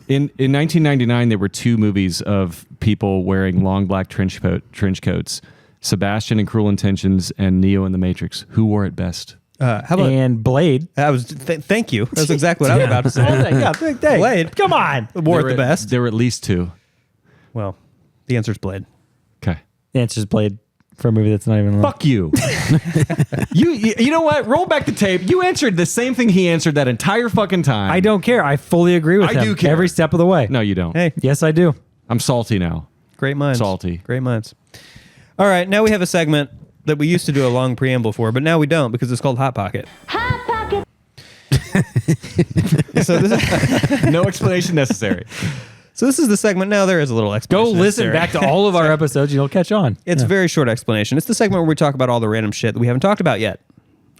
[SPEAKER 3] in 1999, there were 2 movies of people wearing long black trench coats. Sebastian in Cruel Intentions and Neo in the Matrix. Who wore it best?
[SPEAKER 1] How about
[SPEAKER 4] And Blade.
[SPEAKER 1] thank you. That's exactly what I was about to say.
[SPEAKER 4] Yeah, big day.
[SPEAKER 1] Blade.
[SPEAKER 4] Come on.
[SPEAKER 1] Wore it
[SPEAKER 3] There
[SPEAKER 1] the
[SPEAKER 3] were-
[SPEAKER 1] best.
[SPEAKER 3] There were at least 2.
[SPEAKER 1] Well, the answer's Blade.
[SPEAKER 3] Okay.
[SPEAKER 4] The answer's Blade for a movie that's not even.
[SPEAKER 3] Fuck you. you know what? Roll back the tape. You answered the same thing he answered that entire fucking time.
[SPEAKER 4] I don't care. I fully agree with
[SPEAKER 3] I
[SPEAKER 4] him.
[SPEAKER 3] do care.
[SPEAKER 4] Every step of the way.
[SPEAKER 3] No, you don't.
[SPEAKER 1] Hey,
[SPEAKER 4] Yes, I do.
[SPEAKER 3] I'm salty now.
[SPEAKER 1] great minds.
[SPEAKER 3] Salty.
[SPEAKER 1] Great minds. All right. Now we have a segment that we used to do a long preamble for, but now we don't because it's called Hot Pocket.
[SPEAKER 5] Hot Pocket.
[SPEAKER 1] So this is,
[SPEAKER 3] No explanation necessary.
[SPEAKER 1] so this is the segment. Now there is a little
[SPEAKER 4] Go
[SPEAKER 1] explanation.
[SPEAKER 4] listen
[SPEAKER 1] necessary.
[SPEAKER 4] back to all of our episodes. You'll catch on.
[SPEAKER 1] It's a very short explanation. It's the segment where we talk about all the random shit that we haven't talked about yet.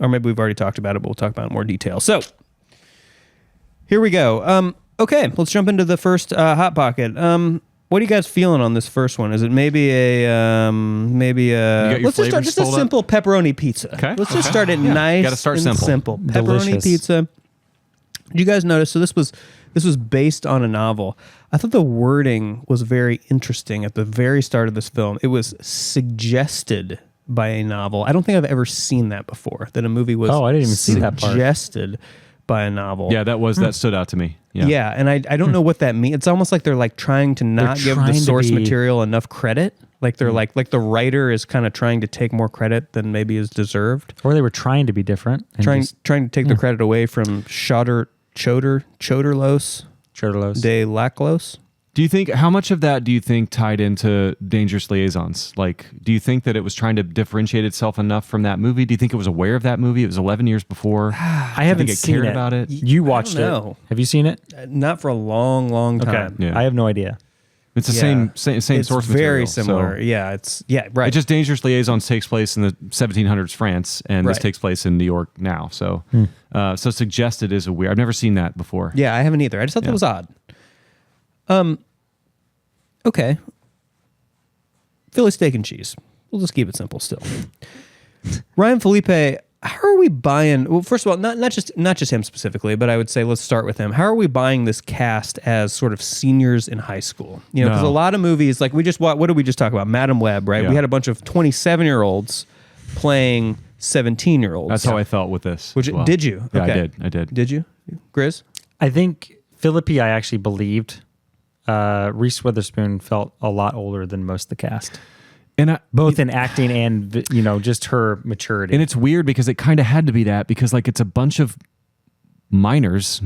[SPEAKER 1] Or maybe we've already talked about it, but we'll talk about it in more detail. So, here we go. Okay, let's jump into the first Hot Pocket. What are you guys feeling on this first one? Is it maybe a
[SPEAKER 3] got your
[SPEAKER 1] let's just start
[SPEAKER 3] flavors
[SPEAKER 1] just a
[SPEAKER 3] pulled up?
[SPEAKER 1] simple pepperoni pizza.
[SPEAKER 3] Okay,
[SPEAKER 1] Let's just
[SPEAKER 3] okay.
[SPEAKER 1] start it
[SPEAKER 3] Yeah,
[SPEAKER 1] nice.
[SPEAKER 3] gotta start
[SPEAKER 1] and
[SPEAKER 3] simple.
[SPEAKER 1] Pepperoni
[SPEAKER 4] Delicious.
[SPEAKER 1] pizza. Did you guys notice? So this was based on a novel. I thought the wording was very interesting at the very start of this film. It was suggested by a novel. I don't think I've ever seen that before. That a movie was
[SPEAKER 4] Oh, I didn't even see that part.
[SPEAKER 1] suggested by a novel.
[SPEAKER 3] Yeah, that stood out to me.
[SPEAKER 1] Yeah, and I don't know what that means. It's almost like they're like trying to not give the
[SPEAKER 4] trying to
[SPEAKER 1] source
[SPEAKER 4] be-
[SPEAKER 1] material enough credit. Like they're like the writer is kind of trying to take more credit than maybe is deserved.
[SPEAKER 4] Or they were trying to be different. And
[SPEAKER 1] Trying
[SPEAKER 4] just
[SPEAKER 1] to take the credit away from Choderlos
[SPEAKER 4] Choderlos.
[SPEAKER 1] de Laclos.
[SPEAKER 3] Do you think how much of that do you think tied into Dangerous Liaisons? Like, do you think that it was trying to differentiate itself enough from that movie? Do you think it was aware of that movie? It was 11 years before.
[SPEAKER 4] I haven't
[SPEAKER 3] think it
[SPEAKER 4] seen
[SPEAKER 3] cared
[SPEAKER 4] it.
[SPEAKER 3] about it?
[SPEAKER 4] You watched
[SPEAKER 1] I don't know.
[SPEAKER 4] it. Have you seen it?
[SPEAKER 1] Not for a long, long
[SPEAKER 4] Okay.
[SPEAKER 1] time.
[SPEAKER 3] Yeah.
[SPEAKER 4] I have no idea.
[SPEAKER 3] It's the
[SPEAKER 1] Yeah.
[SPEAKER 3] same
[SPEAKER 1] It's
[SPEAKER 3] source
[SPEAKER 1] very
[SPEAKER 3] material.
[SPEAKER 1] similar.
[SPEAKER 3] So
[SPEAKER 1] Yeah, right.
[SPEAKER 3] it just Dangerous Liaisons takes place in the 1700s France, and this
[SPEAKER 1] Right.
[SPEAKER 3] takes place in New York now. So, so suggested is a weird. I've never seen that before.
[SPEAKER 1] Yeah, I haven't either. I just thought that was odd. Okay. Philly steak and cheese. We'll just keep it simple still. Ryan Phillippe, how are we buying? Well, first of all, not just him specifically, but I would say let's start with him. How are we buying this cast as sort of seniors in high school? You know, because
[SPEAKER 3] No.
[SPEAKER 1] a lot of movies, like what did we just talk about? Madam Web, right?
[SPEAKER 3] Yeah.
[SPEAKER 1] We had a bunch of 27-year-olds playing 17-year-olds.
[SPEAKER 3] That's how I felt with this.
[SPEAKER 1] Which
[SPEAKER 3] as well.
[SPEAKER 1] did you?
[SPEAKER 3] Yeah,
[SPEAKER 1] Okay.
[SPEAKER 3] I did.
[SPEAKER 1] Did you, Gris?
[SPEAKER 4] I think Phillippe, I actually believed. Reese Witherspoon felt a lot older than most of the cast,
[SPEAKER 3] And
[SPEAKER 4] both in acting and just her maturity.
[SPEAKER 3] And it's weird because it kind of had to be that because like it's a bunch of minors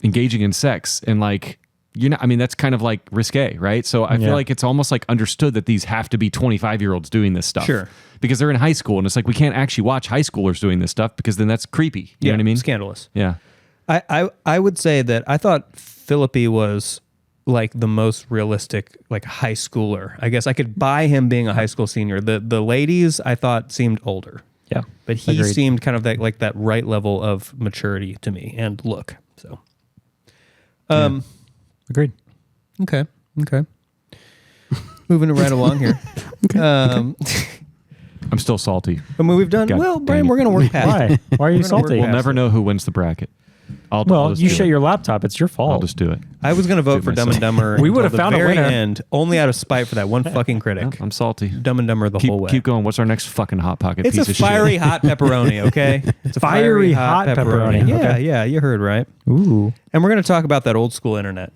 [SPEAKER 3] engaging in sex and like you're not. I mean that's kind of like risque, right? So I feel like it's almost like understood that these have to be 25-year-olds doing this stuff,
[SPEAKER 1] Sure,
[SPEAKER 3] because they're in high school and it's like we can't actually watch high schoolers doing this stuff because then that's creepy. You know what I mean?
[SPEAKER 1] Scandalous.
[SPEAKER 3] Yeah.
[SPEAKER 1] I would say that I thought Phillippe was like the most realistic, like high schooler. I guess I could buy him being a high school senior. The ladies I thought seemed older.
[SPEAKER 4] Yeah,
[SPEAKER 1] But he
[SPEAKER 4] agreed.
[SPEAKER 1] seemed kind of that right level of maturity to me and look. So,
[SPEAKER 4] Agreed.
[SPEAKER 1] okay. Moving right along here.
[SPEAKER 3] I'm still salty.
[SPEAKER 1] I mean, we've done
[SPEAKER 3] God
[SPEAKER 1] well,
[SPEAKER 3] dang
[SPEAKER 1] Brian.
[SPEAKER 3] it.
[SPEAKER 1] We're gonna work past it.
[SPEAKER 4] Why? Why are you
[SPEAKER 1] We're gonna work
[SPEAKER 4] salty?
[SPEAKER 3] We'll
[SPEAKER 1] past
[SPEAKER 3] never
[SPEAKER 1] it.
[SPEAKER 3] know who wins the bracket. I'll
[SPEAKER 4] Well,
[SPEAKER 3] just
[SPEAKER 4] you
[SPEAKER 3] do
[SPEAKER 4] shut
[SPEAKER 3] it.
[SPEAKER 4] your laptop. It's your fault.
[SPEAKER 3] I'll just do it.
[SPEAKER 1] I was gonna vote
[SPEAKER 3] Do
[SPEAKER 1] for Dumb and
[SPEAKER 3] myself.
[SPEAKER 1] Dumber.
[SPEAKER 4] We
[SPEAKER 1] until
[SPEAKER 4] would've
[SPEAKER 1] the
[SPEAKER 4] found a
[SPEAKER 1] very
[SPEAKER 4] winner.
[SPEAKER 1] end, only out of spite for that one fucking critic.
[SPEAKER 3] I'm salty.
[SPEAKER 1] Dumb and Dumber the whole way.
[SPEAKER 3] Keep going. What's our next fucking hot pocket?
[SPEAKER 1] It's
[SPEAKER 3] piece
[SPEAKER 1] a
[SPEAKER 3] of
[SPEAKER 1] fiery
[SPEAKER 3] shit?
[SPEAKER 1] hot pepperoni, okay? It's a
[SPEAKER 4] Fiery hot pepperoni.
[SPEAKER 1] Yeah,
[SPEAKER 4] Okay.
[SPEAKER 1] yeah, you heard right.
[SPEAKER 4] Ooh.
[SPEAKER 1] And we're going to talk about that old school internet.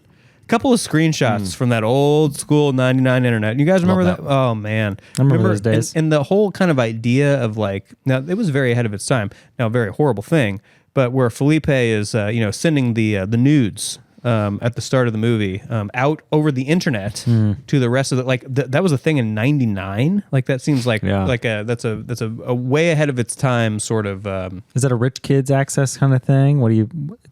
[SPEAKER 1] couple of screenshots from that old school 99 internet. You guys remember that? Oh man,
[SPEAKER 4] I remember those days.
[SPEAKER 1] And the whole kind of idea of like, now it was very ahead of its time. Now a very horrible thing, but where Phillippe is, sending the nudes at the start of the movie out over the internet to the rest of the that was a thing in '99. Like that seems like that's a way ahead of its time sort of.
[SPEAKER 4] Is that a rich kids access kind of thing?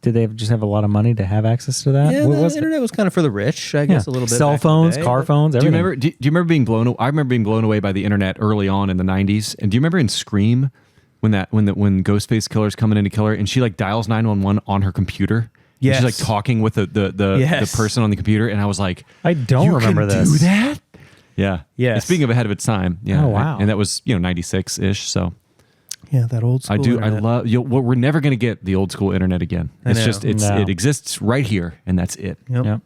[SPEAKER 4] Did they just have a lot of money to have access to that?
[SPEAKER 1] Yeah,
[SPEAKER 4] What
[SPEAKER 1] the
[SPEAKER 4] was
[SPEAKER 1] internet was kind of for the rich, I guess, a little bit.
[SPEAKER 4] Cell
[SPEAKER 1] back in the
[SPEAKER 4] phones,
[SPEAKER 1] day,
[SPEAKER 4] car
[SPEAKER 1] but-
[SPEAKER 4] phones.
[SPEAKER 3] Do you
[SPEAKER 4] Everything.
[SPEAKER 3] remember? Do you remember being blown? I remember being blown away by the internet early on in the '90s. And do you remember in Scream when Ghostface Killer's coming in to kill her and she like dials 911 on her computer?
[SPEAKER 1] Yes.
[SPEAKER 3] And she's like talking with the person on the computer, and I was like,
[SPEAKER 4] I don't
[SPEAKER 3] you
[SPEAKER 4] remember
[SPEAKER 3] can
[SPEAKER 4] this.
[SPEAKER 3] Do that? Yeah.
[SPEAKER 1] Yes.
[SPEAKER 3] And speaking of ahead of its time. Yeah.
[SPEAKER 4] Oh, wow.
[SPEAKER 3] And that was 96 ish. So
[SPEAKER 1] Yeah, that old school.
[SPEAKER 3] I do.
[SPEAKER 1] internet.
[SPEAKER 3] I love. We're never gonna get the old school internet again.
[SPEAKER 1] I
[SPEAKER 3] It's
[SPEAKER 1] know.
[SPEAKER 3] just
[SPEAKER 4] No.
[SPEAKER 3] it exists right here, and that's it.
[SPEAKER 1] Yep.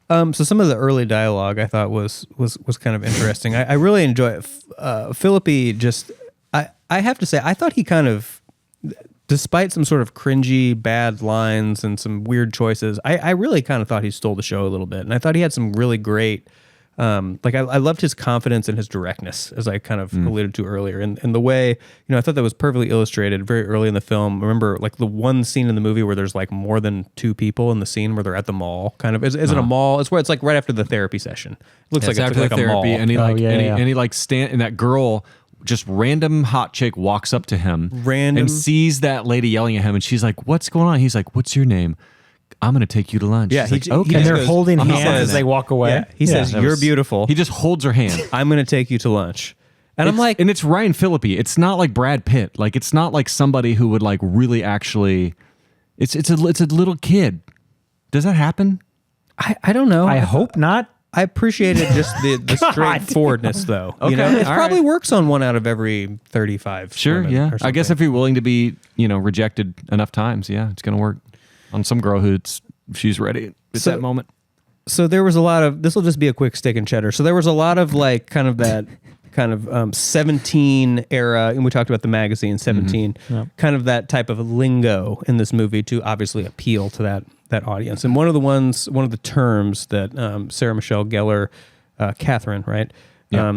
[SPEAKER 1] So some of the early dialogue I thought was kind of interesting. I really enjoy it. Phillippe just, I have to say, I thought he kind of, despite some sort of cringy bad lines and some weird choices, I really kind of thought he stole the show a little bit. And I thought he had some really great, I loved his confidence and his directness, as I kind of alluded to earlier. And the way, I thought that was perfectly illustrated very early in the film. Remember, like the one scene in the movie where there's like more than two people in the scene where they're at the mall, kind of. Is it a mall? It's where it's like right after the therapy session. It looks like
[SPEAKER 3] It's
[SPEAKER 1] it's
[SPEAKER 3] after
[SPEAKER 1] like
[SPEAKER 3] the
[SPEAKER 1] a mall.
[SPEAKER 3] therapy, and he
[SPEAKER 4] yeah.
[SPEAKER 3] and he like stand, and that girl, just random hot chick, walks up to him, and sees that lady yelling at him, and she's like, "What's going on?" He's like, "What's your name?" "I'm going to take you to lunch."
[SPEAKER 1] Yeah,
[SPEAKER 3] She's like,
[SPEAKER 1] he
[SPEAKER 3] okay.
[SPEAKER 1] just
[SPEAKER 4] And they're
[SPEAKER 1] goes,
[SPEAKER 4] holding
[SPEAKER 1] "I'm not
[SPEAKER 4] hands
[SPEAKER 1] saying
[SPEAKER 4] as
[SPEAKER 1] that."
[SPEAKER 4] they walk away.
[SPEAKER 1] Yeah, he says,
[SPEAKER 3] That
[SPEAKER 1] "You're
[SPEAKER 3] was-
[SPEAKER 1] beautiful.
[SPEAKER 3] He just holds her hand.
[SPEAKER 1] I'm going to take you to lunch." And I'm like,
[SPEAKER 3] and it's Ryan Phillippe. It's not like Brad Pitt. Like it's not like somebody who would like really actually. It's a little kid. Does that happen?
[SPEAKER 1] I don't know.
[SPEAKER 4] I hope not.
[SPEAKER 1] I appreciated just the straightforwardness, though.
[SPEAKER 3] Okay,
[SPEAKER 1] It
[SPEAKER 3] all
[SPEAKER 1] probably
[SPEAKER 3] right.
[SPEAKER 1] works on 1 out of every 35.
[SPEAKER 3] Sure.
[SPEAKER 1] women
[SPEAKER 3] Yeah.
[SPEAKER 1] or
[SPEAKER 3] I guess
[SPEAKER 1] something.
[SPEAKER 3] if you're willing to be, rejected enough times, yeah, it's gonna work on some girl she's ready at
[SPEAKER 1] So-
[SPEAKER 3] that moment.
[SPEAKER 1] So there was a lot of. This will just be a quick steak and cheddar. So there was a lot of like kind of that. Kind of 17 era, and we talked about the magazine 17, kind of that type of lingo in this movie to obviously appeal to that audience. And one of the terms that Sarah Michelle Gellar, Kathryn, right?
[SPEAKER 3] Yeah.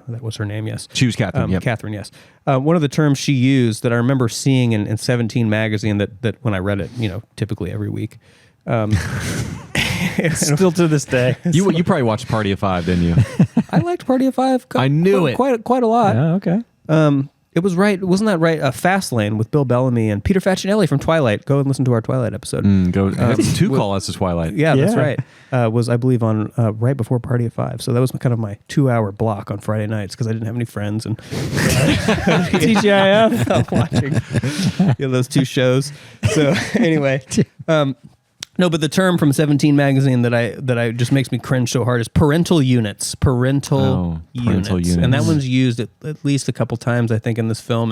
[SPEAKER 1] That was her name, yes.
[SPEAKER 3] She was Kathryn. Yep.
[SPEAKER 1] Kathryn, yes. One of the terms she used that I remember seeing in 17 magazine that when I read it, typically every week.
[SPEAKER 4] Still to this day.
[SPEAKER 3] You probably watched Party of Five, didn't you?
[SPEAKER 1] I liked Party of Five.
[SPEAKER 3] I knew it.
[SPEAKER 1] Quite a lot.
[SPEAKER 4] Yeah, okay.
[SPEAKER 1] It was right. Wasn't that right? Fastlane with Bill Bellamy and Peter Facinelli from Twilight. Go and listen to our Twilight episode.
[SPEAKER 3] That's two call us to Twilight.
[SPEAKER 1] Yeah, that's
[SPEAKER 4] Yeah.
[SPEAKER 1] right. Was I believe on right before Party of Five. So that was kind of my 2-hour block on Friday nights because I didn't have any friends and
[SPEAKER 4] TGIF.
[SPEAKER 1] watching those two shows. So anyway, no, but the term from 17 magazine that I just makes me cringe so hard is parental units. Parental units. And that one's used at least a couple times, I think, in this film.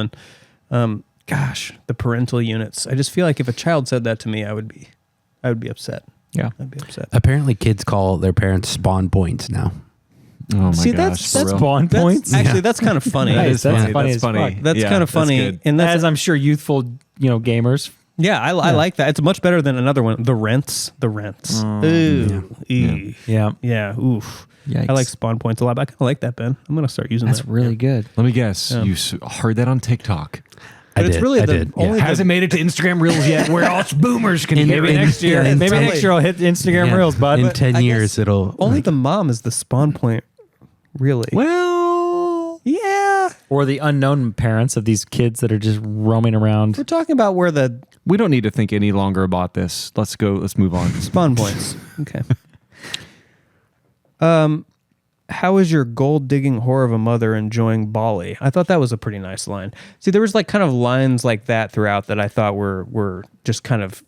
[SPEAKER 1] And gosh, the parental units. I just feel like if a child said that to me, I would be upset.
[SPEAKER 4] Yeah.
[SPEAKER 1] I'd be upset.
[SPEAKER 2] Apparently, kids call their parents spawn points now.
[SPEAKER 3] Oh my
[SPEAKER 1] See,
[SPEAKER 3] gosh.
[SPEAKER 1] that's
[SPEAKER 3] for real?
[SPEAKER 4] Spawn points.
[SPEAKER 1] Actually, that's kind of funny.
[SPEAKER 3] That is
[SPEAKER 4] That's
[SPEAKER 3] funny.
[SPEAKER 4] funny
[SPEAKER 3] That's
[SPEAKER 4] as
[SPEAKER 3] funny.
[SPEAKER 4] fuck.
[SPEAKER 1] That's
[SPEAKER 3] Yeah,
[SPEAKER 1] kind of funny.
[SPEAKER 3] good.
[SPEAKER 1] And that's
[SPEAKER 4] As I'm sure youthful, gamers.
[SPEAKER 1] yeah, I like that. It's much better than another one. The Rents. Ooh. Eee.
[SPEAKER 4] Yeah.
[SPEAKER 1] Yeah. Oof.
[SPEAKER 4] Yikes.
[SPEAKER 1] I like spawn points a lot. But I kind of like that, Ben. I'm going to start using
[SPEAKER 4] That's
[SPEAKER 1] that.
[SPEAKER 4] really good.
[SPEAKER 3] Let me guess. You heard that on TikTok.
[SPEAKER 1] But it's really
[SPEAKER 2] I
[SPEAKER 1] the
[SPEAKER 2] did.
[SPEAKER 1] only
[SPEAKER 3] Hasn't made it to Instagram Reels yet, where us boomers can hear
[SPEAKER 4] Maybe
[SPEAKER 3] it.
[SPEAKER 4] next year.
[SPEAKER 2] in
[SPEAKER 4] Maybe
[SPEAKER 2] ten-
[SPEAKER 4] next year I'll hit Instagram
[SPEAKER 2] Yeah.
[SPEAKER 4] Reels, bud.
[SPEAKER 2] In
[SPEAKER 4] But
[SPEAKER 2] 10
[SPEAKER 1] I
[SPEAKER 2] years,
[SPEAKER 1] guess
[SPEAKER 2] it'll
[SPEAKER 1] only the mom is the spawn point. Really?
[SPEAKER 3] Well,
[SPEAKER 1] Yeah.
[SPEAKER 4] or the unknown parents of these kids that are just roaming around.
[SPEAKER 1] We're talking about where the
[SPEAKER 3] we don't need to think any longer about this. Let's go. Let's move on.
[SPEAKER 1] spawn points. Okay. How is your gold digging whore of a mother enjoying Bali? I thought that was a pretty nice line. See, there was like kind of lines like that throughout that I thought were just kind of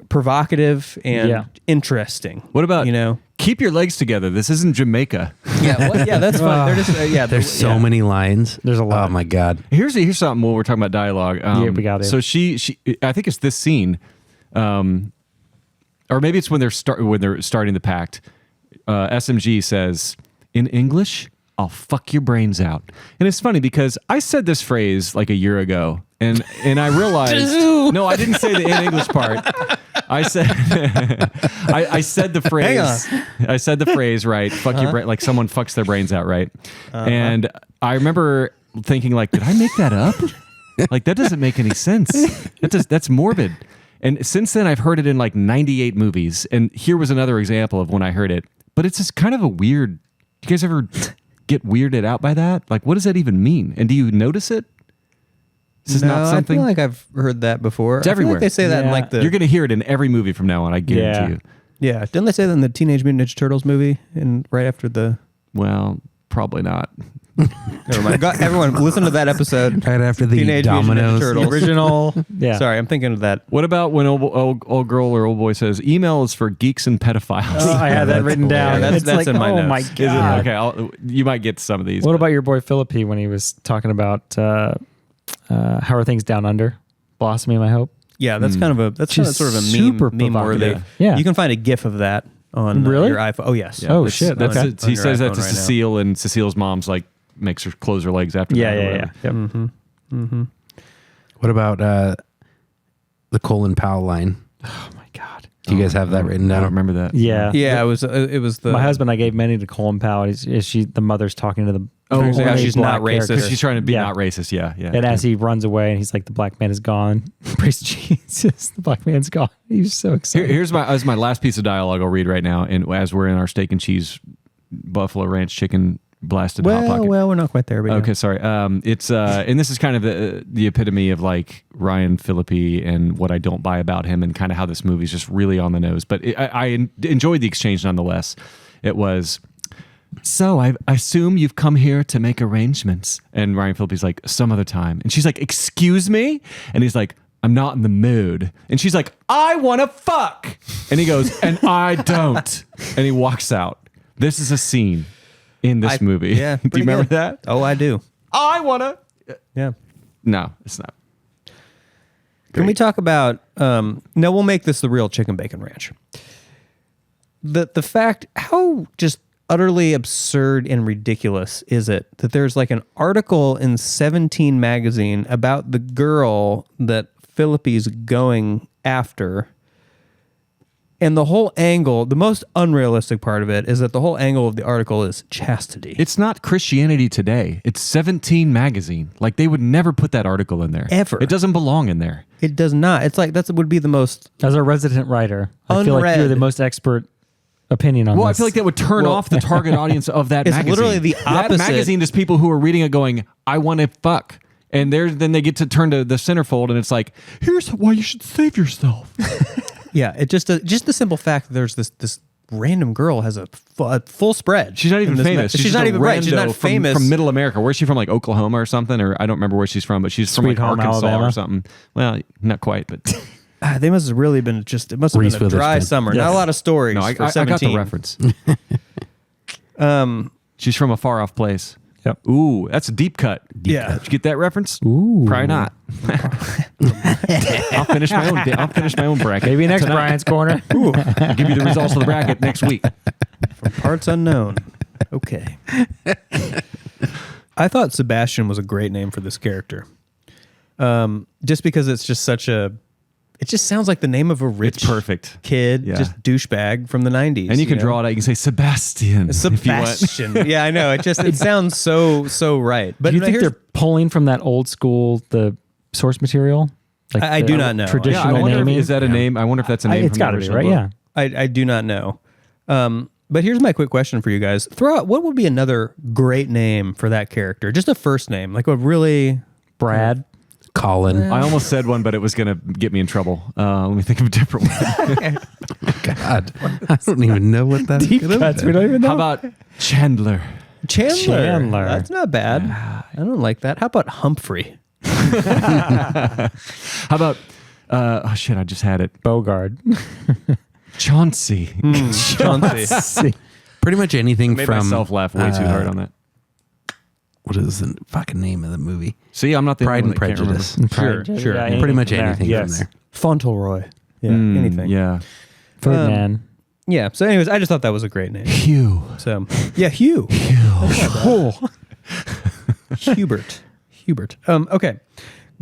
[SPEAKER 1] provocative and interesting.
[SPEAKER 3] What about
[SPEAKER 1] keep
[SPEAKER 3] your legs together? This isn't Jamaica.
[SPEAKER 1] Yeah, that's fine. They're just
[SPEAKER 2] There's so many lines.
[SPEAKER 4] There's a lot.
[SPEAKER 2] Oh my god.
[SPEAKER 3] Here's something while we're talking about dialogue.
[SPEAKER 4] We got it.
[SPEAKER 3] So she I think it's this scene, or maybe it's when they're starting the pact. SMG says, in English, I'll fuck your brains out. And it's funny because I said this phrase like a year ago, and I realized no, I didn't say the in English part. I said I said the phrase. I said the phrase right. Fuck your brain. Like someone fucks their brains out, right? And I remember thinking, like, did I make that up? Like that doesn't make any sense. That's morbid. And since then, I've heard it in like 98 movies. And here was another example of when I heard it. But it's just kind of a weird. Do you guys ever get weirded out by that? Like, what does that even mean? And do you notice it? This is not something.
[SPEAKER 1] I feel like I've heard that before.
[SPEAKER 3] It's everywhere.
[SPEAKER 1] Like they say that in like the.
[SPEAKER 3] You're going to hear it in every movie from now on. I guarantee you.
[SPEAKER 1] Yeah, didn't they say that in the Teenage Mutant Ninja Turtles movie? And right after the.
[SPEAKER 3] Well, probably not.
[SPEAKER 1] Never mind. Everyone, listen to that episode.
[SPEAKER 2] Right after the
[SPEAKER 1] Teenage Mutant Ninja
[SPEAKER 2] Dominoes.
[SPEAKER 1] Turtles.
[SPEAKER 4] Original. Yeah.
[SPEAKER 1] Sorry, I'm thinking of that.
[SPEAKER 3] What about when old girl or old boy says, email is for geeks and pedophiles?
[SPEAKER 4] Oh, I had that written down.
[SPEAKER 1] Yeah, that's
[SPEAKER 4] It's like,
[SPEAKER 1] in my
[SPEAKER 4] oh
[SPEAKER 1] notes.
[SPEAKER 4] my
[SPEAKER 1] Is
[SPEAKER 3] Is it?
[SPEAKER 4] God.
[SPEAKER 3] Okay, you might get some of these.
[SPEAKER 4] What
[SPEAKER 3] but-
[SPEAKER 4] about your boy Phillippe when he was talking about how are things down under? Blossoming my hope.
[SPEAKER 1] Yeah, that's kind of sort of a
[SPEAKER 4] super
[SPEAKER 1] meme worthy.
[SPEAKER 4] provocative. Yeah.
[SPEAKER 1] You can find a GIF of that on
[SPEAKER 4] Really?
[SPEAKER 1] your iPhone. Oh yes.
[SPEAKER 3] Yeah,
[SPEAKER 4] Oh,
[SPEAKER 3] that's-
[SPEAKER 4] shit,
[SPEAKER 3] That's
[SPEAKER 4] okay.
[SPEAKER 3] it. He
[SPEAKER 1] On your
[SPEAKER 3] says that
[SPEAKER 1] iPhone
[SPEAKER 3] to
[SPEAKER 1] right now.
[SPEAKER 3] Cecile, and Cecile's mom's like makes her close her legs after that. or whatever.
[SPEAKER 4] Yep.
[SPEAKER 2] What about the Colin Powell line?
[SPEAKER 4] Oh my God.
[SPEAKER 2] Do you guys have that written
[SPEAKER 3] I
[SPEAKER 2] down?
[SPEAKER 3] don't remember that.
[SPEAKER 4] Yeah.
[SPEAKER 1] Yeah, it was the.
[SPEAKER 4] My husband, I gave many to Colin Powell. Is she the mother's talking to the
[SPEAKER 1] yeah,
[SPEAKER 4] only
[SPEAKER 1] she's
[SPEAKER 4] black
[SPEAKER 1] not racist.
[SPEAKER 4] character.
[SPEAKER 3] She's trying to be
[SPEAKER 4] Yeah.
[SPEAKER 3] not racist. Yeah, yeah.
[SPEAKER 4] And as he runs away and he's like, the black man is gone. Praise Jesus. The black man's gone. He's so excited.
[SPEAKER 3] Here's my last piece of dialogue I'll read right now. And as we're in our steak and cheese buffalo ranch chicken blasted hot pocket.
[SPEAKER 1] well, we're not quite there. But
[SPEAKER 3] Okay, sorry. It's and this is kind of the epitome of like Ryan Phillippe and what I don't buy about him, and kind of how this movie's just really on the nose. But I enjoyed the exchange nonetheless. It was. So I assume you've come here to make arrangements. And Ryan Phillippe's like, some other time. And she's like, excuse me? And he's like, I'm not in the mood. And she's like, I want to fuck. And he goes, and I don't. And he walks out. This is a scene in this movie.
[SPEAKER 1] Yeah.
[SPEAKER 3] Do you
[SPEAKER 1] pretty
[SPEAKER 3] remember
[SPEAKER 1] good.
[SPEAKER 3] that?
[SPEAKER 1] Oh, I do.
[SPEAKER 3] I want to.
[SPEAKER 1] Yeah.
[SPEAKER 3] No, it's not.
[SPEAKER 1] Can we talk about? No, we'll make this the real chicken bacon ranch. The fact how just utterly absurd and ridiculous is it that there's like an article in 17 magazine about the girl that Phillippe's going after. And the whole angle, the most unrealistic part of it is that the whole angle of the article is chastity.
[SPEAKER 3] It's not Christianity Today. It's 17 magazine. Like they would never put that article in there.
[SPEAKER 1] Ever.
[SPEAKER 3] It doesn't belong in there.
[SPEAKER 1] It does not. It's like that would be the most.
[SPEAKER 4] As a resident writer, I feel like
[SPEAKER 1] Unread.
[SPEAKER 4] you're the most expert opinion on
[SPEAKER 3] Well, I
[SPEAKER 4] this.
[SPEAKER 3] feel like that would turn off the target audience of that
[SPEAKER 1] It's
[SPEAKER 3] magazine.
[SPEAKER 1] literally the
[SPEAKER 3] That
[SPEAKER 1] opposite.
[SPEAKER 3] magazine is people who are reading it going, I want to fuck. And then they get to turn to the centerfold and it's like, here's why you should save yourself.
[SPEAKER 1] Yeah, it just the simple fact that there's this random girl has a full spread.
[SPEAKER 3] She's not even
[SPEAKER 1] in this
[SPEAKER 3] famous.
[SPEAKER 1] she's
[SPEAKER 3] just
[SPEAKER 1] not
[SPEAKER 3] a
[SPEAKER 1] even right. She's
[SPEAKER 3] rando
[SPEAKER 1] not famous.
[SPEAKER 3] from Middle America. Where's she from? Like Oklahoma or something? Or I don't remember where she's from, but she's from
[SPEAKER 4] Sweet
[SPEAKER 3] like
[SPEAKER 4] Home,
[SPEAKER 3] Arkansas
[SPEAKER 4] Alabama.
[SPEAKER 3] or something. Well, not quite, but
[SPEAKER 1] They must have really been just. It must have
[SPEAKER 2] Reese
[SPEAKER 1] been a dry
[SPEAKER 2] Witherspoon.
[SPEAKER 1] summer.
[SPEAKER 4] Yes.
[SPEAKER 1] Not a lot of stories.
[SPEAKER 3] no,
[SPEAKER 1] for
[SPEAKER 3] I
[SPEAKER 1] 17.
[SPEAKER 3] got the reference. She's from a far off place.
[SPEAKER 4] Yep.
[SPEAKER 3] Ooh, that's a deep cut.
[SPEAKER 1] Yeah.
[SPEAKER 3] Did you get that reference?
[SPEAKER 4] Ooh.
[SPEAKER 3] Probably not. I'll finish my own bracket.
[SPEAKER 4] Maybe next
[SPEAKER 3] tonight.
[SPEAKER 4] Brian's Corner.
[SPEAKER 3] I'll give you the results of the bracket next week.
[SPEAKER 1] Parts unknown. Okay. I thought Sebastian was a great name for this character. Just because it's just such a. It just sounds like the name of a rich
[SPEAKER 3] It's perfect.
[SPEAKER 1] kid,
[SPEAKER 3] Yeah.
[SPEAKER 1] just douchebag from the 90s.
[SPEAKER 3] And you can
[SPEAKER 1] know?
[SPEAKER 3] draw it out. You can say Sebastian. If you want.
[SPEAKER 1] Sebastian. Yeah, I know. It sounds so right. But
[SPEAKER 4] Do you think
[SPEAKER 1] here's-
[SPEAKER 4] they're pulling from that old school, the source material? Like
[SPEAKER 1] I
[SPEAKER 4] the
[SPEAKER 1] do not know.
[SPEAKER 3] Yeah,
[SPEAKER 4] Traditional
[SPEAKER 3] I wonder
[SPEAKER 4] naming?
[SPEAKER 3] is that a name? I wonder if that's a name.
[SPEAKER 4] It's
[SPEAKER 3] from
[SPEAKER 4] got
[SPEAKER 3] the
[SPEAKER 4] to be,
[SPEAKER 3] original
[SPEAKER 4] right?
[SPEAKER 3] book.
[SPEAKER 4] Yeah.
[SPEAKER 1] I do not know. But here's my quick question for you guys. Throw out what would be another great name for that character? Just a first name, like a really
[SPEAKER 4] Brad.
[SPEAKER 2] Colin.
[SPEAKER 3] I almost said one, but it was going to get me in trouble. Let me think of a different one.
[SPEAKER 2] God, I don't even know what that
[SPEAKER 4] Deep cuts. We don't even know.
[SPEAKER 3] How about Chandler?
[SPEAKER 1] Chandler. That's not bad. I don't like that. How about Humphrey?
[SPEAKER 3] How about, oh shit, I just had it.
[SPEAKER 4] Bogard.
[SPEAKER 3] Chauncey.
[SPEAKER 1] Chauncey.
[SPEAKER 2] Pretty much anything
[SPEAKER 3] Made
[SPEAKER 2] from
[SPEAKER 3] myself laugh way too hard on that.
[SPEAKER 2] what is the fucking name of the movie?
[SPEAKER 3] See, I'm not the
[SPEAKER 2] Pride
[SPEAKER 3] only
[SPEAKER 2] and
[SPEAKER 3] one that can't remember.
[SPEAKER 2] Prejudice.
[SPEAKER 1] Sure.
[SPEAKER 4] Yeah,
[SPEAKER 2] Pretty much
[SPEAKER 4] there.
[SPEAKER 2] anything
[SPEAKER 4] Yes.
[SPEAKER 2] from there.
[SPEAKER 1] Fauntleroy. Yeah, anything.
[SPEAKER 3] Yeah.
[SPEAKER 4] Ferdinand.
[SPEAKER 1] Yeah. So, anyways, I just thought that was a great name.
[SPEAKER 3] Hugh.
[SPEAKER 1] So, yeah, Hugh. Hubert. Okay.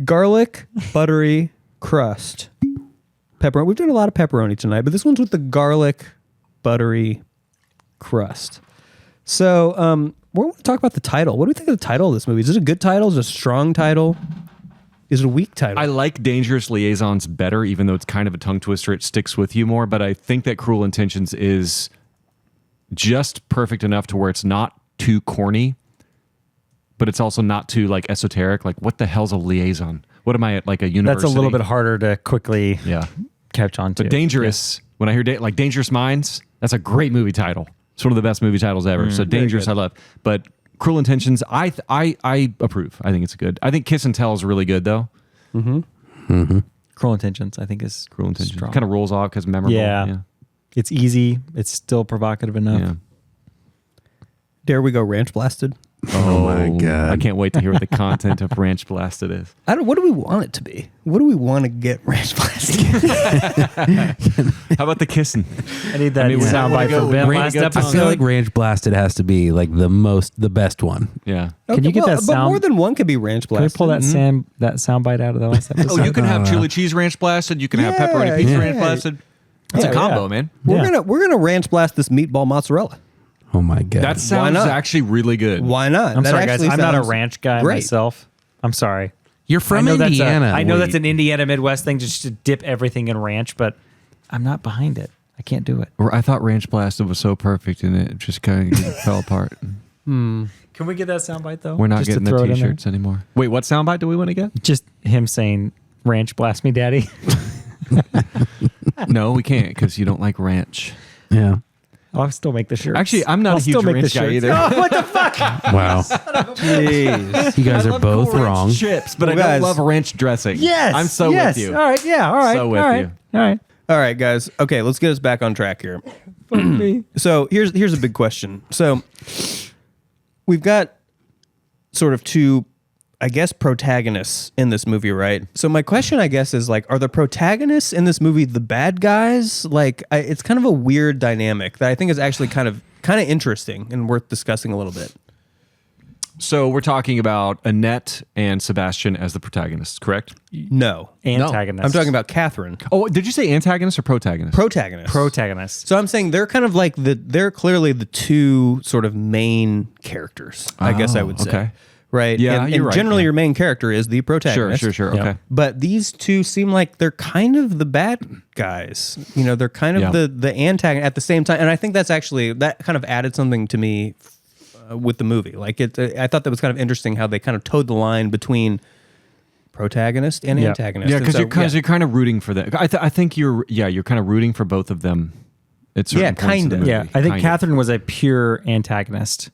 [SPEAKER 1] Garlic, buttery crust. pepperoni. We've done a lot of pepperoni tonight, but this one's with the garlic buttery crust. So we're going to talk about the title. What do we think of the title of this movie? Is it a good title? Is it a strong title? Is it a weak title?
[SPEAKER 3] I like Dangerous Liaisons better, even though it's kind of a tongue twister. It sticks with you more, but I think that Cruel Intentions is just perfect enough to where it's not too corny, but it's also not too like esoteric. Like, what the hell's a liaison? What am I at, like a university?
[SPEAKER 4] That's a little bit harder to quickly catch on to.
[SPEAKER 3] But Dangerous, when I hear like Dangerous Minds, that's a great movie title. It's one of the best movie titles ever. So Dangerous, I love. But Cruel Intentions, I approve. I think it's good. I think Kiss and Tell is really good though.
[SPEAKER 4] Cruel Intentions, I think, is
[SPEAKER 3] Cruel Intentions.
[SPEAKER 4] strong.
[SPEAKER 3] Kind of rolls off because memorable.
[SPEAKER 4] Yeah. It's easy. It's still provocative enough.
[SPEAKER 3] Yeah.
[SPEAKER 1] Dare we go ranch blasted?
[SPEAKER 2] Oh my God.
[SPEAKER 3] I can't wait to hear what the content of Ranch Blasted is.
[SPEAKER 1] What do we want it to be? What do we want to get ranch blasted?
[SPEAKER 3] How about the kissing?
[SPEAKER 4] I need that
[SPEAKER 3] I mean,
[SPEAKER 4] soundbite from Ben last
[SPEAKER 2] I
[SPEAKER 4] episode.
[SPEAKER 2] feel like Ranch Blasted has to be like the best one.
[SPEAKER 3] Yeah.
[SPEAKER 4] Can you get that
[SPEAKER 1] But
[SPEAKER 4] sound?
[SPEAKER 1] more than one could be ranch
[SPEAKER 4] Can we
[SPEAKER 1] blasted.
[SPEAKER 4] pull that soundbite out of the last episode?
[SPEAKER 3] Oh, you can have chili cheese ranch blasted. You can have pepperoni pizza ranch blasted. That's a combo, man.
[SPEAKER 1] We're gonna ranch blast this meatball mozzarella.
[SPEAKER 2] Oh my God.
[SPEAKER 3] That sounds
[SPEAKER 1] not?
[SPEAKER 3] actually really good.
[SPEAKER 1] Why not?
[SPEAKER 4] I'm
[SPEAKER 1] That
[SPEAKER 4] sorry, guys.
[SPEAKER 1] actually
[SPEAKER 4] I'm not a
[SPEAKER 1] sounds
[SPEAKER 4] ranch guy
[SPEAKER 1] great.
[SPEAKER 4] myself. I'm sorry.
[SPEAKER 2] You're from
[SPEAKER 4] I know
[SPEAKER 2] Indiana.
[SPEAKER 4] I know
[SPEAKER 2] Wait.
[SPEAKER 4] that's an Indiana Midwest thing, just to dip everything in ranch, but I'm not behind it. I can't do it.
[SPEAKER 3] I thought Ranch Blasted was so perfect and it just kind of fell apart.
[SPEAKER 4] Can we get that soundbite though?
[SPEAKER 3] We're not
[SPEAKER 4] Just to
[SPEAKER 3] getting the
[SPEAKER 4] throw it in
[SPEAKER 3] t-shirts anymore. Wait, what soundbite do we want to get?
[SPEAKER 4] there? Just him saying, "Ranch blast me, daddy."
[SPEAKER 3] No, we can't because you don't like ranch.
[SPEAKER 2] Yeah.
[SPEAKER 4] I'll still make the shirt.
[SPEAKER 3] Actually, I'm not a huge ranch guy either.
[SPEAKER 4] Oh, what the fuck?
[SPEAKER 2] Wow.
[SPEAKER 1] Jeez.
[SPEAKER 2] You guys are both
[SPEAKER 3] Cool Ranch
[SPEAKER 2] wrong.
[SPEAKER 3] chips, but
[SPEAKER 1] Well,
[SPEAKER 3] I
[SPEAKER 1] guys.
[SPEAKER 3] don't love ranch dressing.
[SPEAKER 4] Yes.
[SPEAKER 3] I'm so
[SPEAKER 4] yes.
[SPEAKER 3] with you.
[SPEAKER 4] All right. Yeah. All right.
[SPEAKER 3] So with
[SPEAKER 4] all right.
[SPEAKER 3] you.
[SPEAKER 4] All right.
[SPEAKER 1] All right, guys. Okay, let's get us back on track here. So here's a big question. So we've got sort of two, I guess, protagonists in this movie, right? So my question, I guess, is like, are the protagonists in this movie the bad guys? Like, it's kind of a weird dynamic that I think is actually kind of interesting and worth discussing a little bit.
[SPEAKER 3] So we're talking about Annette and Sebastian as the protagonists, correct?
[SPEAKER 1] No.
[SPEAKER 4] Antagonist.
[SPEAKER 1] I'm talking about Kathryn.
[SPEAKER 3] Oh, did you say antagonist or protagonist?
[SPEAKER 1] Protagonist.
[SPEAKER 4] protagonist.
[SPEAKER 1] So I'm saying they're kind of like they're clearly the two sort of main characters, I guess I would say.
[SPEAKER 3] okay.
[SPEAKER 1] Right?
[SPEAKER 3] Yeah,
[SPEAKER 1] and
[SPEAKER 3] you're right,
[SPEAKER 1] generally
[SPEAKER 3] yeah.
[SPEAKER 1] your main character is the protagonist.
[SPEAKER 3] Sure.
[SPEAKER 4] Yeah.
[SPEAKER 3] Okay.
[SPEAKER 1] But these two seem like they're kind of the bad guys. You know, they're kind of
[SPEAKER 3] Yeah.
[SPEAKER 1] the antagonist at the same time. And I think that's actually, that kind of added something to me with the movie. Like I thought that was kind of interesting how they kind of towed the line between protagonist and
[SPEAKER 4] Yeah.
[SPEAKER 1] antagonist.
[SPEAKER 3] Yeah,
[SPEAKER 1] And
[SPEAKER 3] because
[SPEAKER 1] so,
[SPEAKER 3] you're kind of rooting for them. I think you're kind of rooting for both of them. At certain
[SPEAKER 1] Yeah,
[SPEAKER 3] points in
[SPEAKER 1] kinda.
[SPEAKER 3] the movie.
[SPEAKER 4] Yeah. I think
[SPEAKER 3] Kind of.
[SPEAKER 4] Kathryn was a pure antagonist,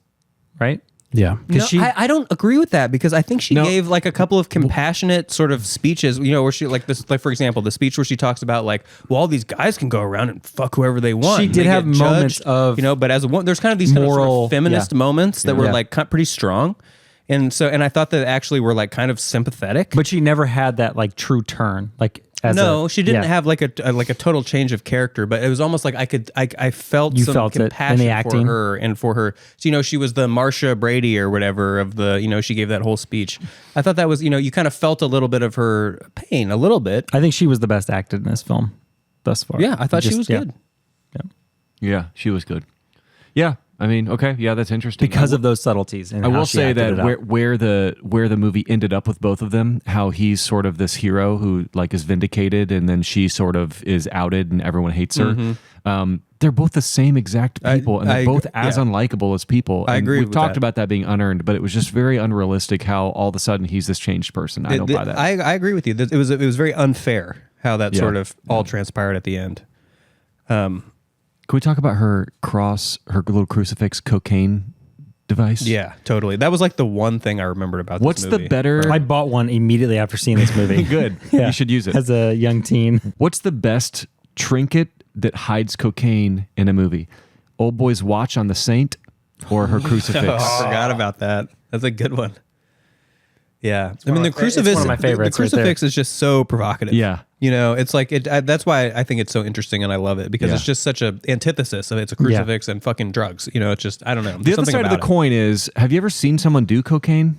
[SPEAKER 4] right?
[SPEAKER 2] Yeah.
[SPEAKER 1] No,
[SPEAKER 4] she-
[SPEAKER 1] I don't agree with that because I think she
[SPEAKER 3] No.
[SPEAKER 1] gave like a couple of compassionate sort of speeches, you know, where she like this, like for example, the speech where she talks about like, well, all these guys can go around and fuck whoever they want.
[SPEAKER 4] She
[SPEAKER 1] and
[SPEAKER 4] did
[SPEAKER 1] they
[SPEAKER 4] have
[SPEAKER 1] get
[SPEAKER 4] moments
[SPEAKER 1] judged,
[SPEAKER 4] of
[SPEAKER 1] you know, but as a woman, there's kind of these kind of, sort
[SPEAKER 4] moral-
[SPEAKER 1] of feminist
[SPEAKER 4] yeah.
[SPEAKER 1] moments that were
[SPEAKER 4] Yeah.
[SPEAKER 1] like pretty strong, and I thought that actually were like kind of sympathetic.
[SPEAKER 4] But she never had that like true turn. Like as
[SPEAKER 1] no,
[SPEAKER 4] a,
[SPEAKER 1] she didn't
[SPEAKER 4] yeah.
[SPEAKER 1] have like a total change of character, but it was almost like I felt
[SPEAKER 4] You
[SPEAKER 1] some
[SPEAKER 4] felt it in the
[SPEAKER 1] compassion for
[SPEAKER 4] acting?
[SPEAKER 1] her and for her. So, you know, she was the Marsha Brady or whatever of the, you know, she gave that whole speech. I thought that was, you know, you kind of felt a little bit of her pain, a little bit.
[SPEAKER 4] I think she was the best acted in this film thus far.
[SPEAKER 1] Yeah, I thought she was
[SPEAKER 4] yeah.
[SPEAKER 1] good.
[SPEAKER 3] Yeah, she was good. Yeah, I mean, okay, yeah, that's interesting.
[SPEAKER 4] Because of those subtleties. And
[SPEAKER 3] I
[SPEAKER 4] how
[SPEAKER 3] will
[SPEAKER 4] she
[SPEAKER 3] say
[SPEAKER 4] acted
[SPEAKER 3] that
[SPEAKER 4] it out.
[SPEAKER 3] where the movie ended up with both of them, how he's sort of this hero who like is vindicated, and then she sort of is outed, and everyone hates her. They're both the same exact people, and they're both as unlikable as people.
[SPEAKER 1] I
[SPEAKER 3] And
[SPEAKER 1] agree
[SPEAKER 3] We've
[SPEAKER 1] with
[SPEAKER 3] talked
[SPEAKER 1] that.
[SPEAKER 3] about that being unearned, but it was just very unrealistic how all of a sudden he's this changed person. I don't buy that.
[SPEAKER 1] I agree with you. It was very unfair how that
[SPEAKER 3] Yeah.
[SPEAKER 1] sort of all transpired at the end.
[SPEAKER 3] Can we talk about her little crucifix cocaine device?
[SPEAKER 1] Yeah, totally. That was like the one thing I remembered about this
[SPEAKER 3] What's
[SPEAKER 1] movie.
[SPEAKER 3] the better?
[SPEAKER 4] I bought one immediately after seeing this movie.
[SPEAKER 3] Good.
[SPEAKER 4] Yeah.
[SPEAKER 3] You should use it.
[SPEAKER 4] As a young teen.
[SPEAKER 3] What's the best trinket that hides cocaine in a movie? Old boy's watch on the saint or her crucifix?
[SPEAKER 1] Oh, I forgot about that. That's a good one. Yeah, I mean
[SPEAKER 4] one
[SPEAKER 1] the
[SPEAKER 4] of my-
[SPEAKER 1] crucifix.
[SPEAKER 4] it's one of my favorites
[SPEAKER 1] The
[SPEAKER 4] right there.
[SPEAKER 1] crucifix is just so provocative.
[SPEAKER 3] Yeah.
[SPEAKER 1] you know, it's like that's why I think it's so interesting and I love it because
[SPEAKER 3] Yeah.
[SPEAKER 1] it's just such a antithesis of it's a crucifix and fucking drugs. You know, it's just I don't know.
[SPEAKER 3] The other side of the coin is: have you ever seen someone do cocaine?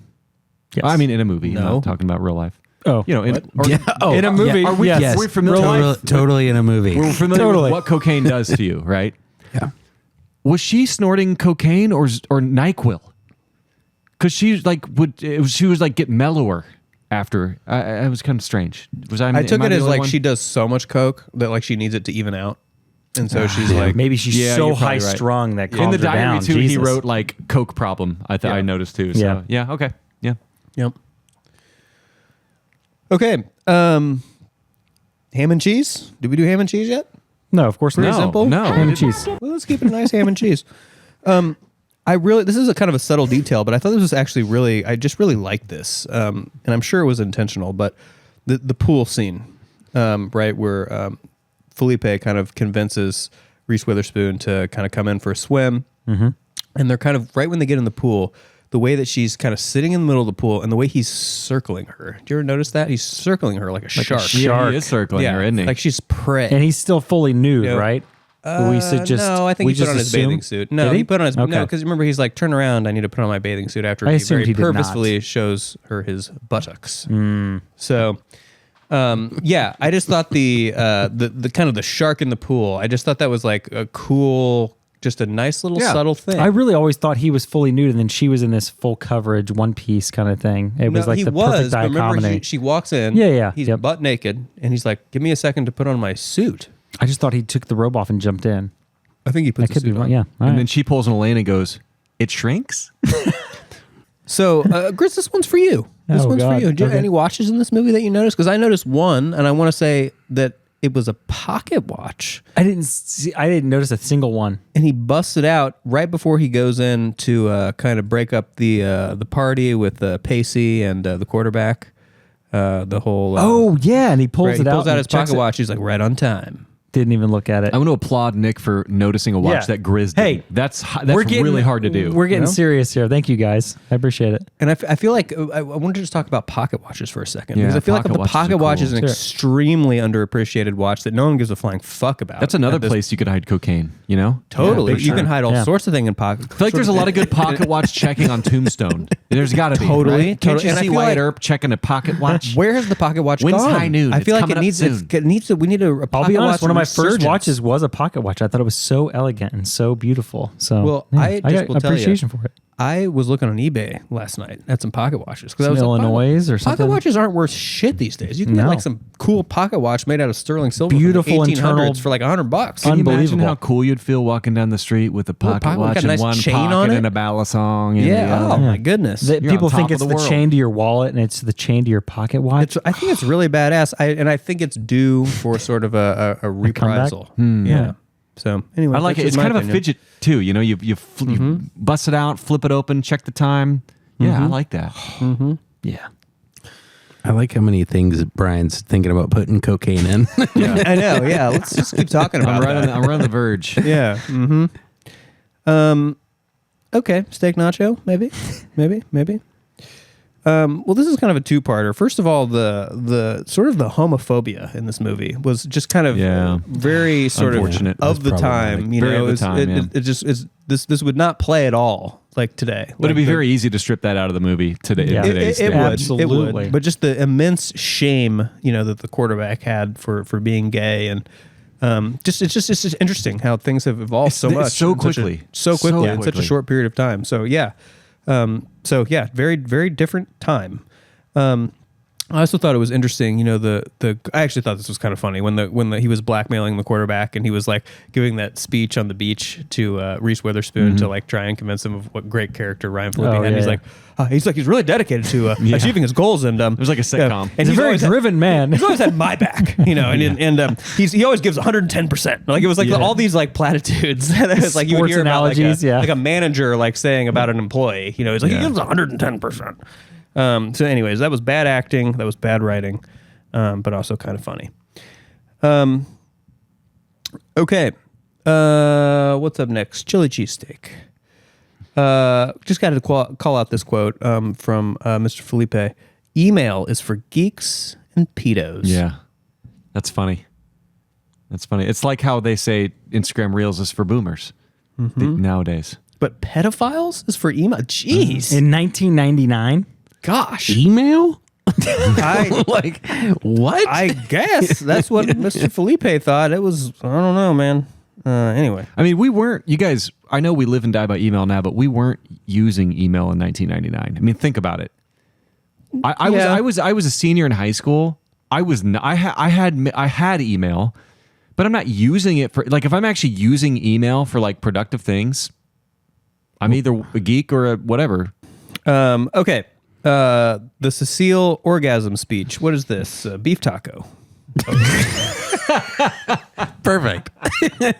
[SPEAKER 4] Yes.
[SPEAKER 3] I mean, in a movie. I'm
[SPEAKER 1] No.
[SPEAKER 3] not talking about real life.
[SPEAKER 4] Oh,
[SPEAKER 3] You know, in
[SPEAKER 4] in a movie.
[SPEAKER 3] Are we,
[SPEAKER 4] yes.
[SPEAKER 3] are we familiar?
[SPEAKER 2] Totally in a movie.
[SPEAKER 3] We're familiar
[SPEAKER 4] Totally.
[SPEAKER 3] with what cocaine does to you, right?
[SPEAKER 2] Yeah.
[SPEAKER 3] Was she snorting cocaine or NyQuil? Because she was like get mellower after. It was kind of strange.
[SPEAKER 1] I took it as like she does so much coke that like she needs it to even out, and so she's like
[SPEAKER 4] maybe she's
[SPEAKER 3] Yeah,
[SPEAKER 4] so
[SPEAKER 3] you're probably
[SPEAKER 4] high
[SPEAKER 3] right.
[SPEAKER 4] strung that calms
[SPEAKER 3] in the
[SPEAKER 4] her
[SPEAKER 3] diary
[SPEAKER 4] down.
[SPEAKER 3] too. He
[SPEAKER 4] Jesus.
[SPEAKER 3] wrote like coke problem. I noticed too. So
[SPEAKER 4] Yeah.
[SPEAKER 3] okay, yeah.
[SPEAKER 1] Yep. Okay. Ham and cheese. Did we do ham and cheese yet?
[SPEAKER 4] No, of course not.
[SPEAKER 1] Pretty simple.
[SPEAKER 3] no.
[SPEAKER 4] Ham and cheese.
[SPEAKER 1] Well, let's keep it a nice ham and cheese. This is a kind of a subtle detail, but I thought this was actually I just really liked this. And I'm sure it was intentional, but the pool scene, right, where Phillippe kind of convinces Reese Witherspoon to kind of come in for a swim. Mm-hmm. And they're kind of, right when they get in the pool, the way that she's kind of sitting in the middle of the pool and the way he's circling her. Do you ever notice that? He's circling her like a shark.
[SPEAKER 3] Yeah, he is circling her, isn't he?
[SPEAKER 1] Like she's prey.
[SPEAKER 4] And he's still fully nude,
[SPEAKER 1] Yeah.
[SPEAKER 4] right?
[SPEAKER 1] No, I think he put on his bathing suit. No,
[SPEAKER 4] Did
[SPEAKER 1] he put on his
[SPEAKER 4] Okay.
[SPEAKER 1] no, because remember he's like, turn around, I need to put on my bathing suit after
[SPEAKER 4] I
[SPEAKER 1] he
[SPEAKER 4] assumed
[SPEAKER 1] very
[SPEAKER 4] he did not.
[SPEAKER 1] purposefully shows her his buttocks. So yeah, I just thought the kind of the shark in the pool, I just thought that was like a cool, just a nice little subtle thing.
[SPEAKER 4] I really always thought he was fully nude, and then she was in this full coverage, one piece kind of thing. It was like
[SPEAKER 1] he
[SPEAKER 4] the
[SPEAKER 1] was,
[SPEAKER 4] perfect
[SPEAKER 1] but remember
[SPEAKER 4] dichotomy.
[SPEAKER 1] she walks in,
[SPEAKER 4] Yeah.
[SPEAKER 1] he's
[SPEAKER 4] Yep.
[SPEAKER 1] butt naked, and he's like, give me a second to put on my suit.
[SPEAKER 4] I just thought he took the robe off and jumped in.
[SPEAKER 1] I think he puts
[SPEAKER 4] I
[SPEAKER 1] the
[SPEAKER 4] could be
[SPEAKER 1] suit
[SPEAKER 4] wrong.
[SPEAKER 1] on.
[SPEAKER 4] Yeah. All
[SPEAKER 3] And
[SPEAKER 4] right.
[SPEAKER 3] then she pulls an Elaine and goes, "It shrinks."
[SPEAKER 1] So, Gris, this one's for you. This
[SPEAKER 4] Oh,
[SPEAKER 1] one's for
[SPEAKER 4] God.
[SPEAKER 1] you. Do you have
[SPEAKER 4] Okay.
[SPEAKER 1] any watches in this movie that you noticed? Because I noticed one, and I want to say that it was a pocket watch,
[SPEAKER 4] I didn't notice a single one.
[SPEAKER 1] and he busts it out right before he goes in to kind of break up the party with Pacey and the quarterback. The whole
[SPEAKER 4] Oh yeah, and he pulls
[SPEAKER 1] right,
[SPEAKER 4] it
[SPEAKER 1] he
[SPEAKER 4] out.
[SPEAKER 1] pulls out
[SPEAKER 4] and
[SPEAKER 1] his
[SPEAKER 4] checks
[SPEAKER 1] pocket
[SPEAKER 4] it.
[SPEAKER 1] watch. He's like, right on time.
[SPEAKER 4] Didn't even look at it.
[SPEAKER 3] I want to applaud Nick for noticing a watch
[SPEAKER 4] Yeah.
[SPEAKER 3] that Gris did.
[SPEAKER 4] Hey,
[SPEAKER 3] that's
[SPEAKER 4] We're getting-
[SPEAKER 3] really hard to do.
[SPEAKER 4] We're getting
[SPEAKER 1] you know?
[SPEAKER 4] serious here. Thank you guys. I appreciate it.
[SPEAKER 1] And I feel like I wanted to just talk about pocket watches for a second, because
[SPEAKER 3] Yeah,
[SPEAKER 1] I feel like
[SPEAKER 3] pocket
[SPEAKER 1] the
[SPEAKER 3] watches
[SPEAKER 1] pocket
[SPEAKER 3] are
[SPEAKER 1] watch
[SPEAKER 3] cool.
[SPEAKER 1] is an
[SPEAKER 4] Sure.
[SPEAKER 1] extremely underappreciated watch that no one gives a flying fuck about.
[SPEAKER 3] That's another
[SPEAKER 1] At this-
[SPEAKER 3] place you could hide cocaine. You know,
[SPEAKER 1] Totally,
[SPEAKER 4] big
[SPEAKER 1] you can
[SPEAKER 4] time.
[SPEAKER 1] hide all
[SPEAKER 4] Yeah.
[SPEAKER 1] sorts of things in pocket.
[SPEAKER 3] I feel like there's a lot of good pocket watch checking on Tombstone. There's got to be.
[SPEAKER 1] Totally,
[SPEAKER 3] right? Can't
[SPEAKER 1] totally.
[SPEAKER 3] you
[SPEAKER 1] And I
[SPEAKER 3] see
[SPEAKER 1] feel
[SPEAKER 3] Wyatt
[SPEAKER 1] like-
[SPEAKER 3] Earp checking a pocket watch?
[SPEAKER 1] Where has the pocket watch
[SPEAKER 3] When's
[SPEAKER 1] gone?
[SPEAKER 3] high noon?
[SPEAKER 1] I feel
[SPEAKER 3] It's
[SPEAKER 1] like it
[SPEAKER 3] coming up
[SPEAKER 1] needs.
[SPEAKER 3] soon.
[SPEAKER 1] It needs to. We need a
[SPEAKER 4] I'll
[SPEAKER 1] pocket
[SPEAKER 4] be honest.
[SPEAKER 1] watch
[SPEAKER 4] One of my first
[SPEAKER 1] resurgence.
[SPEAKER 4] watches was a pocket watch. I thought it was so elegant and so beautiful. So
[SPEAKER 1] Well,
[SPEAKER 4] yeah,
[SPEAKER 1] I just
[SPEAKER 4] got
[SPEAKER 1] will tell you,
[SPEAKER 4] appreciation for it.
[SPEAKER 1] I was looking on eBay last night at some pocket watches because I
[SPEAKER 4] Some
[SPEAKER 1] was like,
[SPEAKER 4] Illinois or something?
[SPEAKER 1] Pocket watches aren't worth shit these days. You can get
[SPEAKER 4] No.
[SPEAKER 1] like some cool pocket watch made out of sterling silver,
[SPEAKER 4] Beautiful
[SPEAKER 1] from the 1800s
[SPEAKER 4] internal-
[SPEAKER 1] for like $100.
[SPEAKER 3] Can you imagine
[SPEAKER 4] Unbelievable.
[SPEAKER 3] how cool you'd feel walking down the street with a pocket
[SPEAKER 1] pocket watch,
[SPEAKER 3] watch
[SPEAKER 1] got a
[SPEAKER 3] and
[SPEAKER 1] nice
[SPEAKER 3] one
[SPEAKER 1] chain
[SPEAKER 3] pocket
[SPEAKER 1] on it?
[SPEAKER 3] and a balisong? And
[SPEAKER 1] Yeah.
[SPEAKER 3] the
[SPEAKER 1] Oh
[SPEAKER 3] other?
[SPEAKER 1] my goodness.
[SPEAKER 4] That
[SPEAKER 3] You're on
[SPEAKER 4] people
[SPEAKER 3] top
[SPEAKER 4] think
[SPEAKER 3] of
[SPEAKER 4] it's
[SPEAKER 3] the
[SPEAKER 4] the
[SPEAKER 3] world.
[SPEAKER 4] chain to your wallet and it's the chain to your pocket watch.
[SPEAKER 1] I think it's really badass. I think it's due for sort of a reprisal. Yeah. So anyway,
[SPEAKER 3] I like
[SPEAKER 1] that's
[SPEAKER 3] it. It's
[SPEAKER 1] just my
[SPEAKER 3] kind of a
[SPEAKER 1] opinion.
[SPEAKER 3] fidget too. You know, you bust it out, flip it open, check the time. Yeah, I like that.
[SPEAKER 4] yeah.
[SPEAKER 2] I like how many things Brian's thinking about putting cocaine in.
[SPEAKER 1] I know. Yeah. Let's just keep talking about that.
[SPEAKER 3] I'm right on the verge.
[SPEAKER 1] Yeah. Okay. Steak nacho, maybe. Well, this is kind of a two-parter. First of all, the sort of the homophobia in this movie was just kind of
[SPEAKER 3] Yeah.
[SPEAKER 1] very sort of
[SPEAKER 3] Unfortunate.
[SPEAKER 1] of the
[SPEAKER 2] That's
[SPEAKER 1] time.
[SPEAKER 2] problematic.
[SPEAKER 1] You
[SPEAKER 3] Very
[SPEAKER 1] know,
[SPEAKER 3] of the
[SPEAKER 1] it's-
[SPEAKER 3] time, yeah.
[SPEAKER 1] it just is. This would not play at all like today.
[SPEAKER 3] But it'd be
[SPEAKER 1] Like the-
[SPEAKER 3] very easy to strip that out of the movie today.
[SPEAKER 4] Yeah.
[SPEAKER 3] In today's
[SPEAKER 1] It
[SPEAKER 3] day.
[SPEAKER 1] would,
[SPEAKER 4] Absolutely.
[SPEAKER 1] but just the immense shame, you know, that the quarterback had for being gay, and it's just interesting how things have evolved so
[SPEAKER 3] It's
[SPEAKER 1] much,
[SPEAKER 3] so
[SPEAKER 1] in such a-
[SPEAKER 3] quickly.
[SPEAKER 1] so quickly,
[SPEAKER 3] So
[SPEAKER 1] in such a
[SPEAKER 3] quickly.
[SPEAKER 1] short period of time. So yeah, very very different time. I also thought it was interesting, you know, I actually thought this was kind of funny when he was blackmailing the quarterback and he was like giving that speech on the beach to Reese Witherspoon to like try and convince him of what great character Ryan Phillippe had.
[SPEAKER 4] yeah,
[SPEAKER 1] And
[SPEAKER 4] yeah.
[SPEAKER 1] he's like he's really dedicated to achieving his goals, and it
[SPEAKER 3] was like a sitcom.
[SPEAKER 1] And
[SPEAKER 4] He's a very driven man.
[SPEAKER 1] He's always had my back, you know, and he always gives 110%. Like it was like all these like platitudes that it was like you would
[SPEAKER 4] Sports
[SPEAKER 1] hear about
[SPEAKER 4] analogies,
[SPEAKER 1] like a manager like saying about an employee. You know, he's like he gives 110%. So anyways, that was bad acting, that was bad writing, but also kind of funny. Okay. What's up next? Chili cheesesteak. Just got to call out this quote from Mr. Phillippe. Email is for geeks and pedos.
[SPEAKER 3] Yeah, that's funny. That's funny. It's like how they say Instagram Reels is for boomers nowadays.
[SPEAKER 1] But pedophiles is for email. Jeez.
[SPEAKER 4] In 1999,
[SPEAKER 1] Gosh.
[SPEAKER 2] Email? Like, what?
[SPEAKER 1] I guess that's what Mr. Phillippe thought. It was, I don't know, man. Anyway.
[SPEAKER 3] I mean, we weren't, you guys, I know we live and die by email now, but we weren't using email in 1999. I mean, think about it. I was a senior in high school. I had email, but I'm not using it for, like, if I'm actually using email for like productive things, I'm either a geek or a whatever.
[SPEAKER 1] Okay. The Cecile orgasm speech. What is this? Beef taco.
[SPEAKER 2] Perfect.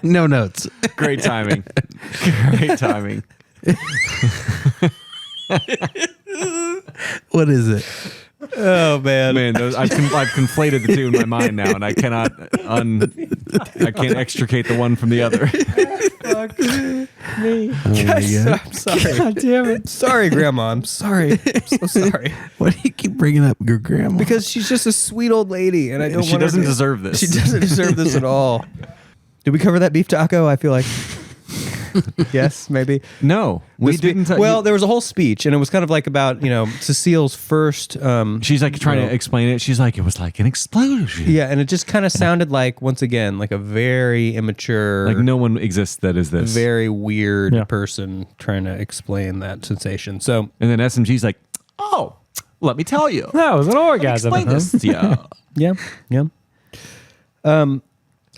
[SPEAKER 2] No notes.
[SPEAKER 3] Great timing. Great timing.
[SPEAKER 2] What is it?
[SPEAKER 1] Oh man,
[SPEAKER 3] I've conflated the two in my mind now, and I cannot I can't extricate the one from the other.
[SPEAKER 1] Fuck me.
[SPEAKER 2] God.
[SPEAKER 1] I'm sorry.
[SPEAKER 4] God damn it.
[SPEAKER 1] Sorry, Grandma. I'm sorry. I'm so sorry.
[SPEAKER 2] Why do you keep bringing up your grandma?
[SPEAKER 1] Because she's just a sweet old lady, and I don't.
[SPEAKER 3] She doesn't deserve this.
[SPEAKER 1] She doesn't deserve this at all. Did we cover that beef taco? I feel like. Yes, maybe.
[SPEAKER 3] No, we didn't.
[SPEAKER 1] Well, there was a whole speech, and it was kind of like about Cecile's first.
[SPEAKER 3] She's like trying to explain it. She's like, it was like an explosion.
[SPEAKER 1] Yeah, and it just kind of sounded like, once again, like a very immature,
[SPEAKER 3] Like no one exists that is this.
[SPEAKER 1] very weird person trying to explain that sensation. So,
[SPEAKER 3] And then SMG's like, oh, let me tell you.
[SPEAKER 4] That was an orgasm.
[SPEAKER 3] Explain this to you.
[SPEAKER 1] yeah.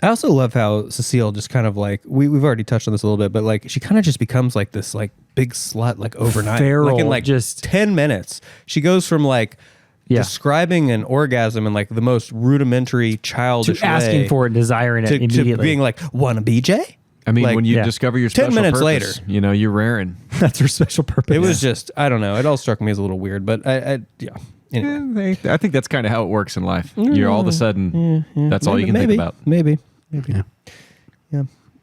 [SPEAKER 1] I also love how Cecile just kind of like we've already touched on this a little bit, but like she kind of just becomes like this like big slut like overnight,
[SPEAKER 4] Feral,
[SPEAKER 1] like in like
[SPEAKER 4] just
[SPEAKER 1] 10 minutes. She goes from like describing an orgasm in like the most rudimentary childish
[SPEAKER 4] to asking
[SPEAKER 1] way
[SPEAKER 4] for it, desiring it
[SPEAKER 1] to
[SPEAKER 4] immediately.
[SPEAKER 1] being like, "Want a BJ?"
[SPEAKER 3] I mean,
[SPEAKER 1] Like,
[SPEAKER 3] when you
[SPEAKER 4] yeah.
[SPEAKER 3] discover your
[SPEAKER 1] 10
[SPEAKER 3] special
[SPEAKER 1] minutes
[SPEAKER 3] purpose,
[SPEAKER 1] later.
[SPEAKER 3] you're raring.
[SPEAKER 4] That's her special purpose.
[SPEAKER 1] It was just I don't know. It all struck me as a little weird, but I Anyway.
[SPEAKER 3] I think that's kind of how it works in life. You're all of a sudden, that's all you can think about.
[SPEAKER 1] Maybe.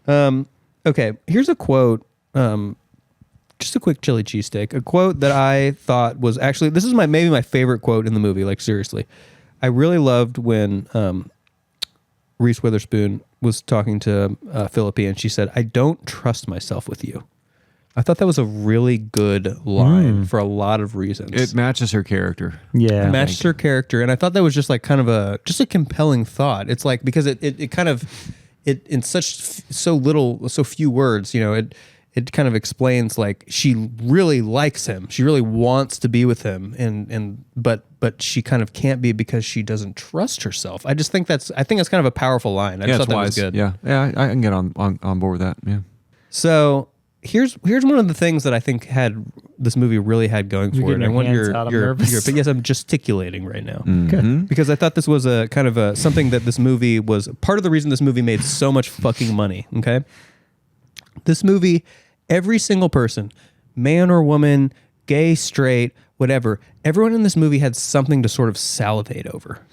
[SPEAKER 1] Yeah. Okay. Here's a quote. Just a quick chili cheesesteak. A quote that I thought was actually, this is maybe my favorite quote in the movie. Like seriously, I really loved when Reese Witherspoon was talking to Phillippe, and she said, "I don't trust myself with you." I thought that was a really good line for a lot of reasons.
[SPEAKER 3] It matches her character.
[SPEAKER 4] Yeah.
[SPEAKER 1] It matched her character, and I thought that was just like kind of a compelling thought. It's like because it kind of in so few words, it kind of explains like she really likes him. She really wants to be with him, but she kind of can't be because she doesn't trust herself. I think that's kind of a powerful line. I just thought that was good.
[SPEAKER 3] Yeah, I can get on board with that. Yeah.
[SPEAKER 1] So here's one of the things that I think this movie really had going for it.
[SPEAKER 4] Getting
[SPEAKER 1] I want
[SPEAKER 4] hands out, I'm nervous.
[SPEAKER 1] but yes, I'm gesticulating right now.
[SPEAKER 4] Good.
[SPEAKER 1] Because I thought this was a kind of something that this movie was part of the reason this movie made so much fucking money. Okay. This movie, every single person, man or woman, gay, straight, whatever, everyone in this movie had something to sort of salivate over.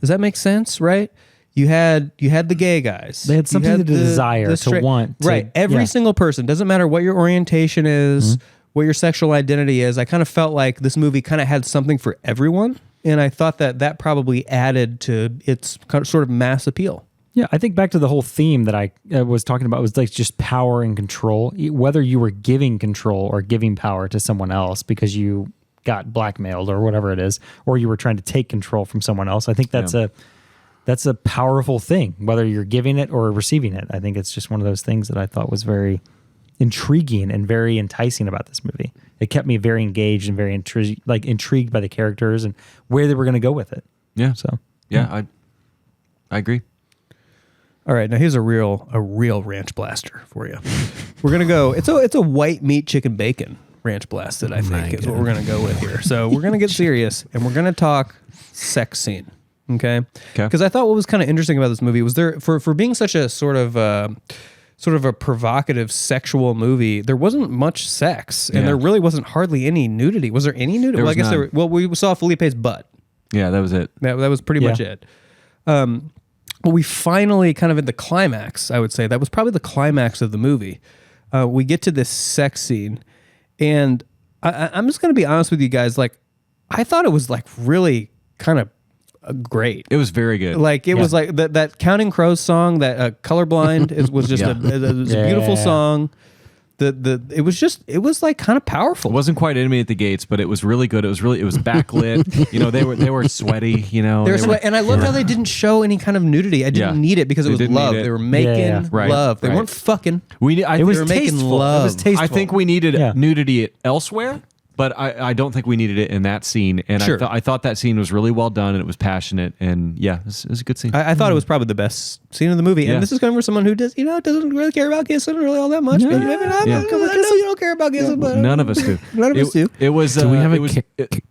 [SPEAKER 1] Does that make sense? Right? You had the gay guys.
[SPEAKER 4] They had something to desire, to want.
[SPEAKER 1] Right. Every single person, doesn't matter what your orientation is, what your sexual identity is. I kind of felt like this movie kind of had something for everyone. And I thought that probably added to its kind of sort of mass appeal.
[SPEAKER 4] Yeah, I think back to the whole theme that I was talking about was like just power and control. Whether you were giving control or giving power to someone else because you got blackmailed or whatever it is, or you were trying to take control from someone else. I think that's a powerful thing, whether you're giving it or receiving it. I think it's just one of those things that I thought was very intriguing and very enticing about this movie. It kept me very engaged and very intrigued by the characters and where they were going to go with it.
[SPEAKER 3] Yeah.
[SPEAKER 4] So
[SPEAKER 3] yeah, I agree.
[SPEAKER 1] All right, now here's a real ranch blaster for you. We're gonna go. It's a white meat chicken bacon ranch blasted. I think is what we're gonna go with here. So we're gonna get serious and we're gonna talk sex scene. Okay. Because I thought what was kind of interesting about this movie was there for being such a sort of a provocative sexual movie. There wasn't much sex, and there really wasn't hardly any nudity. Was there any nudity? Well, I guess we saw Philippe's butt.
[SPEAKER 3] Yeah, that was it.
[SPEAKER 1] That was pretty much it. Well, we finally kind of at the climax, I would say. That was probably the climax of the movie. We get to this sex scene, and I'm just going to be honest with you guys. Like, I thought it was like really kind of great.
[SPEAKER 3] It was very good.
[SPEAKER 1] Like, it was like that Counting Crows song, that Colorblind was just a beautiful song. it was like kind of powerful.
[SPEAKER 3] It wasn't quite Enemy at the Gates, but it was really good. It was backlit. They were sweaty.
[SPEAKER 1] And I loved how they didn't show any kind of nudity. I didn't need it because it was love. They were making love. They weren't fucking.
[SPEAKER 4] It was making love. It was tasteful.
[SPEAKER 3] I think we needed nudity elsewhere. But I don't think we needed it in that scene. And I thought that scene was really well done and it was passionate. And yeah, it was a good scene.
[SPEAKER 1] I thought it was probably the best scene of the movie. And this is coming from someone who doesn't really care about kissing really all that much. I know you don't care about kissing, but
[SPEAKER 3] none of us do.
[SPEAKER 1] None of us do.
[SPEAKER 3] It was.
[SPEAKER 2] Do we have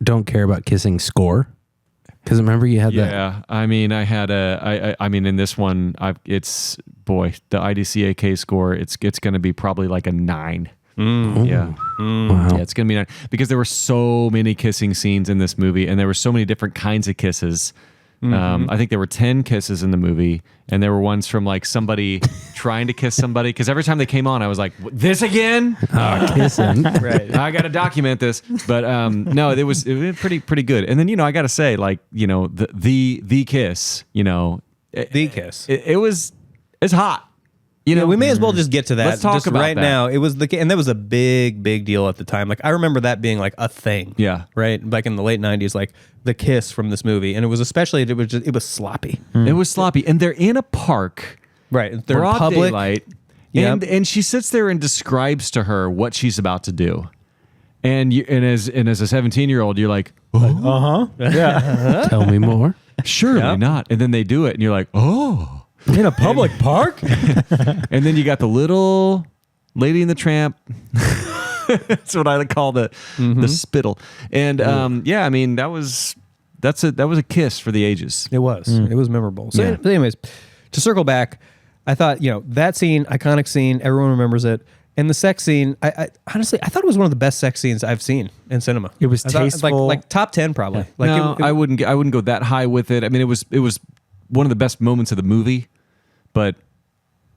[SPEAKER 2] don't care about kissing score? Because remember you had that.
[SPEAKER 3] Yeah, I mean, I had in this one, the IDCAK score. It's going to be probably like a 9.
[SPEAKER 2] Wow.
[SPEAKER 3] Yeah, it's gonna be 9 because there were so many kissing scenes in this movie, and there were so many different kinds of kisses. I think there were 10 kisses in the movie, and there were ones from like somebody trying to kiss somebody. Because every time they came on, I was like, "This again?
[SPEAKER 2] Kissing."
[SPEAKER 3] Right? I got to document this." But no, it was pretty good. And then I got to say, like the kiss,
[SPEAKER 1] The kiss.
[SPEAKER 3] It's hot.
[SPEAKER 1] We may as well just get to that.
[SPEAKER 3] Let's talk
[SPEAKER 1] just
[SPEAKER 3] about
[SPEAKER 1] right
[SPEAKER 3] that.
[SPEAKER 1] now. It was and that was a big deal at the time. Like I remember that being like a thing.
[SPEAKER 3] Yeah.
[SPEAKER 1] Right. Back in the late 90s, like the kiss from this movie, and it was sloppy.
[SPEAKER 3] It was sloppy, and they're in a park.
[SPEAKER 1] Right. They're
[SPEAKER 3] Broad
[SPEAKER 1] in public.
[SPEAKER 3] daylight.
[SPEAKER 1] Yep.
[SPEAKER 3] And she sits there and describes to her what she's about to do. And as a 17-year-old, you're like,
[SPEAKER 2] Tell me more.
[SPEAKER 3] surely not. And then they do it, and you're like, oh.
[SPEAKER 4] In a public park?
[SPEAKER 3] And then you got the little Lady and the Tramp. That's what I call the spittle. And I mean that was a kiss for the ages.
[SPEAKER 1] It was. It was memorable. So, anyways, to circle back, I thought that scene, iconic scene, everyone remembers it. And the sex scene, I honestly thought it was one of the best sex scenes I've seen in cinema.
[SPEAKER 4] It was tasteful,
[SPEAKER 1] like top 10 probably.
[SPEAKER 4] Yeah.
[SPEAKER 1] Like
[SPEAKER 3] No, I wouldn't go that high with it. I mean, it was one of the best moments of the movie, but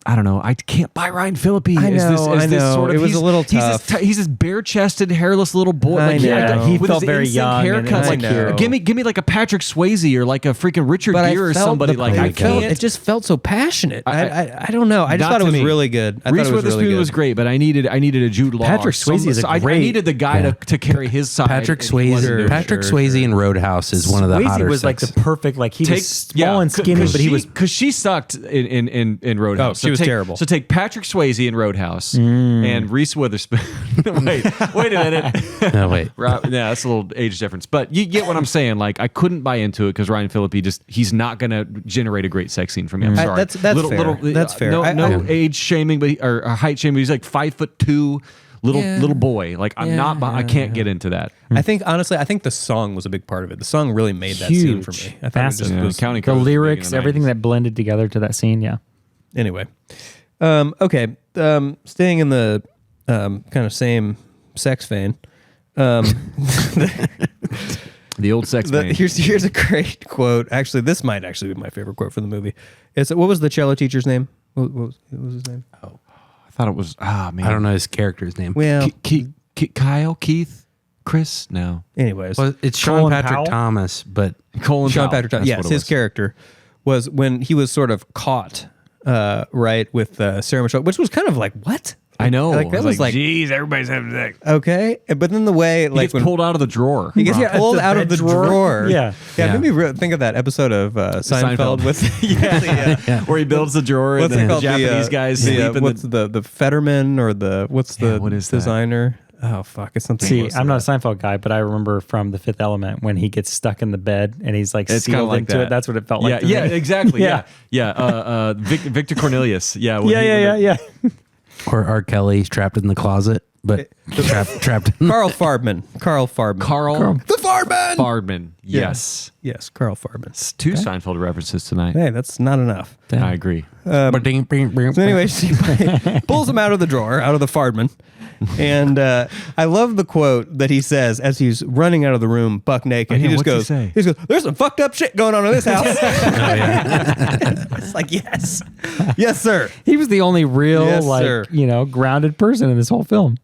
[SPEAKER 3] I don't know. I can't buy Ryan Phillippe.
[SPEAKER 1] I know. It was a little tough.
[SPEAKER 3] He's this bare-chested, hairless little boy.
[SPEAKER 1] I know.
[SPEAKER 4] Yeah, he
[SPEAKER 3] with
[SPEAKER 4] felt
[SPEAKER 3] his
[SPEAKER 4] very
[SPEAKER 3] insane
[SPEAKER 4] young.
[SPEAKER 3] haircut.
[SPEAKER 1] I know.
[SPEAKER 3] Give me like a Patrick Swayze or like a freaking Richard Gere or somebody. Like I can't.
[SPEAKER 1] It just felt so passionate. I don't know. I just
[SPEAKER 3] Not
[SPEAKER 1] thought it
[SPEAKER 3] to
[SPEAKER 1] was
[SPEAKER 3] me.
[SPEAKER 1] really good. I
[SPEAKER 3] Reese
[SPEAKER 1] thought it was really
[SPEAKER 3] Witherspoon
[SPEAKER 1] good.
[SPEAKER 3] was great, but I needed a Jude Law.
[SPEAKER 4] Patrick Swayze is
[SPEAKER 3] I
[SPEAKER 4] great.
[SPEAKER 3] needed the guy to carry his side.
[SPEAKER 2] Patrick
[SPEAKER 3] and he wasn't doing it.
[SPEAKER 2] Swayze in Roadhouse is one of the
[SPEAKER 4] Swayze
[SPEAKER 2] hotter
[SPEAKER 4] was like the
[SPEAKER 2] sex.
[SPEAKER 4] perfect, like he was small and skinny, but he was
[SPEAKER 3] because she sucked in Roadhouse.
[SPEAKER 1] Oh, she was terrible.
[SPEAKER 3] So take Patrick Swayze in Roadhouse and Reese Witherspoon. wait a minute.
[SPEAKER 2] No, wait.
[SPEAKER 3] Yeah, that's a little age difference, but you get what I'm saying. Like I couldn't buy into it because Ryan Phillippe he's not going to generate a great sex scene for me. I'm sorry.
[SPEAKER 1] That's fair. That's fair.
[SPEAKER 3] No age shaming, but or height shaming. He's like 5'2", little boy. Like I'm not. I can't get into that.
[SPEAKER 1] I think honestly, the song was a big part of it. The song really made that scene for me. I thought
[SPEAKER 4] Massive.
[SPEAKER 1] it was
[SPEAKER 3] Counting
[SPEAKER 4] the
[SPEAKER 3] Crows was big in
[SPEAKER 4] lyrics,
[SPEAKER 3] the
[SPEAKER 4] everything
[SPEAKER 3] 90s.
[SPEAKER 4] that blended together to that scene. Yeah.
[SPEAKER 1] anyway. Okay. Staying in the kind of same sex vein.
[SPEAKER 3] The old sex vein.
[SPEAKER 1] Here's a great quote. Actually, this might actually be my favorite quote from the movie. What was the cello teacher's name? What was his name?
[SPEAKER 3] I thought it was. Man.
[SPEAKER 2] I don't know his character's name.
[SPEAKER 1] Well,
[SPEAKER 3] Kyle, Keith, Chris. No.
[SPEAKER 1] anyways,
[SPEAKER 2] Well, it's Sean
[SPEAKER 4] Colin
[SPEAKER 2] Patrick
[SPEAKER 4] Powell?
[SPEAKER 2] Thomas, but
[SPEAKER 3] Colin
[SPEAKER 1] Sean
[SPEAKER 3] Powell.
[SPEAKER 1] Patrick Thomas.
[SPEAKER 3] That's
[SPEAKER 1] Yes,
[SPEAKER 3] what it
[SPEAKER 1] his
[SPEAKER 3] was.
[SPEAKER 1] character was when he was sort of caught, right, with Sarah Michelle, which was kind of like, what?
[SPEAKER 3] I know.
[SPEAKER 1] Like, that
[SPEAKER 3] I
[SPEAKER 1] was like,
[SPEAKER 3] geez, everybody's having sex.
[SPEAKER 1] okay. But then the way,
[SPEAKER 3] He
[SPEAKER 1] like,
[SPEAKER 3] gets
[SPEAKER 1] when
[SPEAKER 3] pulled out of the drawer.
[SPEAKER 1] he gets pulled out of the drawer.
[SPEAKER 4] Yeah.
[SPEAKER 1] Yeah, made me think of that episode of Seinfeld,
[SPEAKER 3] Seinfeld.
[SPEAKER 1] with yeah.
[SPEAKER 3] Where he builds the drawer
[SPEAKER 1] What's
[SPEAKER 3] and
[SPEAKER 1] it
[SPEAKER 3] the
[SPEAKER 1] called?
[SPEAKER 3] Japanese guys sleep in
[SPEAKER 1] what's the Fetterman or what is
[SPEAKER 3] what
[SPEAKER 1] the
[SPEAKER 3] is that?
[SPEAKER 1] designer? Oh fuck, it's something.
[SPEAKER 4] See,
[SPEAKER 1] close to
[SPEAKER 4] I'm not
[SPEAKER 1] that.
[SPEAKER 4] a Seinfeld guy, but I remember from The Fifth Element when he gets stuck in the bed and he's like
[SPEAKER 3] It's kinda
[SPEAKER 4] sealed
[SPEAKER 3] like
[SPEAKER 4] into
[SPEAKER 3] that.
[SPEAKER 4] it. That's what it felt like. to
[SPEAKER 3] yeah,
[SPEAKER 4] me.
[SPEAKER 3] exactly.
[SPEAKER 4] Yeah.
[SPEAKER 3] Yeah. Victor Cornelius. Yeah. when
[SPEAKER 4] Yeah.
[SPEAKER 2] or R. Kelly's trapped in the closet, but trapped.
[SPEAKER 1] Carl Farbman.
[SPEAKER 3] Carl
[SPEAKER 1] The Farbman.
[SPEAKER 3] Fardman. Yes.
[SPEAKER 1] Yes, Carl Farbman.
[SPEAKER 3] It's 2 Seinfeld references tonight.
[SPEAKER 1] Hey, that's not enough.
[SPEAKER 3] I agree.
[SPEAKER 1] So anyway, she pulls him out of the drawer, out of the Fardman. And I love the quote that he says as he's running out of the room, buck naked.
[SPEAKER 3] Oh, yeah,
[SPEAKER 1] he just
[SPEAKER 3] what's he
[SPEAKER 1] goes,
[SPEAKER 3] say?
[SPEAKER 1] he goes, "There's some fucked up shit going on in this house." It's like, yes. Yes, sir.
[SPEAKER 4] He was the only real,
[SPEAKER 1] Yes, sir.
[SPEAKER 4] grounded person in this whole film.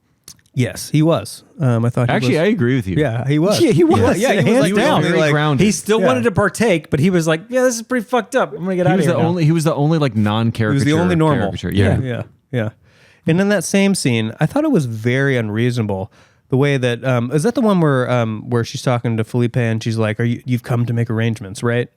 [SPEAKER 1] Yes, he was. I thought
[SPEAKER 3] Actually,
[SPEAKER 1] he
[SPEAKER 3] I
[SPEAKER 1] was.
[SPEAKER 3] agree with you.
[SPEAKER 1] Yeah, he was.
[SPEAKER 4] Yeah, he was.
[SPEAKER 1] Yeah, he was
[SPEAKER 4] Hands
[SPEAKER 1] like,
[SPEAKER 4] down.
[SPEAKER 1] very
[SPEAKER 3] Very grounded.
[SPEAKER 4] He still wanted to partake, but he was like, "Yeah, this is pretty fucked up. I'm gonna get out of here." now."
[SPEAKER 3] He was the only like non-caricature.
[SPEAKER 1] He was the only normal.
[SPEAKER 3] caricature.
[SPEAKER 1] Yeah. And in that same scene, I thought it was very unreasonable. The way that is that the one where she's talking to Phillippe and she's like, you've come to make arrangements, right?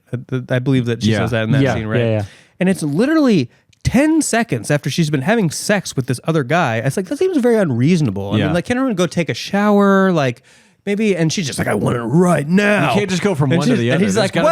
[SPEAKER 1] I believe that she says that in that scene, right?
[SPEAKER 4] Yeah.
[SPEAKER 1] And it's literally 10 seconds after she's been having sex with this other guy. It's like, that seems very unreasonable. I mean, like, can't everyone go take a shower? Like, maybe, and she's just like, I want it right now.
[SPEAKER 3] You can't just go from one to the other.
[SPEAKER 1] And he's like,
[SPEAKER 3] There's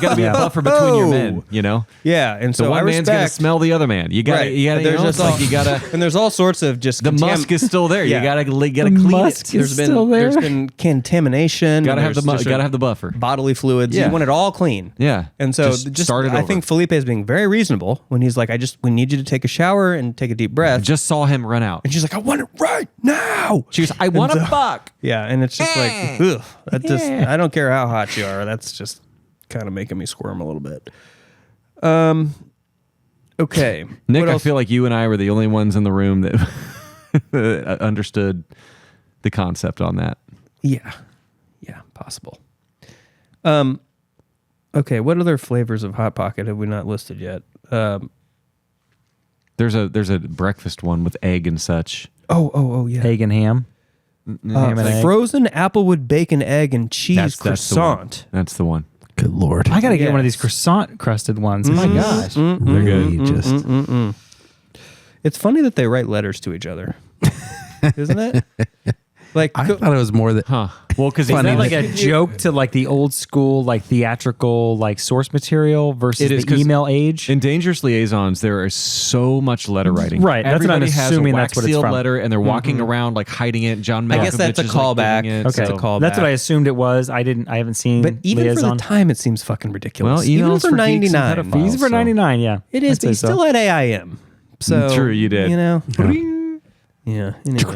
[SPEAKER 3] gotta be a buffer between your men, you know?
[SPEAKER 1] Yeah, and so
[SPEAKER 3] one
[SPEAKER 1] I
[SPEAKER 3] man's
[SPEAKER 1] respect.
[SPEAKER 3] gonna smell the other man. You gotta,
[SPEAKER 1] And there's all sorts of just
[SPEAKER 3] the musk is still there.
[SPEAKER 1] Yeah.
[SPEAKER 3] You gotta clean it.
[SPEAKER 1] There's been contamination.
[SPEAKER 3] Gotta have the buffer.
[SPEAKER 1] Bodily fluids.
[SPEAKER 3] Yeah.
[SPEAKER 1] You want it all clean.
[SPEAKER 3] Yeah.
[SPEAKER 1] And so I think Phillippe is being very reasonable when he's like, we need you to take a shower and take a deep breath.
[SPEAKER 3] Just saw him run out.
[SPEAKER 1] And she's like, I want it right now.
[SPEAKER 3] She goes, I want to fuck.
[SPEAKER 1] Yeah, and it's just like, ugh, I don't care how hot you are. That's just kind of making me squirm a little bit. Okay.
[SPEAKER 3] Nick, I feel like you and I were the only ones in the room that understood the concept on that.
[SPEAKER 1] Yeah, possible. Okay, what other flavors of Hot Pocket have we not listed yet?
[SPEAKER 3] There's a breakfast one with egg and such.
[SPEAKER 1] Oh, yeah.
[SPEAKER 4] Egg and ham. Ham and egg.
[SPEAKER 1] Frozen applewood bacon, egg, and cheese croissant.
[SPEAKER 3] That's the one.
[SPEAKER 2] Good Lord.
[SPEAKER 4] I got to get one of these croissant crusted ones. My gosh.
[SPEAKER 2] They're good.
[SPEAKER 1] It's funny that they write letters to each other. Isn't it? Like,
[SPEAKER 2] I thought it was more that.
[SPEAKER 3] Well, because
[SPEAKER 4] is that like a joke to like the old school, like theatrical, like source material versus the email age?
[SPEAKER 3] In Dangerous Liaisons, there is so much letter writing.
[SPEAKER 4] Right. That's what I'm assuming. That's what it's from.
[SPEAKER 3] Letter, and they're walking around like hiding it. John Malkovich
[SPEAKER 1] I guess that's a callback.
[SPEAKER 3] Okay,
[SPEAKER 1] it's a callback.
[SPEAKER 4] That's what I assumed it was. I haven't seen.
[SPEAKER 1] But even
[SPEAKER 4] Liaison.
[SPEAKER 1] for the time, it seems fucking ridiculous.
[SPEAKER 3] Well,
[SPEAKER 1] even for
[SPEAKER 3] for
[SPEAKER 1] 99,
[SPEAKER 4] Even for 99, yeah,
[SPEAKER 1] it is. But he still had AIM. So
[SPEAKER 3] true, you did.
[SPEAKER 1] You know. Yeah. Anyway.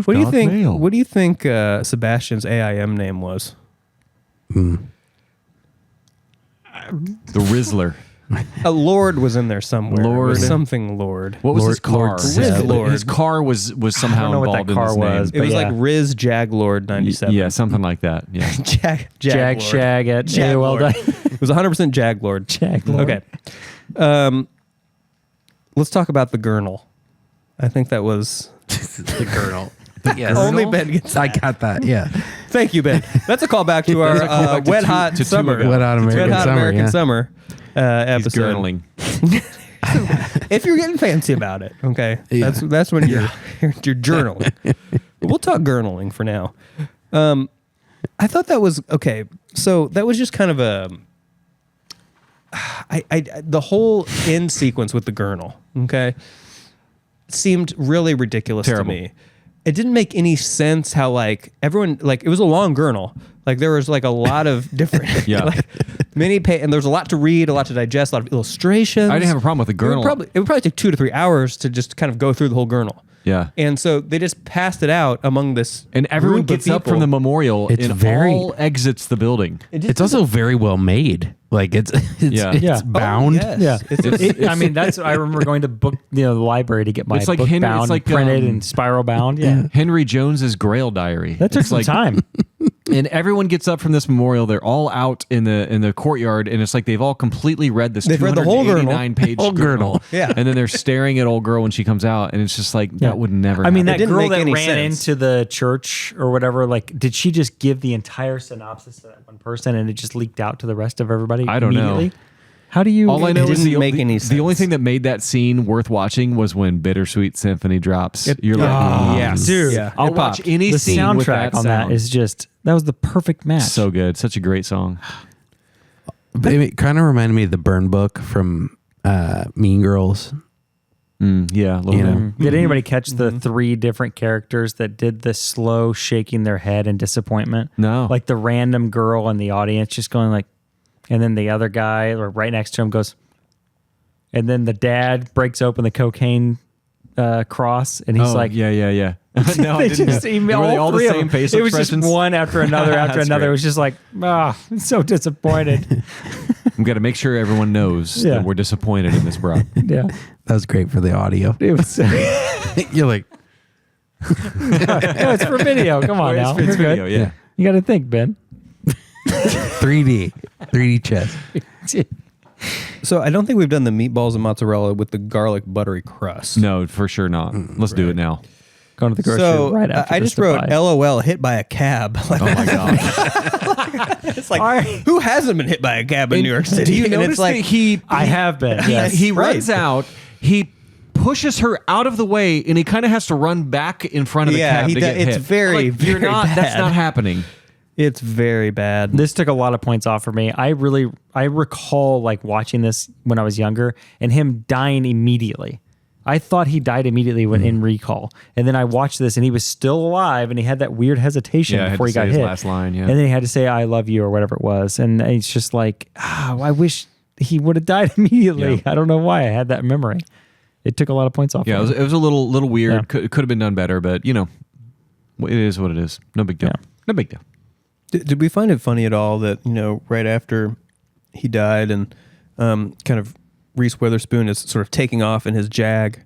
[SPEAKER 1] What do you think?
[SPEAKER 3] Mail.
[SPEAKER 1] What do you think Sebastian's AIM name was?
[SPEAKER 3] The Rizzler.
[SPEAKER 1] A Lord was in there somewhere.
[SPEAKER 3] Lord.
[SPEAKER 1] It was something Lord.
[SPEAKER 3] What was his car?
[SPEAKER 1] Lord.
[SPEAKER 3] His car was somehow
[SPEAKER 4] I don't know what
[SPEAKER 3] involved
[SPEAKER 4] that car
[SPEAKER 3] in his
[SPEAKER 4] was,
[SPEAKER 3] name.
[SPEAKER 1] It was like Riz Jaglord 97.
[SPEAKER 3] Yeah, something like that. Yeah.
[SPEAKER 1] Jag
[SPEAKER 4] Shag at
[SPEAKER 1] Jaglord.
[SPEAKER 4] AOL.
[SPEAKER 1] It was 100% Jaglord.
[SPEAKER 4] Jaglord.
[SPEAKER 1] Okay. Let's talk about the Gurnal. I think that was
[SPEAKER 2] The Gurnal.
[SPEAKER 1] yes. Only Ben gets that.
[SPEAKER 2] I got that. Yeah.
[SPEAKER 1] Thank you, Ben. That's a callback to our
[SPEAKER 3] callback to
[SPEAKER 1] Wet
[SPEAKER 3] two-
[SPEAKER 1] Hot
[SPEAKER 3] to
[SPEAKER 1] Summer.
[SPEAKER 3] two ago.
[SPEAKER 2] Wet Hot American Summer.
[SPEAKER 1] Episode.
[SPEAKER 3] He's journaling.
[SPEAKER 1] If you're getting fancy about it, okay,
[SPEAKER 2] Yeah.
[SPEAKER 1] that's when you're journaling. But we'll talk journaling for now. I thought that was okay. So that was just kind of a. The whole end sequence with the Gurnal, okay, seemed really ridiculous
[SPEAKER 3] Terrible.
[SPEAKER 1] to me. It didn't make any sense how like everyone like it was a long Gurnal. Like there was like a lot of different like and there's a lot to read, a lot to digest, a lot of illustrations.
[SPEAKER 3] I didn't have a problem with the Gurnal.
[SPEAKER 1] It would probably take 2 to 3 hours to just kind of go through the whole Gurnal.
[SPEAKER 3] Yeah.
[SPEAKER 1] And so they just passed it out among this
[SPEAKER 3] And everyone
[SPEAKER 1] group of
[SPEAKER 3] gets up
[SPEAKER 1] people.
[SPEAKER 3] from the memorial
[SPEAKER 2] It's
[SPEAKER 3] and
[SPEAKER 2] very-
[SPEAKER 3] all exits the building.
[SPEAKER 2] It's also very well made. Like it's
[SPEAKER 4] Yeah.
[SPEAKER 2] bound.
[SPEAKER 1] Oh, yes.
[SPEAKER 4] Yeah, I mean that's. I remember going to the library to get my
[SPEAKER 3] It's like
[SPEAKER 4] book
[SPEAKER 3] Henry-
[SPEAKER 4] bound,
[SPEAKER 3] it's like,
[SPEAKER 4] printed, and spiral bound. Yeah,
[SPEAKER 3] Henry Jones's Grail Diary.
[SPEAKER 4] that took
[SPEAKER 3] It's
[SPEAKER 4] some
[SPEAKER 3] like,
[SPEAKER 4] time.
[SPEAKER 3] And everyone gets up from this memorial. They're all out in the courtyard, and it's like they've all completely read this.
[SPEAKER 1] They've read the whole Gurnal.
[SPEAKER 3] 289-page
[SPEAKER 2] Whole Gurnal.
[SPEAKER 1] Yeah.
[SPEAKER 3] And then they're staring at old girl when she comes out, and it's just like that would never.
[SPEAKER 4] I mean,
[SPEAKER 3] happen.
[SPEAKER 4] that
[SPEAKER 1] didn't
[SPEAKER 4] girl
[SPEAKER 1] make
[SPEAKER 4] that
[SPEAKER 1] any
[SPEAKER 4] ran
[SPEAKER 1] sense.
[SPEAKER 4] into the church or whatever, like, did she just give the entire synopsis to that one person and it just leaked out to the rest of everybody?
[SPEAKER 3] I don't know.
[SPEAKER 4] immediately? How do you?
[SPEAKER 3] All I know
[SPEAKER 1] It
[SPEAKER 3] is
[SPEAKER 1] didn't
[SPEAKER 3] the,
[SPEAKER 1] make
[SPEAKER 3] the,
[SPEAKER 1] any
[SPEAKER 3] the only
[SPEAKER 1] sense.
[SPEAKER 3] thing that made that scene worth watching was when Bittersweet Symphony drops. You're like,
[SPEAKER 1] yes.
[SPEAKER 4] dude,
[SPEAKER 1] Yeah.
[SPEAKER 3] I'll
[SPEAKER 1] It
[SPEAKER 3] watch
[SPEAKER 1] popped.
[SPEAKER 3] any
[SPEAKER 4] the
[SPEAKER 3] scene with
[SPEAKER 4] soundtrack
[SPEAKER 3] that
[SPEAKER 4] on
[SPEAKER 3] sound.
[SPEAKER 4] that is just that was the perfect match.
[SPEAKER 3] So good, such a great song.
[SPEAKER 2] It kind of reminded me of the Burn Book from Mean Girls.
[SPEAKER 3] Yeah, a little
[SPEAKER 2] You
[SPEAKER 3] bit.
[SPEAKER 2] know?
[SPEAKER 4] Did anybody catch the 3 different characters that did the slow shaking their head in disappointment?
[SPEAKER 3] No.
[SPEAKER 4] Like the random girl in the audience just going like, and then the other guy or right next to him goes, and then the dad breaks open the cocaine cross and he's like,
[SPEAKER 3] yeah. No, I
[SPEAKER 4] they
[SPEAKER 3] didn't.
[SPEAKER 4] just email
[SPEAKER 3] Were they all the
[SPEAKER 4] three of
[SPEAKER 3] same
[SPEAKER 4] them.
[SPEAKER 3] face
[SPEAKER 4] It was just
[SPEAKER 3] expressions?
[SPEAKER 4] one after another after
[SPEAKER 3] That's
[SPEAKER 4] another.
[SPEAKER 3] great.
[SPEAKER 4] It was just like, I'm so disappointed.
[SPEAKER 3] We've got to make sure everyone knows
[SPEAKER 4] Yeah.
[SPEAKER 3] that we're disappointed in this bro.
[SPEAKER 4] Yeah,
[SPEAKER 2] That was great for the audio.
[SPEAKER 4] it was.
[SPEAKER 2] You're like,
[SPEAKER 4] No, it's for video. Come on now,
[SPEAKER 3] It's
[SPEAKER 4] You're good.
[SPEAKER 3] video, yeah.
[SPEAKER 4] You got to think, Ben.
[SPEAKER 2] 3D chess.
[SPEAKER 1] So I don't think we've done the meatballs and mozzarella with the garlic buttery crust.
[SPEAKER 3] No, for sure not. Let's do it now.
[SPEAKER 4] Going to the grocery
[SPEAKER 1] So
[SPEAKER 4] right after
[SPEAKER 1] I
[SPEAKER 4] this
[SPEAKER 1] just wrote
[SPEAKER 4] to buy.
[SPEAKER 1] LOL hit by a cab. Like,
[SPEAKER 3] Oh my god!
[SPEAKER 1] it's like who hasn't been hit by a cab in New York City?
[SPEAKER 3] Do you
[SPEAKER 1] And
[SPEAKER 3] notice
[SPEAKER 1] it's like
[SPEAKER 3] that he
[SPEAKER 4] I have been. Yes.
[SPEAKER 3] he
[SPEAKER 1] Right.
[SPEAKER 3] runs out. He pushes her out of the way, and he kind of has to run back in front of the cab to get
[SPEAKER 1] it's
[SPEAKER 3] hit.
[SPEAKER 1] very,
[SPEAKER 3] Like, you're
[SPEAKER 1] very
[SPEAKER 3] not.
[SPEAKER 1] bad.
[SPEAKER 3] That's not happening.
[SPEAKER 1] It's very bad.
[SPEAKER 4] This took a lot of points off for me. I recall like watching this when I was younger and him dying immediately. I thought he died immediately when in Recall. And then I watched this and he was still alive and he had that weird hesitation
[SPEAKER 3] Yeah,
[SPEAKER 4] before
[SPEAKER 3] had
[SPEAKER 4] he
[SPEAKER 3] to say
[SPEAKER 4] got
[SPEAKER 3] his
[SPEAKER 4] hit.
[SPEAKER 3] last line, yeah.
[SPEAKER 4] And then he had to say, I love you or whatever it was. And it's just like, I wish he would have died immediately.
[SPEAKER 3] Yeah.
[SPEAKER 4] I don't know why I had that memory. It took a lot of points off.
[SPEAKER 3] Yeah,
[SPEAKER 4] for me.
[SPEAKER 3] it was a little weird.
[SPEAKER 4] Yeah.
[SPEAKER 3] Could have been done better, but it is what it is. No big deal.
[SPEAKER 4] Yeah.
[SPEAKER 3] No big deal.
[SPEAKER 1] Did we find it funny at all that, right after he died and kind of Reese Witherspoon is sort of taking off in his Jag,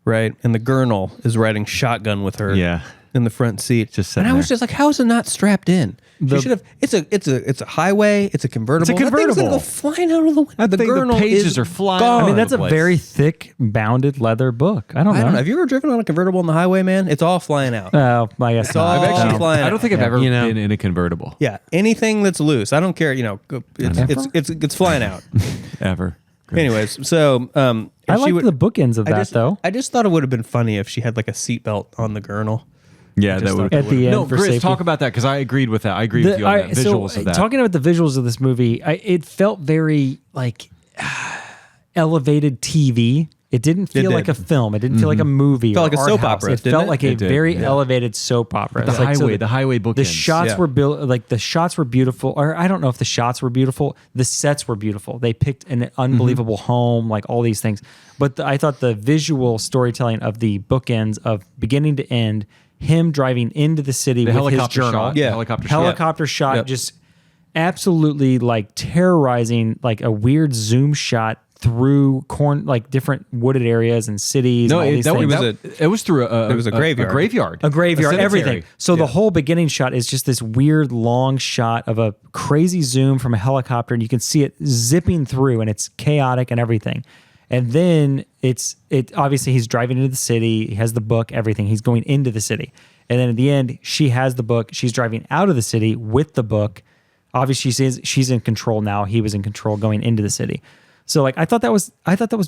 [SPEAKER 1] right? And the Gurnal is riding shotgun with her
[SPEAKER 3] Yeah.
[SPEAKER 1] in the front seat.
[SPEAKER 3] Just
[SPEAKER 1] and
[SPEAKER 3] sitting
[SPEAKER 1] I was
[SPEAKER 3] there.
[SPEAKER 1] just like, how is it not strapped in? She should have. It's a highway. It's a convertible.
[SPEAKER 3] It's a
[SPEAKER 1] That thing's gonna
[SPEAKER 3] convertible.
[SPEAKER 1] go flying out of the window.
[SPEAKER 3] That
[SPEAKER 1] The
[SPEAKER 3] thing, the
[SPEAKER 1] Gurnal
[SPEAKER 3] pages
[SPEAKER 1] is
[SPEAKER 3] are flying
[SPEAKER 1] gone.
[SPEAKER 3] all
[SPEAKER 4] I mean,
[SPEAKER 3] over
[SPEAKER 4] that's
[SPEAKER 3] the
[SPEAKER 4] a
[SPEAKER 3] place.
[SPEAKER 4] very thick bounded leather book. I don't know.
[SPEAKER 1] Have you ever driven on a convertible on the highway, man? It's all flying out.
[SPEAKER 4] Oh, I guess
[SPEAKER 1] It's all
[SPEAKER 4] not.
[SPEAKER 1] actually
[SPEAKER 4] No.
[SPEAKER 1] flying
[SPEAKER 3] I don't
[SPEAKER 1] out.
[SPEAKER 3] think I've ever
[SPEAKER 2] You know.
[SPEAKER 3] been in a convertible.
[SPEAKER 1] Yeah, anything that's loose. I don't care. It's flying out.
[SPEAKER 3] Ever.
[SPEAKER 1] Anyways, so
[SPEAKER 4] I
[SPEAKER 1] if she
[SPEAKER 4] like
[SPEAKER 1] would-
[SPEAKER 4] the bookends of that, though.
[SPEAKER 1] I just thought it would have been funny if she had like a seatbelt on the Gurnal.
[SPEAKER 3] Yeah, that would.
[SPEAKER 4] At the end
[SPEAKER 3] No,
[SPEAKER 4] for
[SPEAKER 3] Gris,
[SPEAKER 4] safety.
[SPEAKER 3] talk about that because I agreed with that. I agreed with you on that. Visuals of that.
[SPEAKER 4] Talking about the visuals of this movie, it felt very like elevated TV. It didn't feel
[SPEAKER 1] did.
[SPEAKER 4] like a film. It didn't feel like a movie.
[SPEAKER 1] Felt
[SPEAKER 4] or
[SPEAKER 1] like a
[SPEAKER 4] art
[SPEAKER 1] soap
[SPEAKER 4] house.
[SPEAKER 1] opera,
[SPEAKER 4] It
[SPEAKER 1] didn't
[SPEAKER 4] felt
[SPEAKER 1] it?
[SPEAKER 4] like a
[SPEAKER 3] It did,
[SPEAKER 4] very
[SPEAKER 3] yeah.
[SPEAKER 4] elevated soap opera.
[SPEAKER 3] The
[SPEAKER 4] It's like, so
[SPEAKER 3] highway bookends.
[SPEAKER 4] The shots
[SPEAKER 1] Yeah.
[SPEAKER 4] were built like the shots were beautiful, or I don't know if the shots were beautiful. The sets were beautiful. They picked an unbelievable home, like all these things. But I thought the visual storytelling of the bookends of beginning to end, him driving into the city
[SPEAKER 3] The
[SPEAKER 4] with his
[SPEAKER 3] helicopter
[SPEAKER 4] journal,
[SPEAKER 3] shot.
[SPEAKER 1] Yeah.
[SPEAKER 4] helicopter shot,
[SPEAKER 1] Yep.
[SPEAKER 4] just absolutely like terrorizing, like a weird zoom shot through like different wooded areas and cities.
[SPEAKER 3] No,
[SPEAKER 4] and all
[SPEAKER 3] it,
[SPEAKER 4] these
[SPEAKER 3] that,
[SPEAKER 4] things.
[SPEAKER 3] it was through
[SPEAKER 1] It was a graveyard.
[SPEAKER 3] A graveyard.
[SPEAKER 4] A graveyard,
[SPEAKER 3] cemetery.
[SPEAKER 4] everything. So the whole beginning shot is just this weird long shot of a crazy zoom from a helicopter, and you can see it zipping through, and it's chaotic and everything. And then it obviously he's driving into the city. He has the book, everything. He's going into the city, and then at the end, she has the book. She's driving out of the city with the book. Obviously, she's in control now. He was in control going into the city. So like I thought that was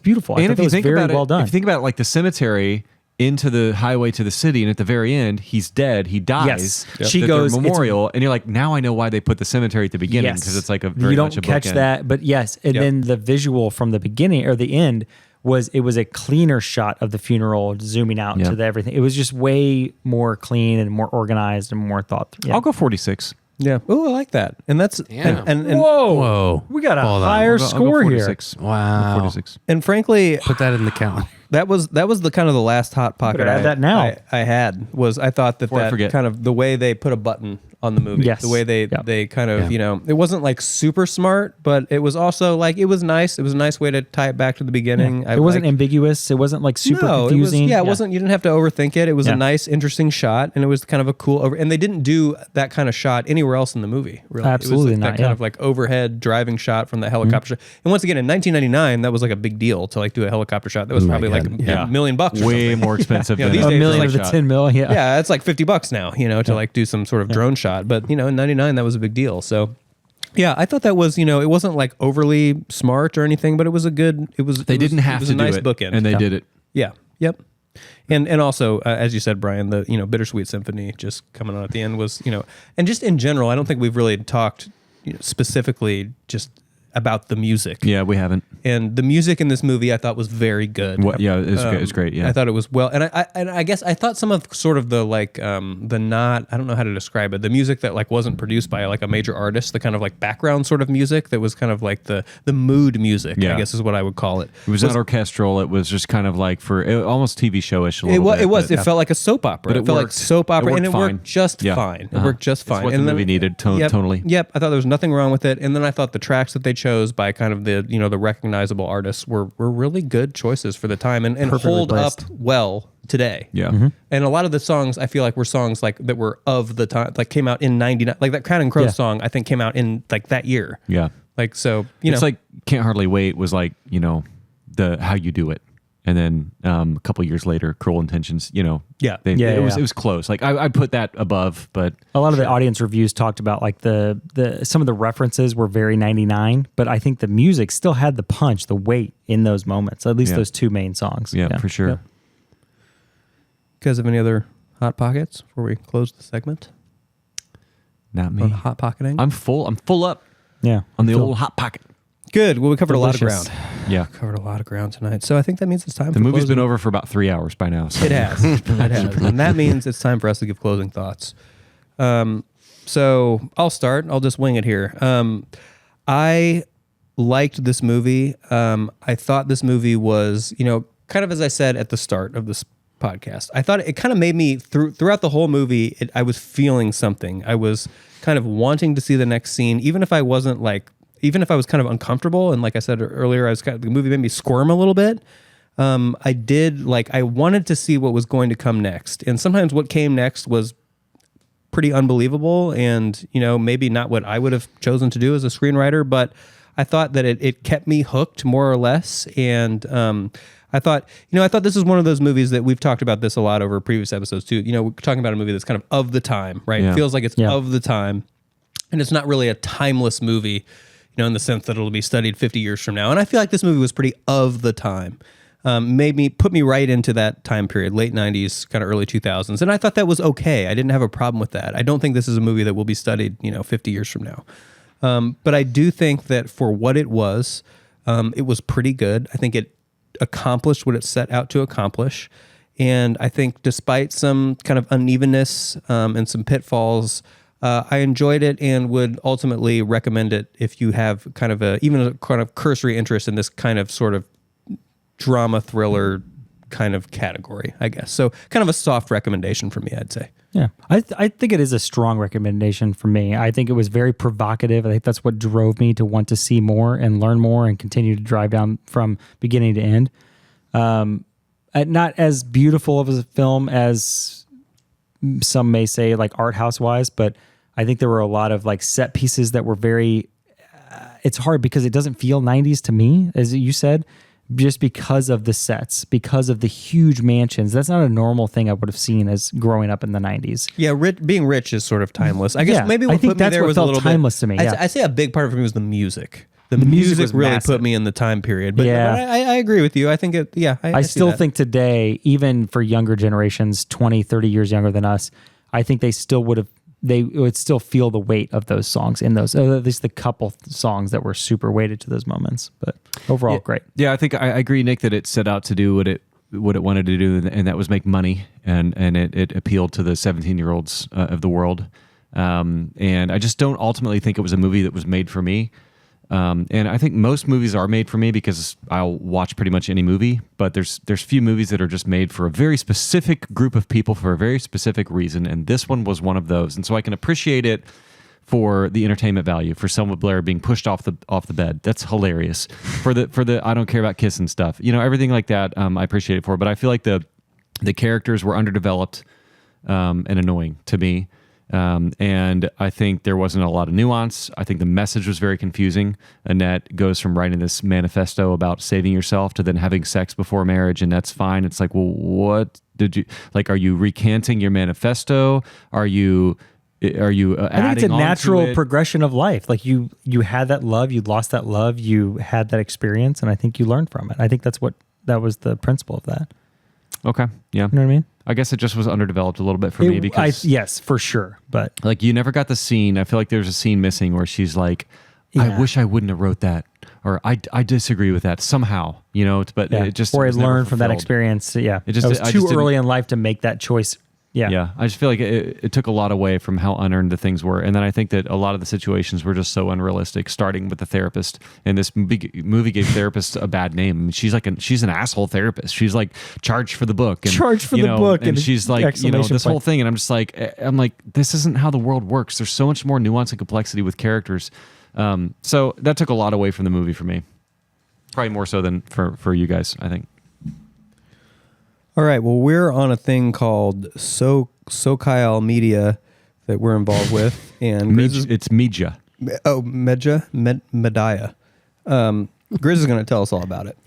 [SPEAKER 4] beautiful. I
[SPEAKER 3] And
[SPEAKER 4] thought
[SPEAKER 3] if
[SPEAKER 4] that
[SPEAKER 3] you
[SPEAKER 4] was
[SPEAKER 3] think
[SPEAKER 4] very
[SPEAKER 3] about
[SPEAKER 4] well
[SPEAKER 3] it,
[SPEAKER 4] done.
[SPEAKER 3] if you think about it, like the cemetery into the highway to the city, and at the very end, he's dead. He dies.
[SPEAKER 4] Yes.
[SPEAKER 3] Yep.
[SPEAKER 4] She
[SPEAKER 3] At
[SPEAKER 4] goes,
[SPEAKER 3] their
[SPEAKER 4] it's-
[SPEAKER 3] memorial, and you're like, now I know why they put the cemetery at the beginning because it's like a very
[SPEAKER 4] you don't
[SPEAKER 3] much a
[SPEAKER 4] catch
[SPEAKER 3] bookend.
[SPEAKER 4] that, but yes, and then the visual from the beginning or the end was a cleaner shot of the funeral zooming out
[SPEAKER 3] Yeah.
[SPEAKER 4] to the everything. It was just way more clean and more organized and more thought. Yeah.
[SPEAKER 3] I'll go 46.
[SPEAKER 1] Yeah. Oh, I like that. And that's
[SPEAKER 2] Damn.
[SPEAKER 1] and
[SPEAKER 2] Whoa.
[SPEAKER 4] We got a
[SPEAKER 2] Hold on.
[SPEAKER 4] higher
[SPEAKER 3] I'll go
[SPEAKER 4] score here.
[SPEAKER 3] 46.
[SPEAKER 2] Wow.
[SPEAKER 3] 46.
[SPEAKER 1] and frankly,
[SPEAKER 2] Put that in the calendar.
[SPEAKER 1] that was the kind of the last hot pocket
[SPEAKER 4] Better add that now.
[SPEAKER 1] I had was I thought
[SPEAKER 3] Before I
[SPEAKER 1] that
[SPEAKER 3] forget.
[SPEAKER 1] kind of the way they put a button on the movie,
[SPEAKER 4] Yes.
[SPEAKER 1] the way they
[SPEAKER 4] Yep.
[SPEAKER 1] they kind of
[SPEAKER 2] Yeah.
[SPEAKER 1] it wasn't like super smart, but it was also like it was nice. It was a nice way to tie it back to the beginning.
[SPEAKER 4] It wasn't ambiguous. It wasn't like super
[SPEAKER 1] no,
[SPEAKER 4] confusing.
[SPEAKER 1] It wasn't. You didn't have to overthink it. It was
[SPEAKER 4] Yeah.
[SPEAKER 1] a nice, interesting shot, and it was kind of a cool and they didn't do that kind of shot anywhere else in the movie. Really,
[SPEAKER 4] Absolutely
[SPEAKER 1] it was
[SPEAKER 4] not,
[SPEAKER 1] that kind
[SPEAKER 4] yeah.
[SPEAKER 1] of like overhead driving shot from the helicopter shot. And once again, in 1999, that was like a big deal to like do a helicopter shot. That was
[SPEAKER 2] My
[SPEAKER 1] probably like
[SPEAKER 2] God.
[SPEAKER 1] $1 million or
[SPEAKER 3] Way
[SPEAKER 1] something.
[SPEAKER 3] more expensive
[SPEAKER 1] Yeah,
[SPEAKER 3] than
[SPEAKER 1] these
[SPEAKER 4] a
[SPEAKER 1] days
[SPEAKER 4] million
[SPEAKER 1] it's
[SPEAKER 4] of
[SPEAKER 1] like
[SPEAKER 4] the 10 million. Yeah.
[SPEAKER 1] Yeah, it's like $50 now, to like do some sort of drone shot. But in '99, that was a big deal. So yeah, I thought that was it wasn't like overly smart or anything, but it was a good.
[SPEAKER 3] They didn't have
[SPEAKER 1] was
[SPEAKER 3] to
[SPEAKER 1] a
[SPEAKER 3] do
[SPEAKER 1] nice
[SPEAKER 3] it,
[SPEAKER 1] bookend,
[SPEAKER 3] and they did it.
[SPEAKER 1] Yeah. Yep. And also, as you said, Brian, the Bittersweet Symphony just coming on at the end was and just in general, I don't think we've really talked specifically just about the music.
[SPEAKER 3] Yeah, we haven't.
[SPEAKER 1] And the music in this movie I thought was very good.
[SPEAKER 3] Yeah, it's great. Yeah,
[SPEAKER 1] I thought it was well, and I guess I thought some of sort of the like the not I don't know how to describe it, the music that like wasn't produced by like a major artist, the kind of like background sort of music that was kind of like the mood music,
[SPEAKER 3] Yeah.
[SPEAKER 1] I guess is what I would call it.
[SPEAKER 3] it was not orchestral. It was just kind of like almost TV showish.
[SPEAKER 1] It felt like a soap opera.
[SPEAKER 3] But
[SPEAKER 1] It
[SPEAKER 3] it
[SPEAKER 1] felt like
[SPEAKER 3] worked.
[SPEAKER 1] soap opera,
[SPEAKER 3] It
[SPEAKER 1] and it
[SPEAKER 3] worked
[SPEAKER 1] worked
[SPEAKER 3] fine.
[SPEAKER 1] just
[SPEAKER 3] Yeah.
[SPEAKER 1] fine. It
[SPEAKER 3] Uh-huh.
[SPEAKER 1] worked just
[SPEAKER 3] It's
[SPEAKER 1] fine.
[SPEAKER 3] what the
[SPEAKER 1] And
[SPEAKER 3] movie needed
[SPEAKER 1] yep,
[SPEAKER 3] tonally.
[SPEAKER 1] Yep, I thought there was nothing wrong with it. And then I thought the tracks that they chose by kind of the the recognizable artists were really good choices for the time and
[SPEAKER 4] Perfectly
[SPEAKER 1] hold
[SPEAKER 4] placed.
[SPEAKER 1] up well today.
[SPEAKER 3] Yeah.
[SPEAKER 1] And a lot of the songs I feel like were songs like that were of the time, like came out in '99. Like that Crown and Crow
[SPEAKER 4] Yeah.
[SPEAKER 1] song I think came out in like that year.
[SPEAKER 3] Yeah.
[SPEAKER 1] Like, so, you know.
[SPEAKER 3] It's like Can't Hardly Wait was like, the how you do it. And then a couple years later, Cruel Intentions,
[SPEAKER 1] Yeah.
[SPEAKER 3] it was close. Like I'd put that above, but
[SPEAKER 4] a lot of the audience reviews talked about like the some of the references were very 99, but I think the music still had the punch, the weight in those moments. At least those two main songs.
[SPEAKER 3] Yeah, for sure.
[SPEAKER 1] Yeah. You guys have any other hot pockets before we close the segment?
[SPEAKER 3] Not me.
[SPEAKER 1] On hot pocketing?
[SPEAKER 3] I'm full up
[SPEAKER 4] Yeah.
[SPEAKER 3] on the old hot pocket.
[SPEAKER 1] Good. Well, we covered
[SPEAKER 4] Delicious.
[SPEAKER 1] a lot of ground.
[SPEAKER 3] Yeah.
[SPEAKER 1] Covered a lot of ground tonight. So I think that means it's time
[SPEAKER 3] The
[SPEAKER 1] for
[SPEAKER 3] movie's
[SPEAKER 1] closing.
[SPEAKER 3] been over for about 3 hours by now. So.
[SPEAKER 1] It has. It has. And that means it's time for us to give closing thoughts. So I'll start. I'll just wing it here. I liked this movie. I thought this movie was, kind of as I said at the start of this podcast, I thought it kind of made me, throughout the whole movie, I was feeling something. I was kind of wanting to see the next scene, even if I was kind of uncomfortable. And like I said earlier, the movie made me squirm a little bit. I wanted to see what was going to come next. And sometimes what came next was pretty unbelievable and, maybe not what I would have chosen to do as a screenwriter, but I thought that it kept me hooked more or less. And, I thought this is one of those movies that we've talked about this a lot over previous episodes too. We're talking about a movie that's kind of the time, right?
[SPEAKER 3] Yeah.
[SPEAKER 1] It feels like it's of the time, and it's not really a timeless movie, in the sense that it'll be studied 50 years from now. And I feel like this movie was pretty of the time. Put me right into that time period, late 90s, kind of early 2000s. And I thought that was okay. I didn't have a problem with that. I don't think this is a movie that will be studied, 50 years from now. But I do think that for what it was pretty good. I think it accomplished what it set out to accomplish. And I think despite some kind of unevenness and some pitfalls, I enjoyed it and would ultimately recommend it if you have even a kind of cursory interest in this kind of sort of drama thriller kind of category, I guess. So kind of a soft recommendation for me, I'd say.
[SPEAKER 4] Yeah, I think it is a strong recommendation for me. I think it was very provocative. I think that's what drove me to want to see more and learn more and continue to drive down from beginning to end. Not as beautiful of a film as some may say, like art house wise, but I think there were a lot of like set pieces that were very. It's hard because it doesn't feel 90s to me, as you said. Just because of the sets, because of the huge mansions. That's not a normal thing I would have seen as growing up in the 90s.
[SPEAKER 1] Yeah, being rich is sort of timeless. I guess maybe what
[SPEAKER 4] I think
[SPEAKER 1] put
[SPEAKER 4] that's
[SPEAKER 1] me there
[SPEAKER 4] what
[SPEAKER 1] was
[SPEAKER 4] felt
[SPEAKER 1] a little
[SPEAKER 4] timeless
[SPEAKER 1] bit,
[SPEAKER 4] to me. Yeah.
[SPEAKER 1] I say a big part of it was the music. The
[SPEAKER 4] music
[SPEAKER 1] music
[SPEAKER 4] was
[SPEAKER 1] really
[SPEAKER 4] massive.
[SPEAKER 1] put me in the time period. But,
[SPEAKER 4] Yeah.
[SPEAKER 1] but I agree with you. I think it, I see
[SPEAKER 4] still
[SPEAKER 1] that.
[SPEAKER 4] think today, even for younger generations, 20, 30 years younger than us, I think they would still feel the weight of those songs in those, at least the couple songs that were super weighted to those moments. But overall, great.
[SPEAKER 3] Yeah, I think I agree, Nick, that it set out to do what it wanted to do, and that was make money, and it appealed to the 17-year-olds of the world. And I just don't ultimately think it was a movie that was made for me. And I think most movies are made for me because I'll watch pretty much any movie, but there's few movies that are just made for a very specific group of people for a very specific reason, and this one was one of those. And so I can appreciate it for the entertainment value, for Selma Blair being pushed off the bed. That's hilarious. For the I don't care about kissing stuff. Everything like that, I appreciate it for. But I feel like the characters were underdeveloped and annoying to me. And I think there wasn't a lot of nuance. I think the message was very confusing. Annette goes from writing this manifesto about saving yourself to then having sex before marriage, and that's fine. It's like, well, what did you like? Are you recanting your manifesto? Are you
[SPEAKER 4] I think it's
[SPEAKER 3] adding
[SPEAKER 4] a
[SPEAKER 3] on to
[SPEAKER 4] natural
[SPEAKER 3] it?
[SPEAKER 4] progression of life. Like you had that love, you lost that love, you had that experience, and I think you learned from it. I think that was the principle of that.
[SPEAKER 3] Okay, yeah.
[SPEAKER 4] You know what I mean?
[SPEAKER 3] I guess it just was underdeveloped a little bit for me because
[SPEAKER 4] yes, for sure. But
[SPEAKER 3] like you never got the scene. I feel like there's a scene missing where she's like, I wish I wouldn't have wrote that, or I disagree with that somehow, but it just
[SPEAKER 4] or I
[SPEAKER 3] was never
[SPEAKER 4] learned from that
[SPEAKER 3] fulfilled.
[SPEAKER 4] experience. Yeah,
[SPEAKER 3] It just-
[SPEAKER 4] it was
[SPEAKER 3] I
[SPEAKER 4] too
[SPEAKER 3] just didn't-
[SPEAKER 4] early in life to make that choice. Yeah.
[SPEAKER 3] Yeah, I just feel like it took a lot away from how unearned the things were. And then I think that a lot of the situations were just so unrealistic, starting with the therapist. And this movie gave therapists a bad name. I mean, she's an asshole therapist. She's like charged for the book. And,
[SPEAKER 4] Charged for the book.
[SPEAKER 3] And she's like,
[SPEAKER 4] exclamation
[SPEAKER 3] this
[SPEAKER 4] point.
[SPEAKER 3] whole thing. And I'm like, this isn't how the world works. There's so much more nuance and complexity with characters. So that took a lot away from the movie for me. Probably more so than for you guys, I think.
[SPEAKER 1] All right. Well, we're on a thing called SoCal Media that we're involved with, and Gris is,
[SPEAKER 3] It's media.
[SPEAKER 1] Medea. Gris is going to tell us all about it.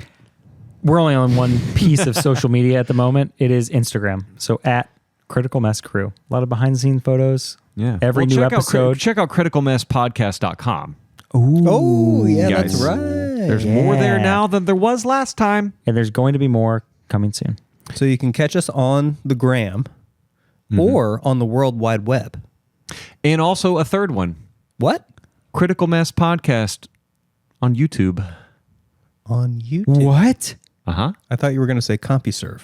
[SPEAKER 4] We're only on one piece of social media at the moment. It is Instagram. So at Critical Mess Crew. A lot of behind the scenes photos.
[SPEAKER 3] Yeah.
[SPEAKER 4] Every new episode.
[SPEAKER 3] Check out criticalmasspodcast.com.
[SPEAKER 1] Oh, yeah,
[SPEAKER 3] Guys.
[SPEAKER 1] that's right.
[SPEAKER 3] There's more there now than there was last time.
[SPEAKER 4] And there's going to be more coming soon.
[SPEAKER 1] So you can catch us on the gram or on the World Wide Web.
[SPEAKER 3] And also a third one.
[SPEAKER 1] What?
[SPEAKER 3] Critical Mass Podcast on YouTube.
[SPEAKER 1] On YouTube?
[SPEAKER 2] What?
[SPEAKER 3] Uh-huh.
[SPEAKER 1] I thought you were going to say CompuServe.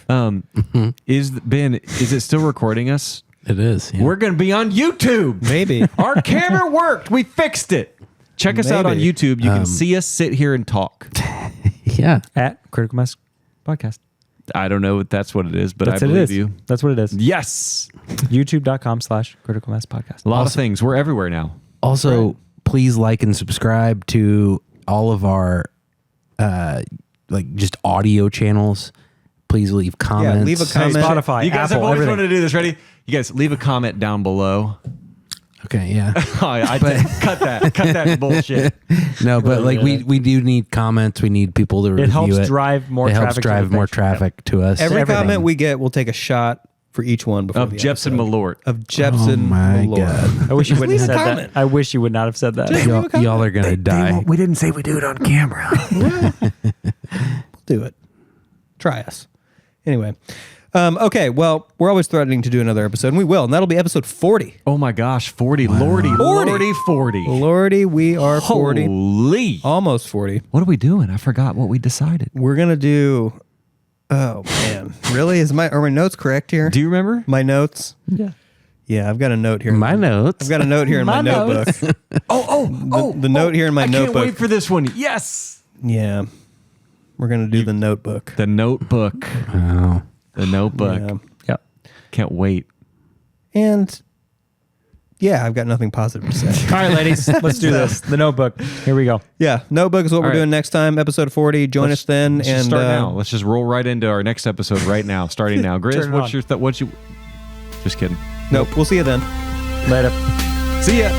[SPEAKER 3] Is it still recording us?
[SPEAKER 2] It is. Yeah.
[SPEAKER 3] We're going to be on YouTube.
[SPEAKER 1] Maybe.
[SPEAKER 3] Our camera worked. We fixed it. Check us out on
[SPEAKER 1] Maybe.
[SPEAKER 3] YouTube. You can see us sit here and talk.
[SPEAKER 2] Yeah.
[SPEAKER 4] At Critical Mess Podcast.
[SPEAKER 3] I don't know if that's what it is, but
[SPEAKER 4] That's
[SPEAKER 3] I
[SPEAKER 4] what it
[SPEAKER 3] believe
[SPEAKER 4] is.
[SPEAKER 3] you.
[SPEAKER 4] That's what it is.
[SPEAKER 3] Yes.
[SPEAKER 4] YouTube.com/Critical Mess Podcast.
[SPEAKER 3] A lot of things. We're everywhere now.
[SPEAKER 2] Also, please like and subscribe to all of our just audio channels. Please leave comments.
[SPEAKER 1] Yeah, leave a comment.
[SPEAKER 4] Spotify,
[SPEAKER 3] You guys
[SPEAKER 4] Apple,
[SPEAKER 3] have always
[SPEAKER 4] everything.
[SPEAKER 3] wanted to do this. Ready? You guys leave a comment down below.
[SPEAKER 2] Okay, yeah.
[SPEAKER 3] Cut that bullshit.
[SPEAKER 2] No, but we do need comments. We need people to review it.
[SPEAKER 4] helps drive more
[SPEAKER 2] It helps
[SPEAKER 4] traffic to
[SPEAKER 2] drive
[SPEAKER 4] the
[SPEAKER 2] more
[SPEAKER 4] page.
[SPEAKER 2] traffic to us.
[SPEAKER 1] Every
[SPEAKER 4] everything.
[SPEAKER 1] comment we get, we'll take a shot for each one before
[SPEAKER 3] Of
[SPEAKER 1] the
[SPEAKER 3] Jepson
[SPEAKER 1] episode.
[SPEAKER 3] Malort.
[SPEAKER 1] Of Jepson
[SPEAKER 2] Oh my
[SPEAKER 1] Malort.
[SPEAKER 2] God.
[SPEAKER 4] I wish you wouldn't have
[SPEAKER 1] Leave a
[SPEAKER 4] said
[SPEAKER 1] comment.
[SPEAKER 4] that. I wish you would not have said that.
[SPEAKER 2] Y'all are gonna die.
[SPEAKER 7] We didn't say we do it on camera.
[SPEAKER 1] We'll do it. Try us. Anyway. Okay, well, we're always threatening to do another episode, and we will, and that'll be episode 40.
[SPEAKER 3] Oh my gosh, 40. Lordy, 40.
[SPEAKER 1] Lordy, we are 40.
[SPEAKER 3] Holy.
[SPEAKER 1] Almost 40.
[SPEAKER 3] What are we doing? I forgot what we decided.
[SPEAKER 1] We're going to do... Oh, man. Really? Are my notes correct here?
[SPEAKER 3] Do you remember?
[SPEAKER 1] My notes?
[SPEAKER 4] Yeah.
[SPEAKER 1] Yeah, I've got a note here.
[SPEAKER 2] My notes.
[SPEAKER 1] I've got a note here in my notebook. The note here in my
[SPEAKER 3] I
[SPEAKER 1] notebook.
[SPEAKER 3] can't wait for this one. Yes.
[SPEAKER 1] Yeah. We're going to do the notebook.
[SPEAKER 3] The notebook.
[SPEAKER 2] Oh.
[SPEAKER 3] The notebook.
[SPEAKER 1] Yeah.
[SPEAKER 4] Yep.
[SPEAKER 3] Can't wait.
[SPEAKER 1] And yeah, I've got nothing positive to say.
[SPEAKER 4] All right, ladies, let's do this. The Notebook. Here we go.
[SPEAKER 1] Yeah, notebook is what we're
[SPEAKER 3] right.
[SPEAKER 1] doing next time, episode 40. Join us then.
[SPEAKER 3] Let's
[SPEAKER 1] and
[SPEAKER 3] just start now. Let's just roll right into our next episode right now. Starting now. Gris,
[SPEAKER 4] Turn it
[SPEAKER 3] what's
[SPEAKER 4] on.
[SPEAKER 3] your just kidding.
[SPEAKER 1] Nope, we'll see you then.
[SPEAKER 4] Later.
[SPEAKER 3] See ya.